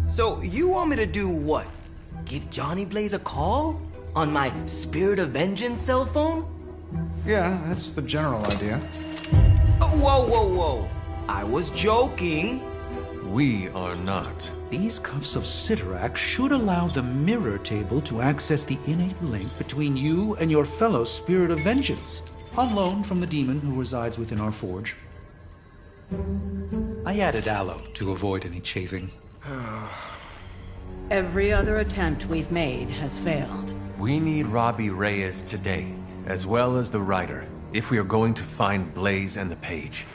So, you want me to do what? Give Johnny Blaze a call? On my Spirit of Vengeance cell phone? Yeah, that's the general idea. Whoa, whoa, whoa. I was joking. We are not. These cuffs of Cyttorak should allow the mirror table to access the innate link between you and your fellow Spirit of Vengeance, on loan from the demon who resides within our forge. I added aloe to avoid any chafing. Every other attempt we've made has failed. We need Robbie Reyes today, as well as the Rider, if we are going to find Blaze and the Page.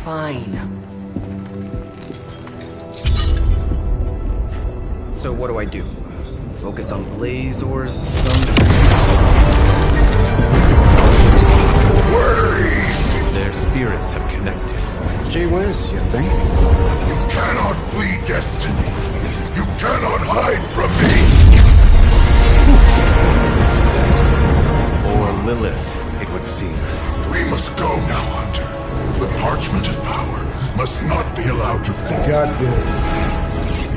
Fine. So what do I do? Focus on Blaze or some... Their spirits have connected. Gee whiz, you think? You cannot flee destiny. You cannot hide from me. Or Lilith, it would seem. We must go now, Hunter. The parchment of power must not be allowed to fall. Got this.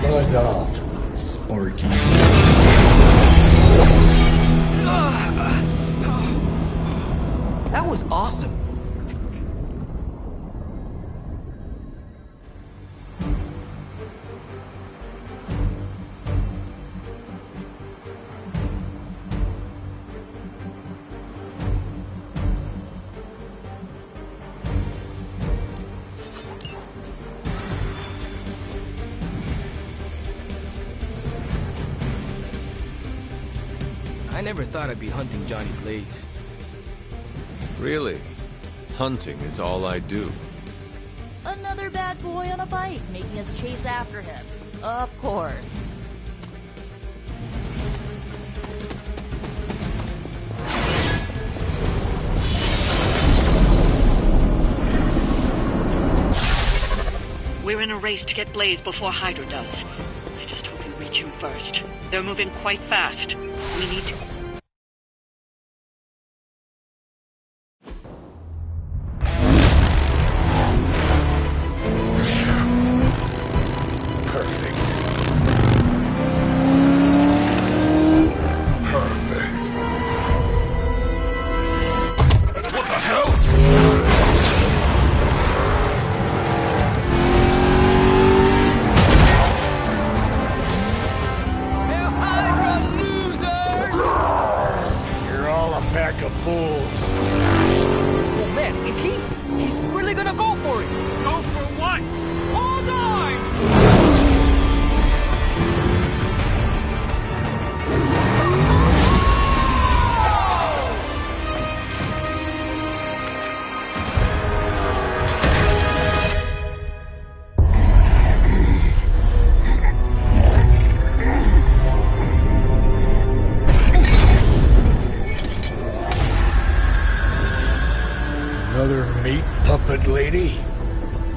Buzz off, Sparky. That was awesome. I never thought I'd be hunting Johnny Blaze. Really? Hunting is all I do. Another bad boy on a bike, making us chase after him. Of course. We're in a race to get Blaze before Hydra does. I just hope you reach him first. They're moving quite fast. We need to... Another meat puppet lady?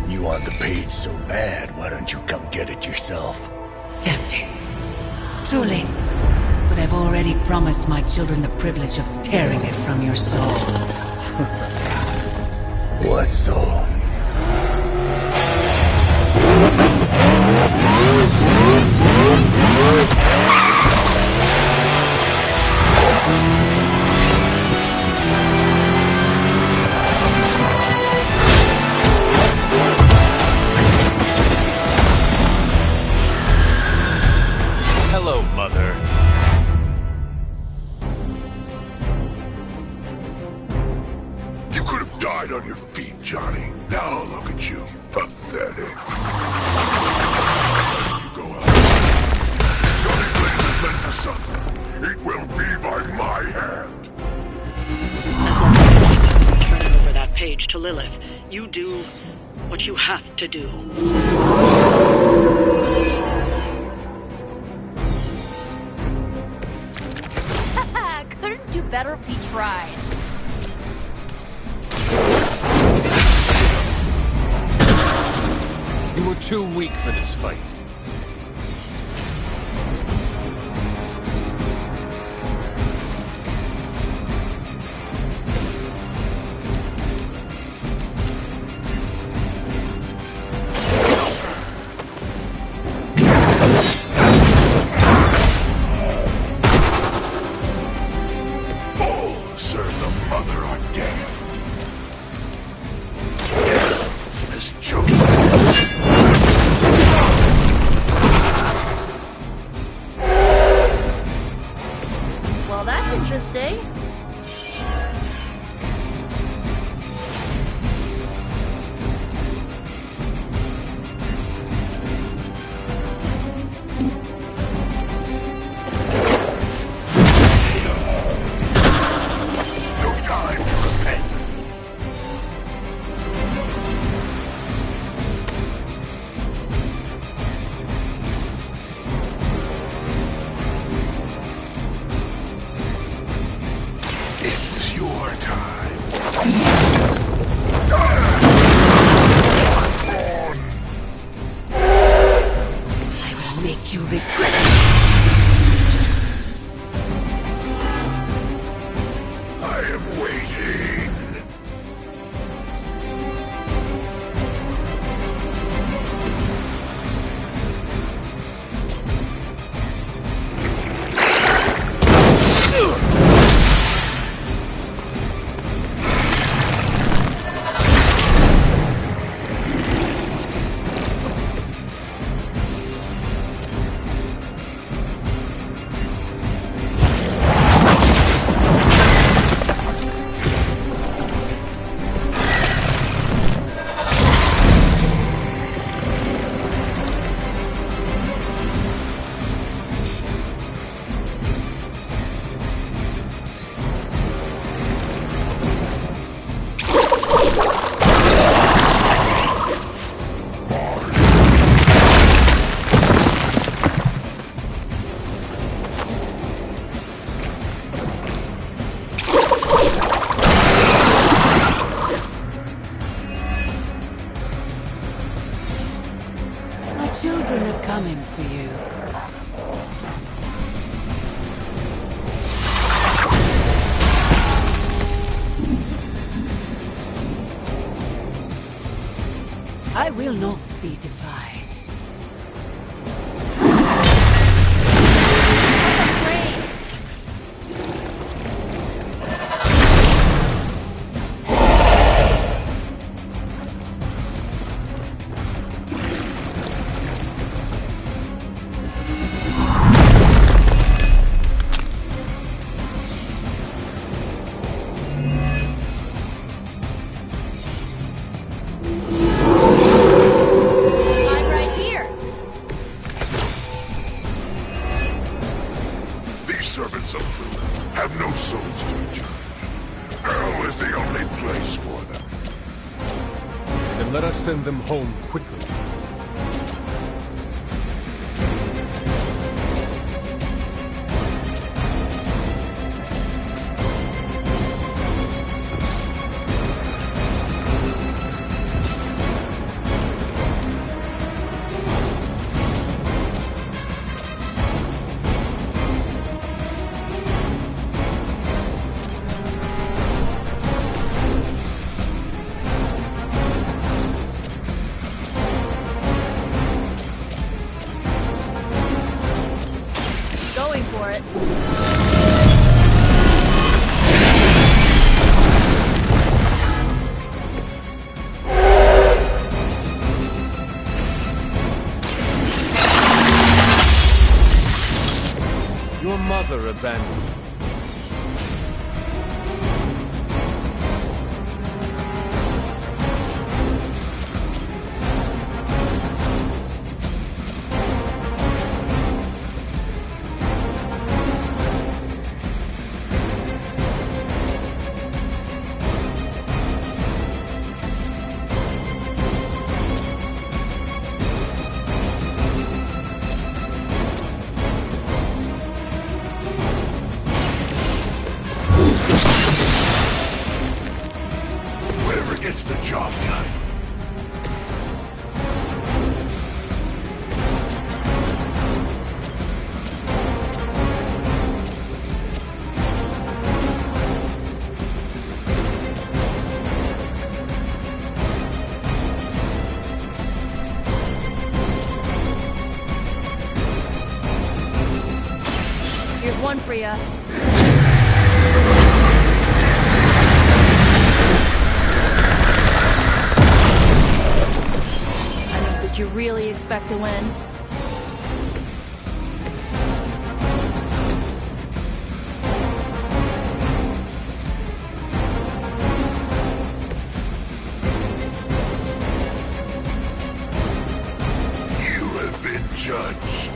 You want the page so bad, why don't you come get it yourself? Tempting. Truly. But I've already promised my children the privilege of tearing it from your soul. What soul? Hello, Mother. You could have died on your feet, Johnny. Now look at you. Pathetic. You go out. Johnny Blaze is meant to suffer. It will be by my hand. Turn over that page to Lilith. You do what you have to do. Couldn't do better if we tried. You were too weak for this fight. Serve the mother again. This joke. Well, that's interesting. Make you regret it. I am waiting. I will not be defied. Send them home quickly. Abandoned. One for ya. I mean, did you really expect to win? You have been judged.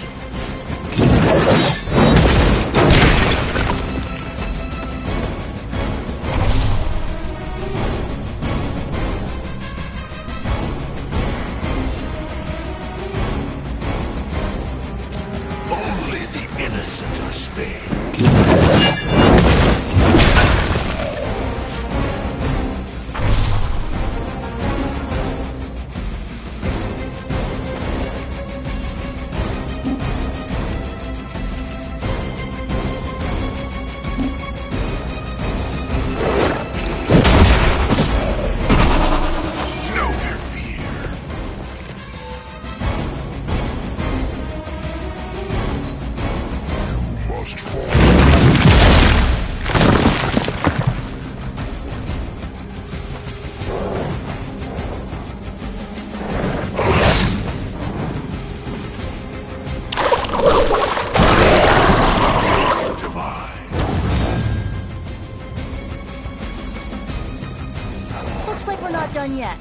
Looks like we're not done yet.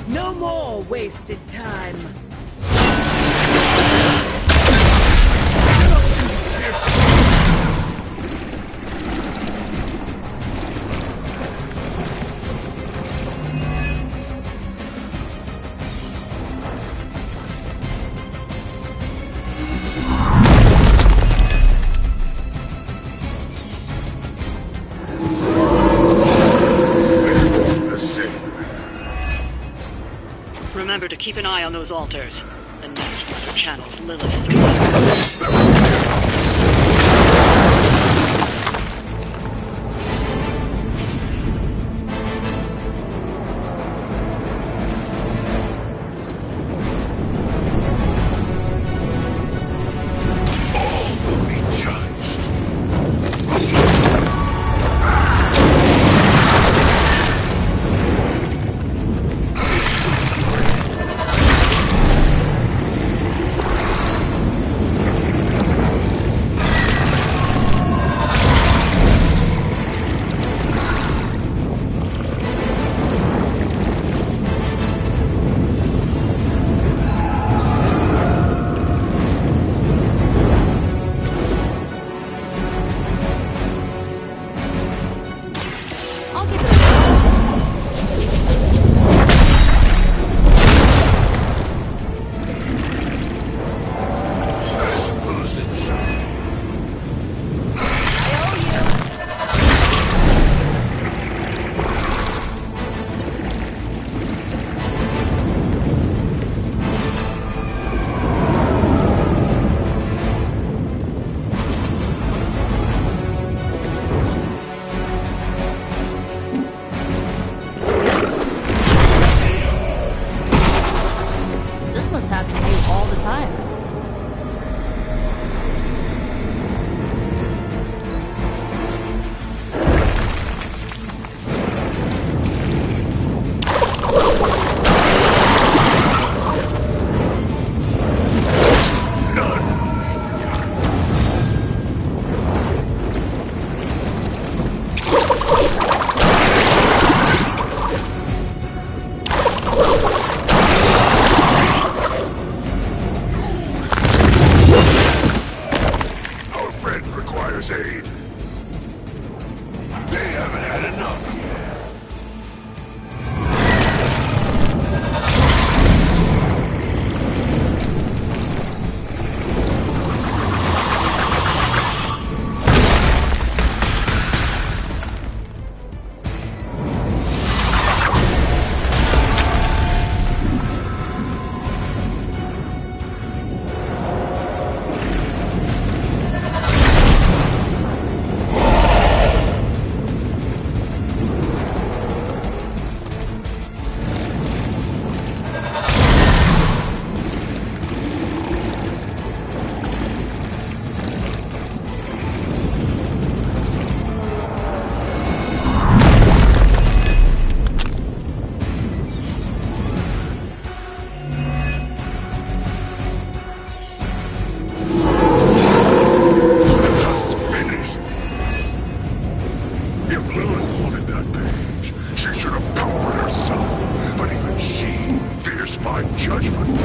No more wasted time. Remember to keep an eye on those altars. The next one channels Lilith through. my judgment.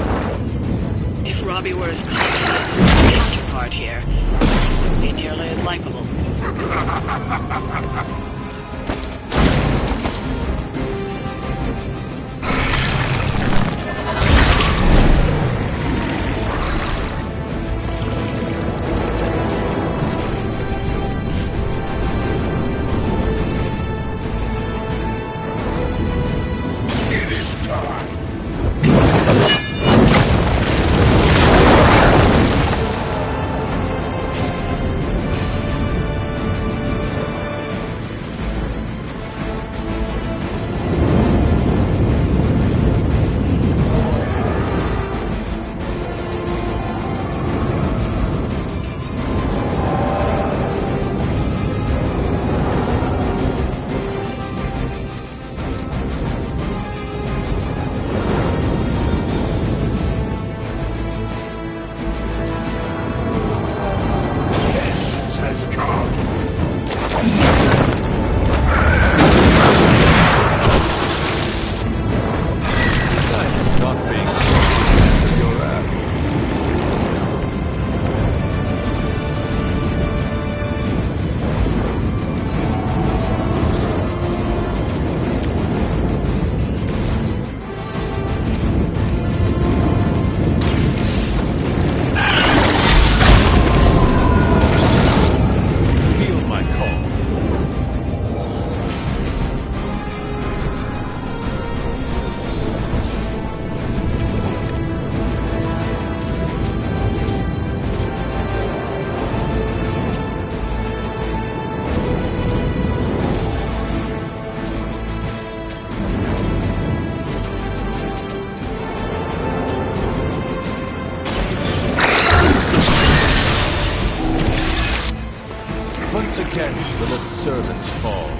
If Robbie were as kind as his counterpart here, he wouldn't be nearly as likable. Once again, the little servants fall.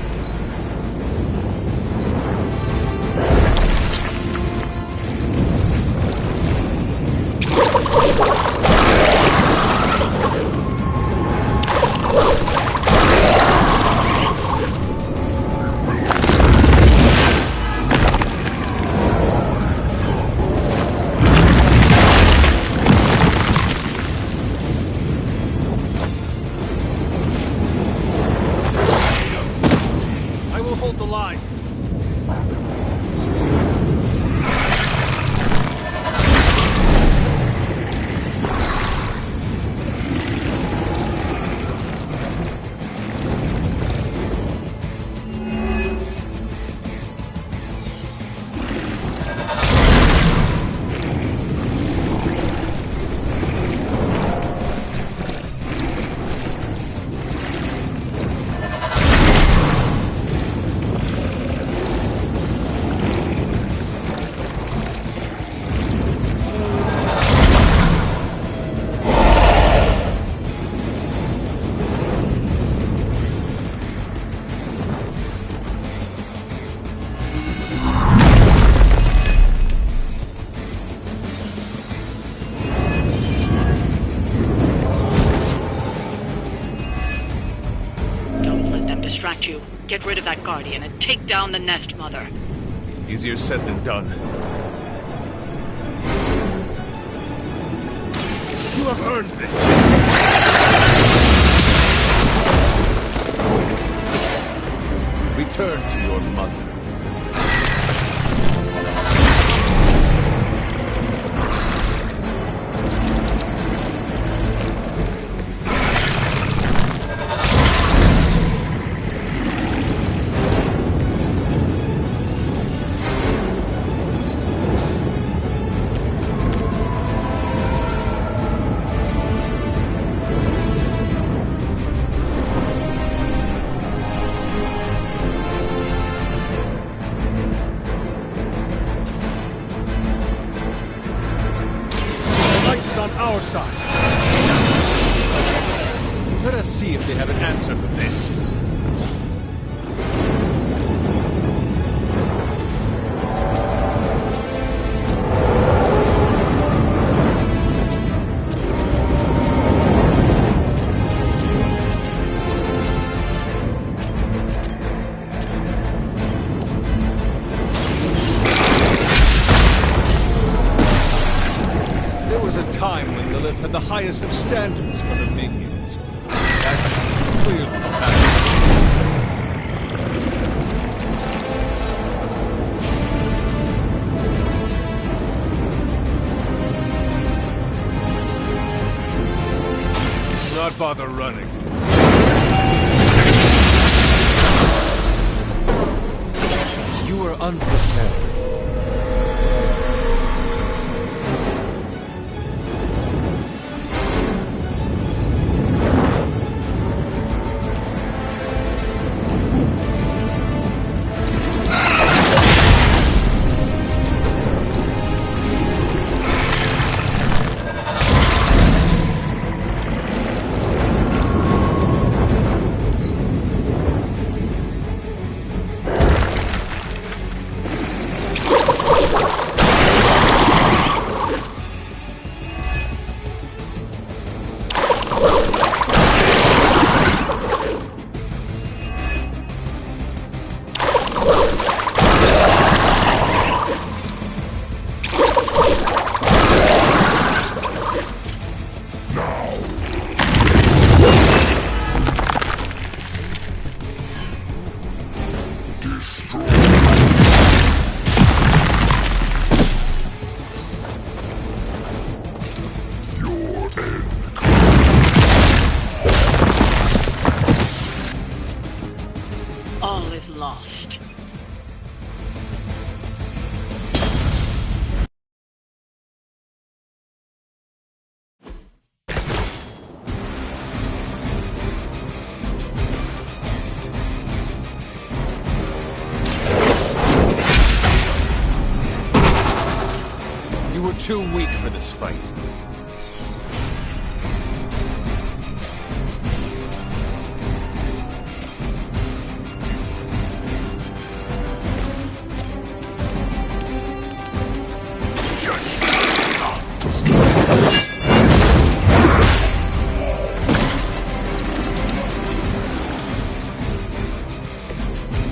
Distract you. Get rid of that Guardian and take down the Nest Mother. Easier said than done. You have earned this. Return to your mother. Our side. Let us see if they have an answer for this. Lilith had the highest of standards for her minions. That's clearly bad. Not bother running. You were unprepared. All is lost. You were too weak for this fight.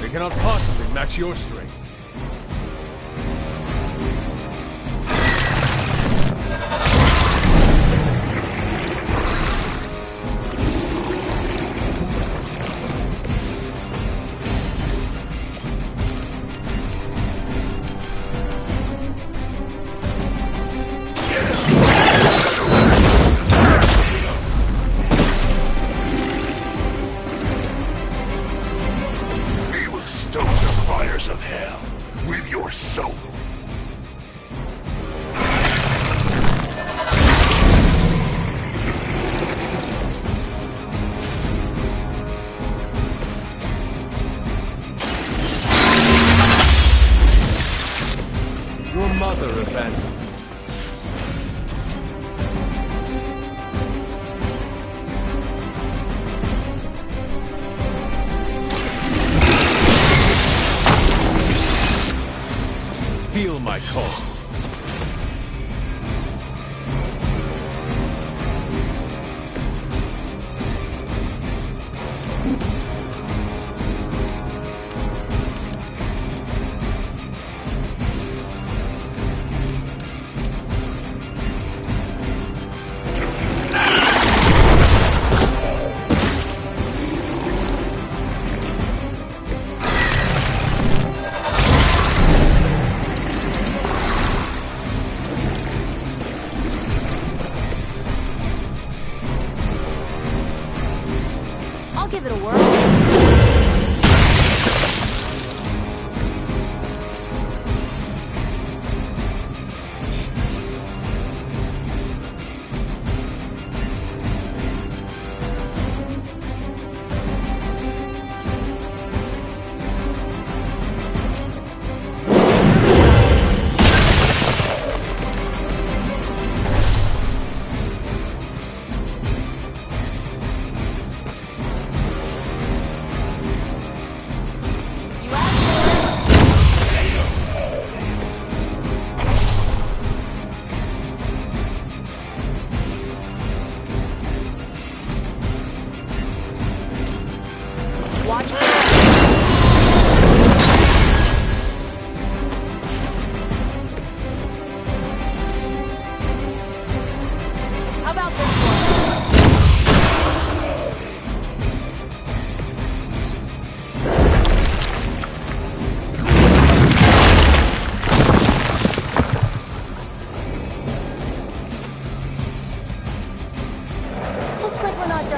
They cannot possibly match your strength. We will stoke the fires of hell with your soul. Your mother abandoned you. Feel my call.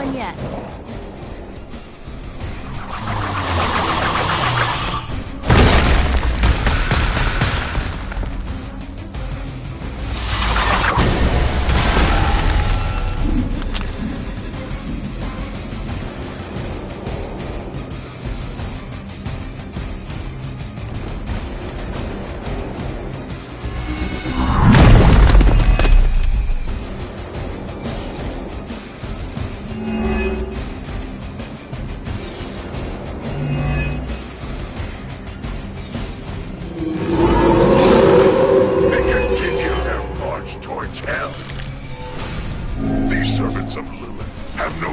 done yet.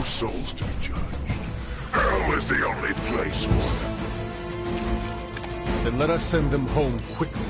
Souls to be judged. Hell is the only place for them. Then let us send them home quickly.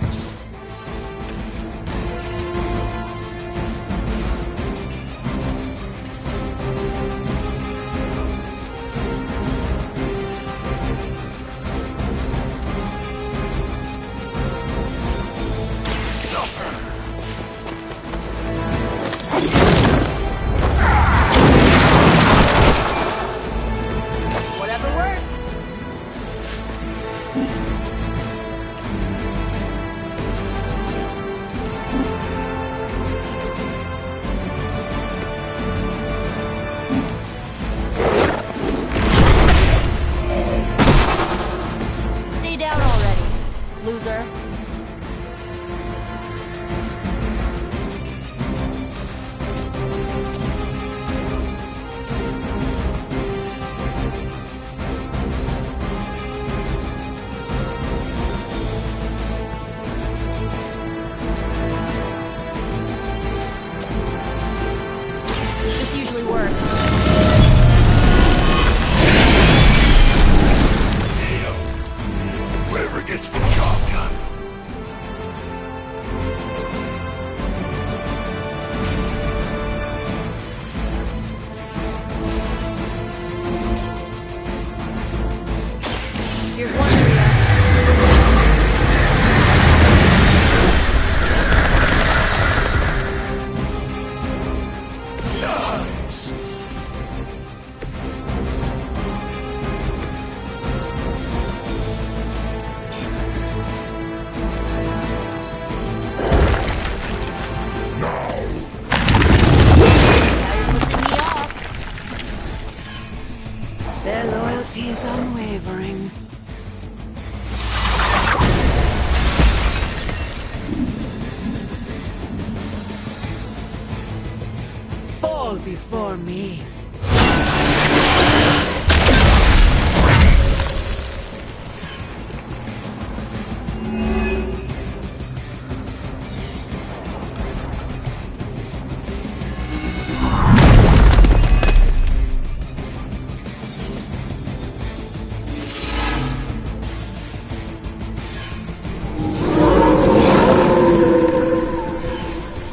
Before me.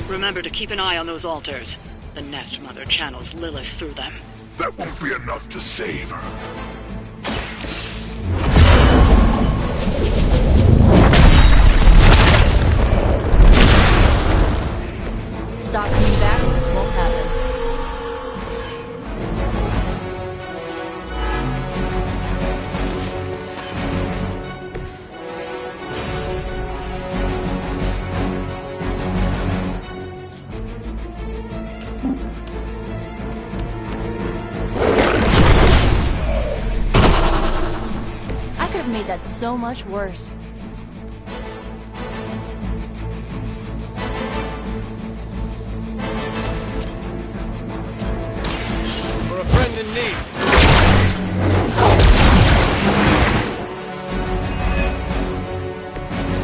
Remember to keep an eye on those altars. The Nest Mother channels Lilith through them. That won't be enough to save her. Stop coming back, this won't happen. Made that so much worse. For a friend in need.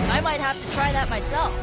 I might have to try that myself.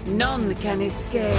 None can escape.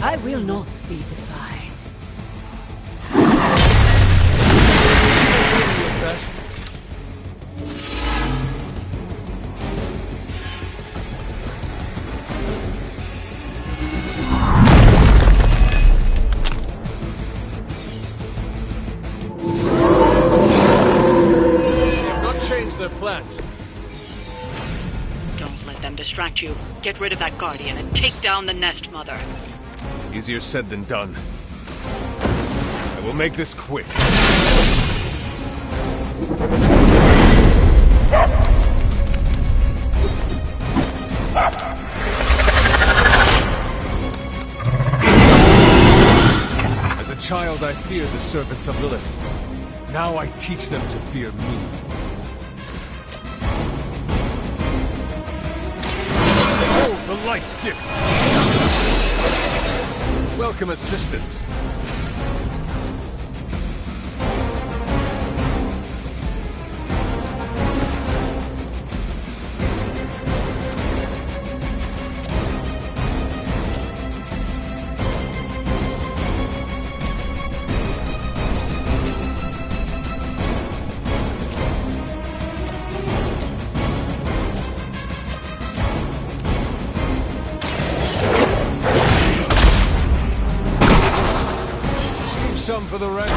I will not be defied. Your best. They have not changed their plans. Don't let them distract you. Get rid of that Guardian and take down the Nest Mother. Easier said than done. I will make this quick. As a child, I feared the servants of Lilith. Now I teach them to fear me. Behold the light's gift! Welcome assistance. Some for the rest.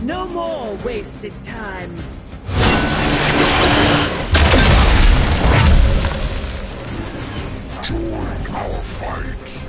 No more wasted time. Join our fight.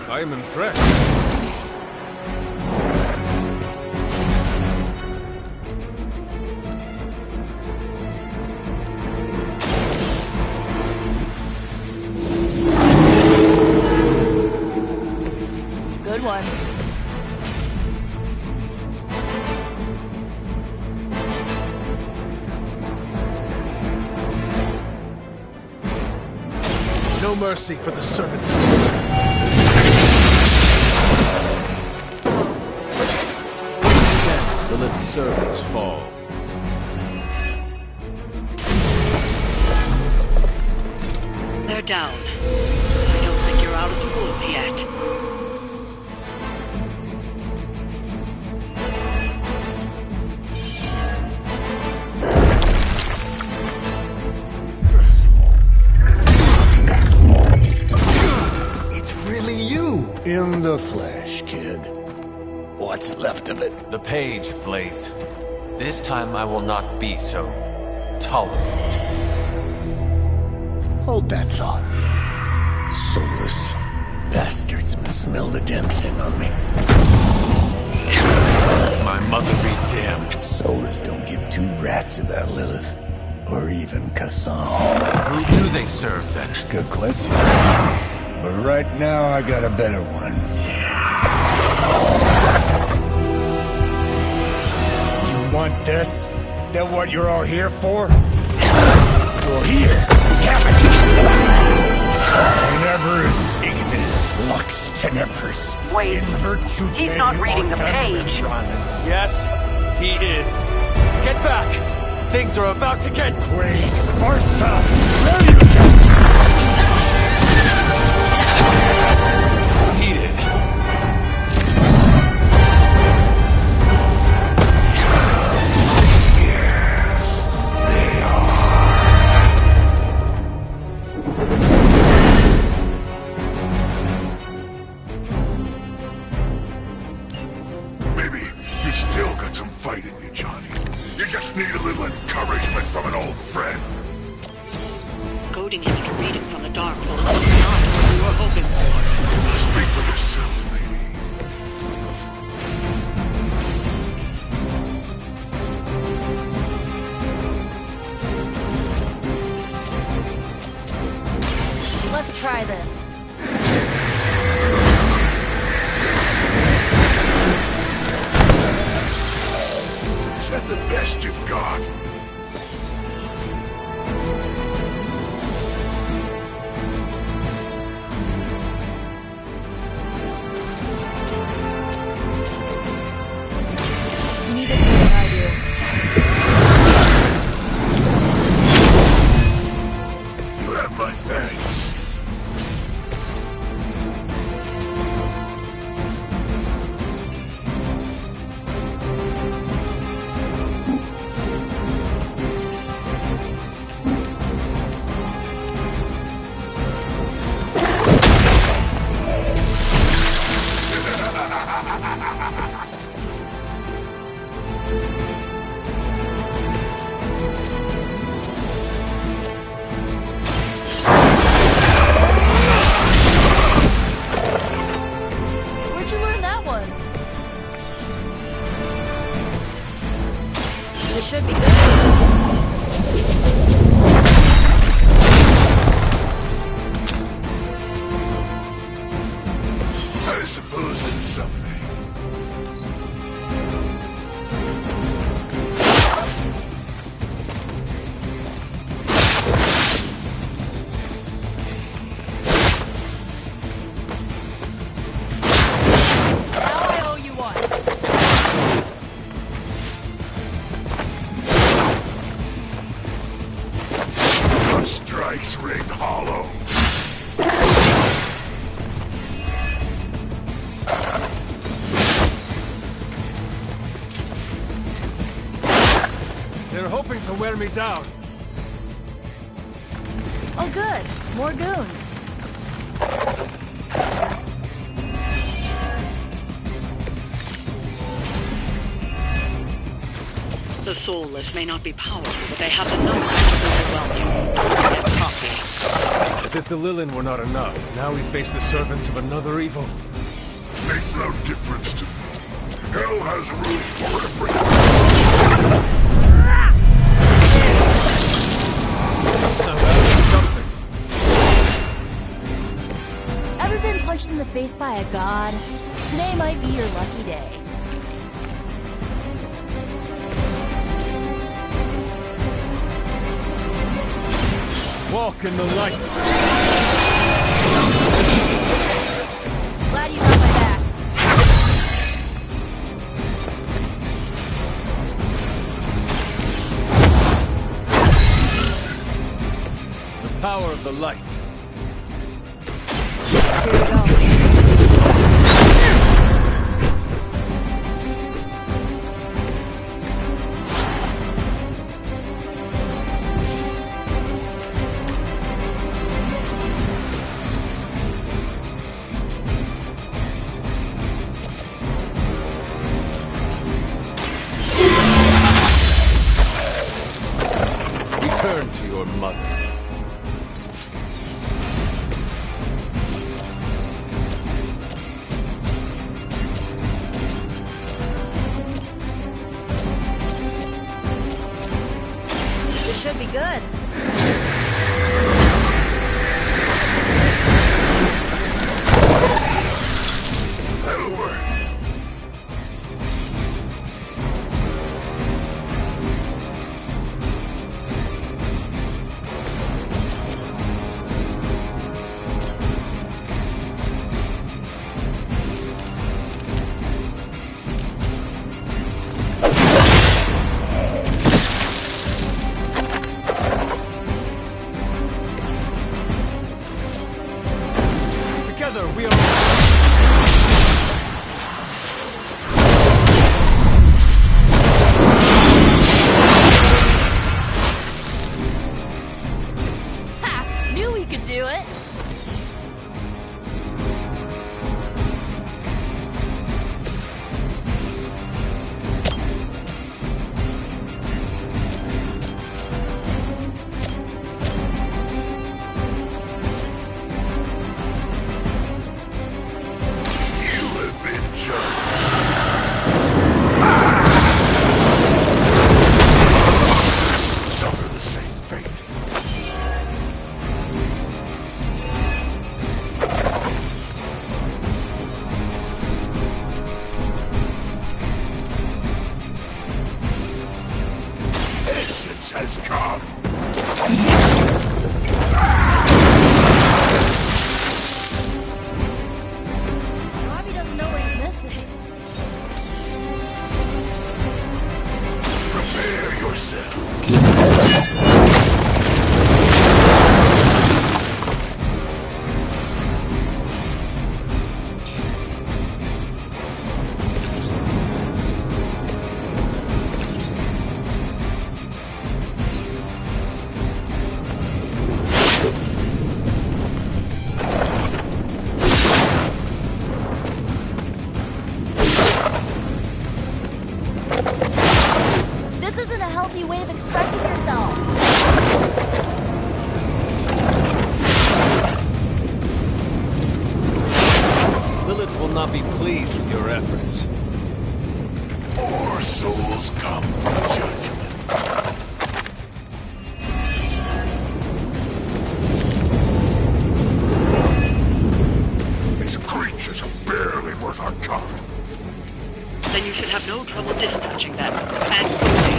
I am impressed. Good one. No mercy for the servants. Then Lilith's servants fall. They're down. I don't think you're out of the woods yet. It's really you. In the flesh, kid. What's left of it? The page, Blaze. This time I will not be so tolerant. Hold that thought. Soulless bastards must smell the damn thing on me. My mother be damned. Soulless don't give two rats about Lilith. Or even Kassan. Who do they serve, then? Good question. But right now, I got a better one. You want this? That what you're all here for? Well, here, have it! Tenebris ignis lux tenebris. Wait, he's not reading the page. Yes, he is. Get back! Things are about to get crazy. Martha, where you go? Heated. Yes, they are. Maybe you still got some fight in you, Johnny. You just need a little encouragement from an old friend. Goading him into reading from the dark will not what we were hoping for. Speak for yourself, lady. Let's try this. Is that the best you've got? You need this more than I do. You have my thanks. Where'd you learn that one? This should be I suppose it's something. Now I owe you one. Our strikes ring hollow. They're hoping to wear me down. Oh good, more goons. The soulless may not be powerful, but they have the numbers to overwhelm you. Don't get cocky. As if the Lilin were not enough, now we face the servants of another evil. Makes no difference to me. Hell has room for everyone. Ever been punched in the face by a god? Today might be your lucky day. Walk in the light. Glad you got my back. The power of the light. Here we go. Return to your mother. This should be good. That'll work. Together we are... Ha! Knew we could do it! You have been judged. Suffer the same fate. Vengeance has come. Robbie doesn't know what he's missing. Prepare yourself. This isn't a healthy way of expressing yourself. Lilith will not be pleased with your efforts. More souls come from judgment. These creatures are barely worth our time. Then you should have no trouble dispatching them. And quickly.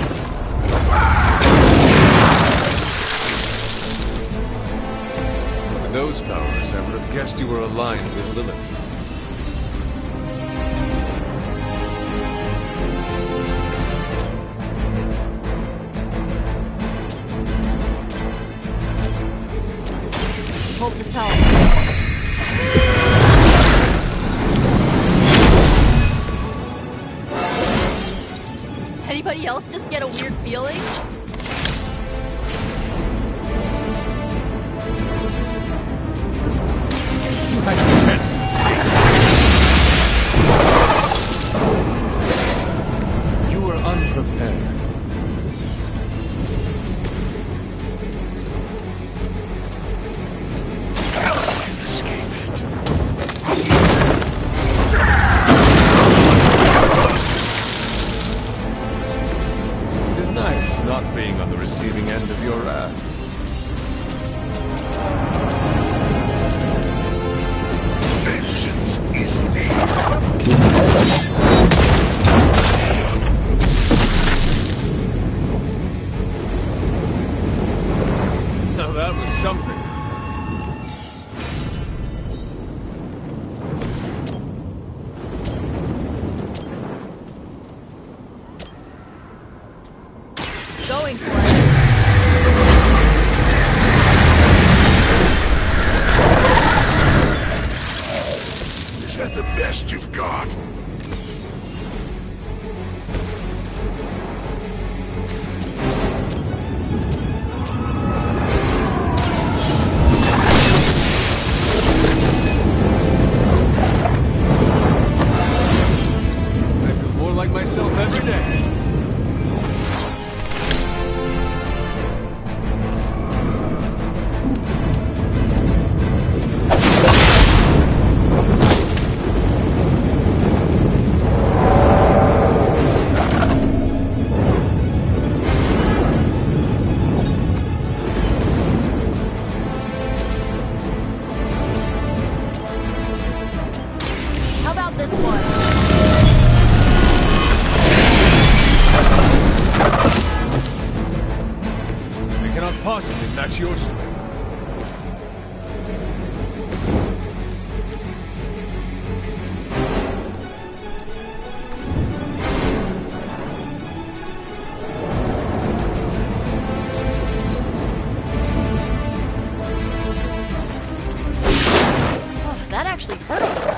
With those flowers, I would have guessed you were aligned with Lilith. Hope this helps. Anybody else just get a weird feeling? You had your chance to escape. You were unprepared. Is that the best you've got? I feel more like myself every day. How about this one? I cannot possibly match your strength. Oh, that actually hurt a little.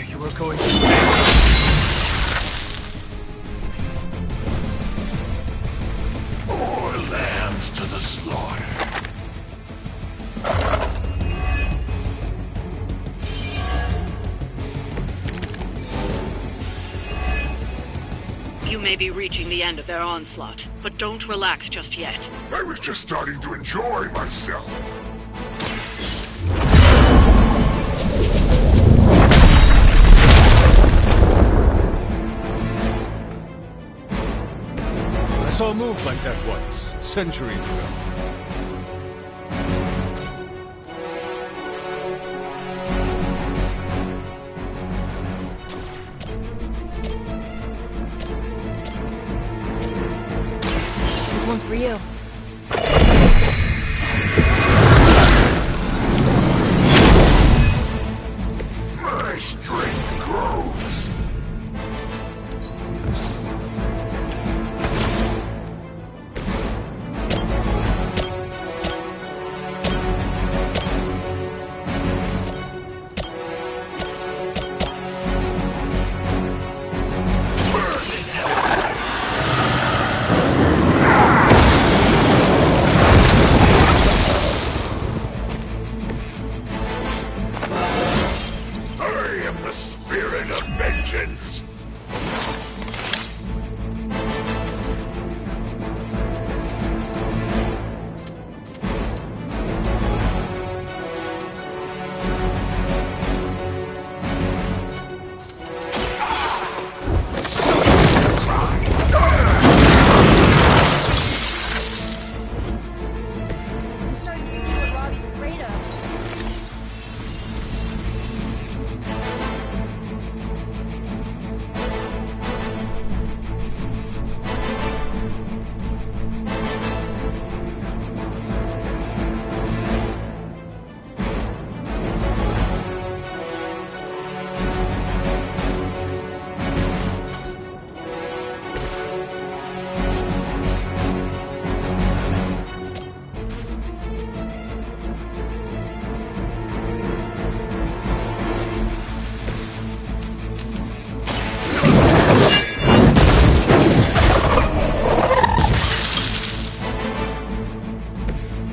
You are going to... More lambs to the slaughter. You may be reaching the end of their onslaught, but don't relax just yet. I was just starting to enjoy myself. I saw a move like that once, centuries ago. This one's for you. My strength grows. I am the spirit of vengeance. I'm starting to see what Robbie's afraid of.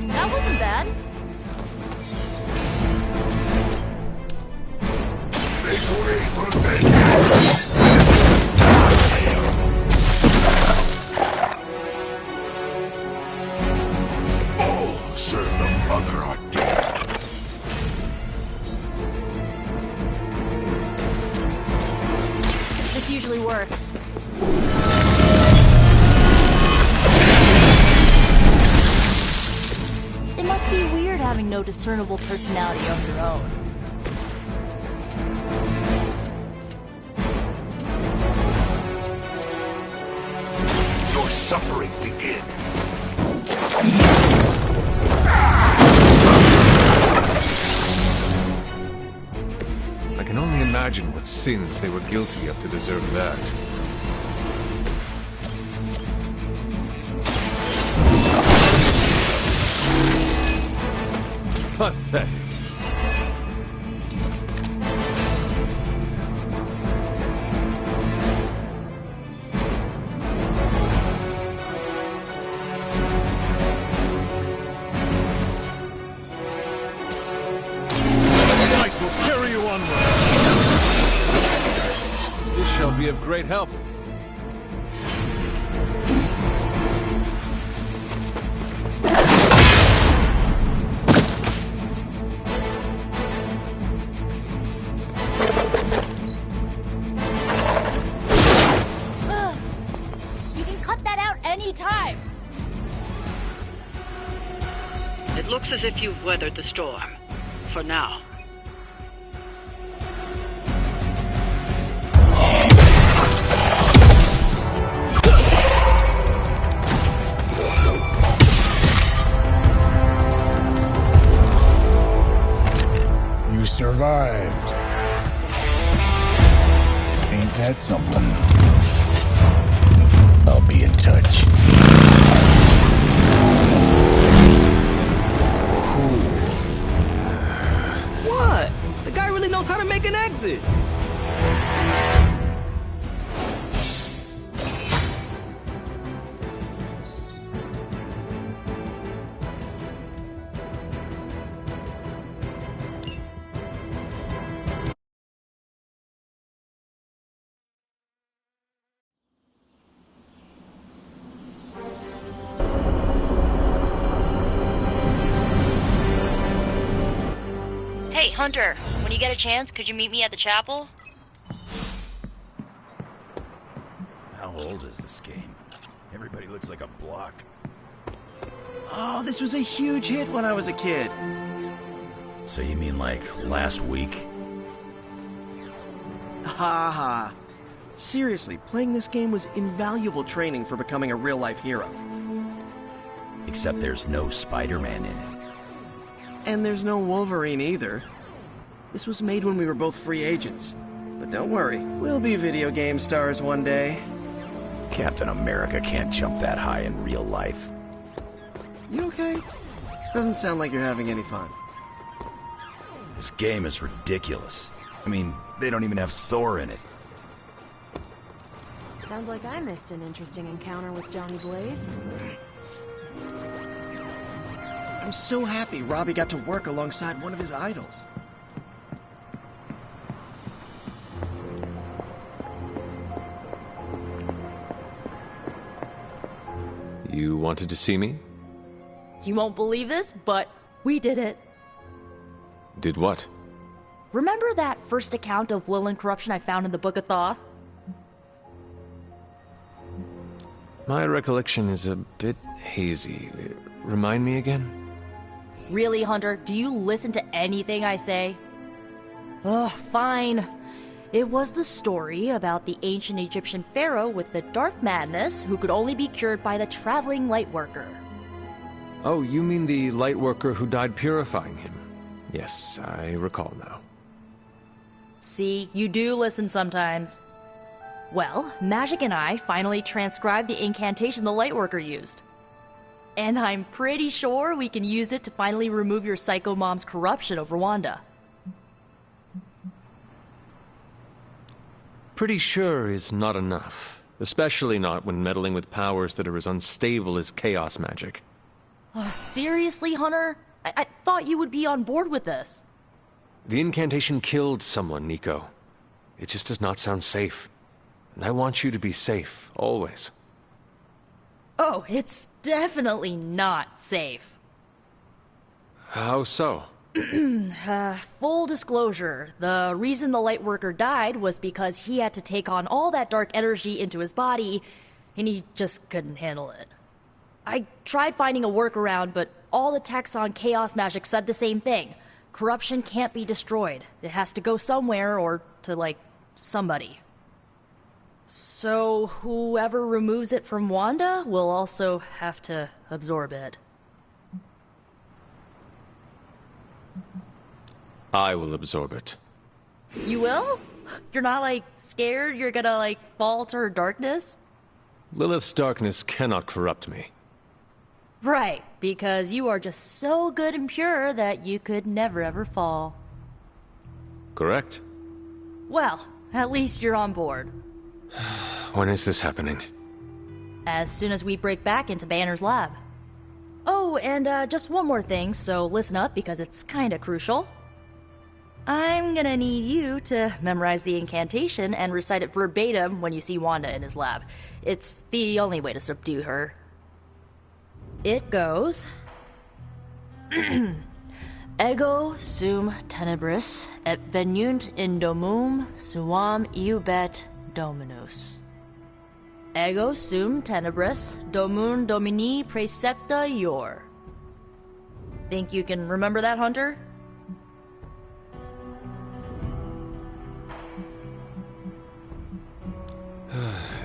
That wasn't bad. Make way for vengeance. All serve the mother are dead. This usually works. It must be weird having no discernible personality of your own. Your suffering begins. I can only imagine what sins they were guilty of to deserve that. Pathetic. Light will carry you onward. This shall be of great help. You can cut that out anytime. It looks as if you've weathered the storm. For now. You survived. Ain't that something? I'll be in touch. What? The guy really knows how to make an exit. Hey, Hunter, when you get a chance, could you meet me at the chapel? How old is this game? Everybody looks like a block. Oh, this was a huge hit when I was a kid. So you mean like last week? Ha ha. Seriously, playing this game was invaluable training for becoming a real-life hero. Except there's no Spider-Man in it. And there's no Wolverine either. This was made when we were both free agents. But don't worry, we'll be video game stars one day. Captain America can't jump that high in real life. You okay? Doesn't sound like you're having any fun. This game is ridiculous. I mean, they don't even have Thor in it. Sounds like I missed an interesting encounter with Johnny Blaze. I'm so happy Robbie got to work alongside one of his idols. You wanted to see me? You won't believe this, but we did it. Did what? Remember that first account of Lilin corruption I found in the Book of Thoth? My recollection is a bit hazy. Remind me again? Really, Hunter? Do you listen to anything I say? Ugh, fine. It was the story about the ancient Egyptian pharaoh with the dark madness who could only be cured by the traveling lightworker. Oh, you mean the lightworker who died purifying him? Yes, I recall now. See, you do listen sometimes. Well, Magic and I finally transcribed the incantation the lightworker used. And I'm pretty sure we can use it to finally remove your psycho mom's corruption over Wanda. Pretty sure is not enough. Especially not when meddling with powers that are as unstable as chaos magic. Oh, seriously, Hunter? I thought you would be on board with this. The incantation killed someone, Nico. It just does not sound safe. And I want you to be safe, always. Oh, it's definitely not safe. How so? Full disclosure, the reason the Lightworker died was because he had to take on all that dark energy into his body, and he just couldn't handle it. I tried finding a workaround, but all the texts on Chaos Magic said the same thing. Corruption can't be destroyed. It has to go somewhere or to, somebody. So whoever removes it from Wanda will also have to absorb it. I will absorb it. You will? You're not, like, scared you're gonna, like, fall to her darkness? Lilith's darkness cannot corrupt me. Right, because you are just so good and pure that you could never ever fall. Correct? Well, at least you're on board. When is this happening? As soon as we break back into Banner's lab. Oh, and just one more thing, so listen up because it's kinda crucial. I'm gonna need you to memorize the incantation and recite it verbatim when you see Wanda in his lab. It's the only way to subdue her. It goes... Ego sum tenebris et venunt in domum suam iubet dominus. Ego sum tenebris domum domini praecepta ior. Think you can remember that, Hunter?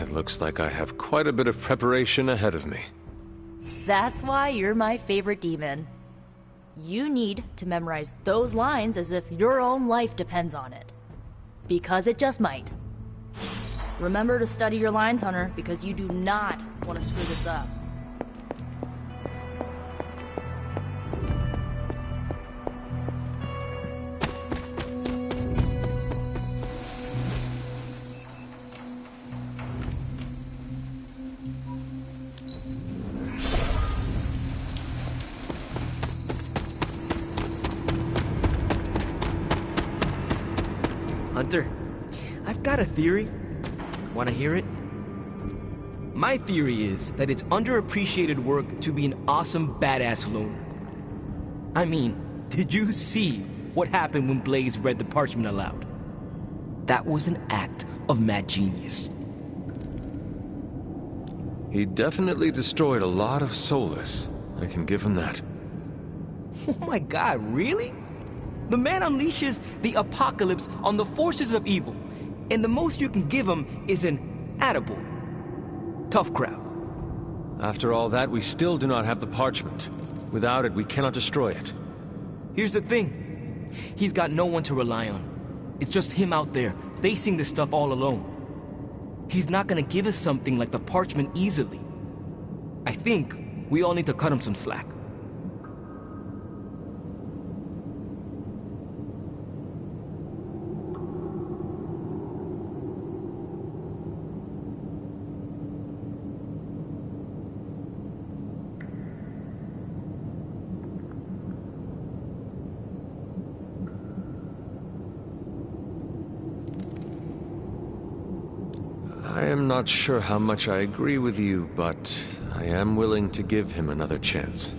It looks like I have quite a bit of preparation ahead of me. That's why you're my favorite demon. You need to memorize those lines as if your own life depends on it. Because it just might. Remember to study your lines, Hunter, because you do not want to screw this up. Hunter, I've got a theory. Wanna hear it? My theory is that it's underappreciated work to be an awesome badass loner. I mean, did you see what happened when Blaze read the parchment aloud? That was an act of mad genius. He definitely destroyed a lot of Solus. I can give him that. Oh my god, really? The man unleashes the apocalypse on the forces of evil, and the most you can give him is an attaboy. Tough crowd. After all that, we still do not have the parchment. Without it, we cannot destroy it. Here's the thing. He's got no one to rely on. It's just him out there, facing this stuff all alone. He's not gonna give us something like the parchment easily. I think we all need to cut him some slack. I am not sure how much I agree with you, but I am willing to give him another chance.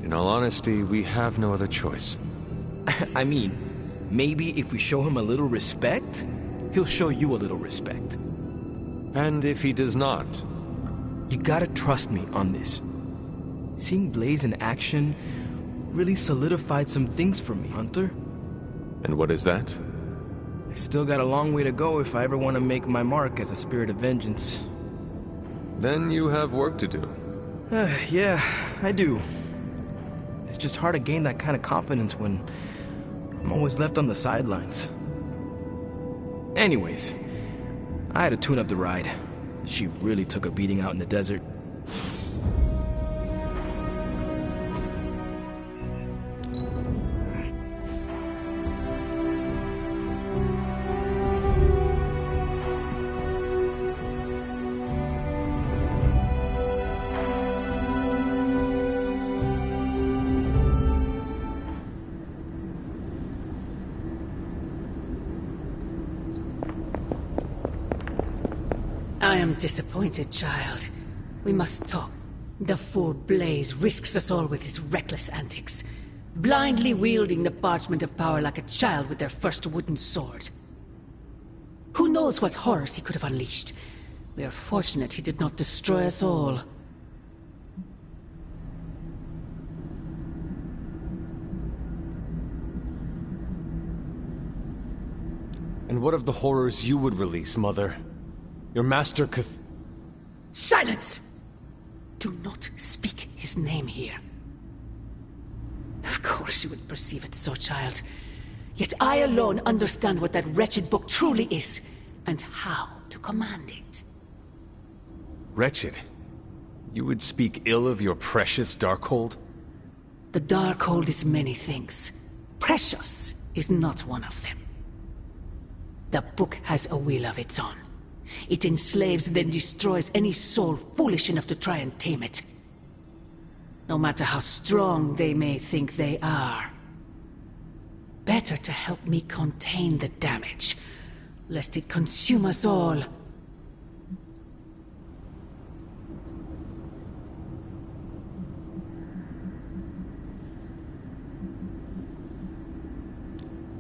In all honesty, we have no other choice. I mean, maybe if we show him a little respect, he'll show you a little respect. And if he does not? You gotta trust me on this. Seeing Blaze in action really solidified some things for me, Hunter. And what is that? I still got a long way to go if I ever want to make my mark as a spirit of vengeance. Then you have work to do. Yeah, I do. It's just hard to gain that kind of confidence when I'm always left on the sidelines. Anyways, I had to tune up the ride. She really took a beating out in the desert. I am disappointed, child. We must talk. The fool Blaze risks us all with his reckless antics, blindly wielding the parchment of power like a child with their first wooden sword. Who knows what horrors he could have unleashed? We are fortunate he did not destroy us all. And what of the horrors you would release, Mother? Your master Silence! Do not speak his name here. Of course you would perceive it so, child. Yet I alone understand what that wretched book truly is, and how to command it. Wretched? You would speak ill of your precious Darkhold? The Darkhold is many things. Precious is not one of them. The book has a will of its own. It enslaves, then destroys any soul foolish enough to try and tame it. No matter how strong they may think they are. Better to help me contain the damage, lest it consume us all.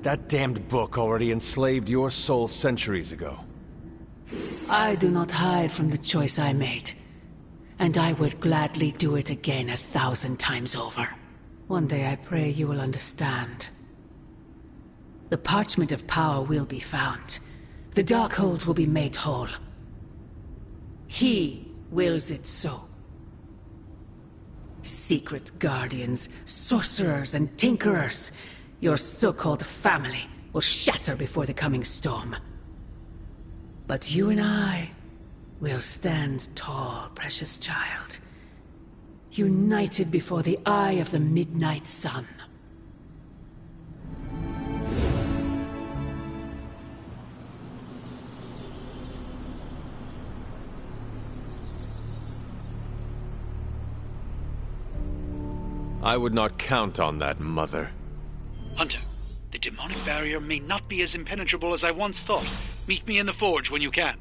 That damned book already enslaved your soul centuries ago. I do not hide from the choice I made. And I would gladly do it again 1,000 times over. One day I pray you will understand. The parchment of power will be found. The Darkhold will be made whole. He wills it so. Secret guardians, sorcerers, and tinkerers, your so-called family, will shatter before the coming storm. But you and I will stand tall, precious child. United before the eye of the midnight sun. I would not count on that, Mother. Hunter, the demonic barrier may not be as impenetrable as I once thought. Meet me in the forge when you can.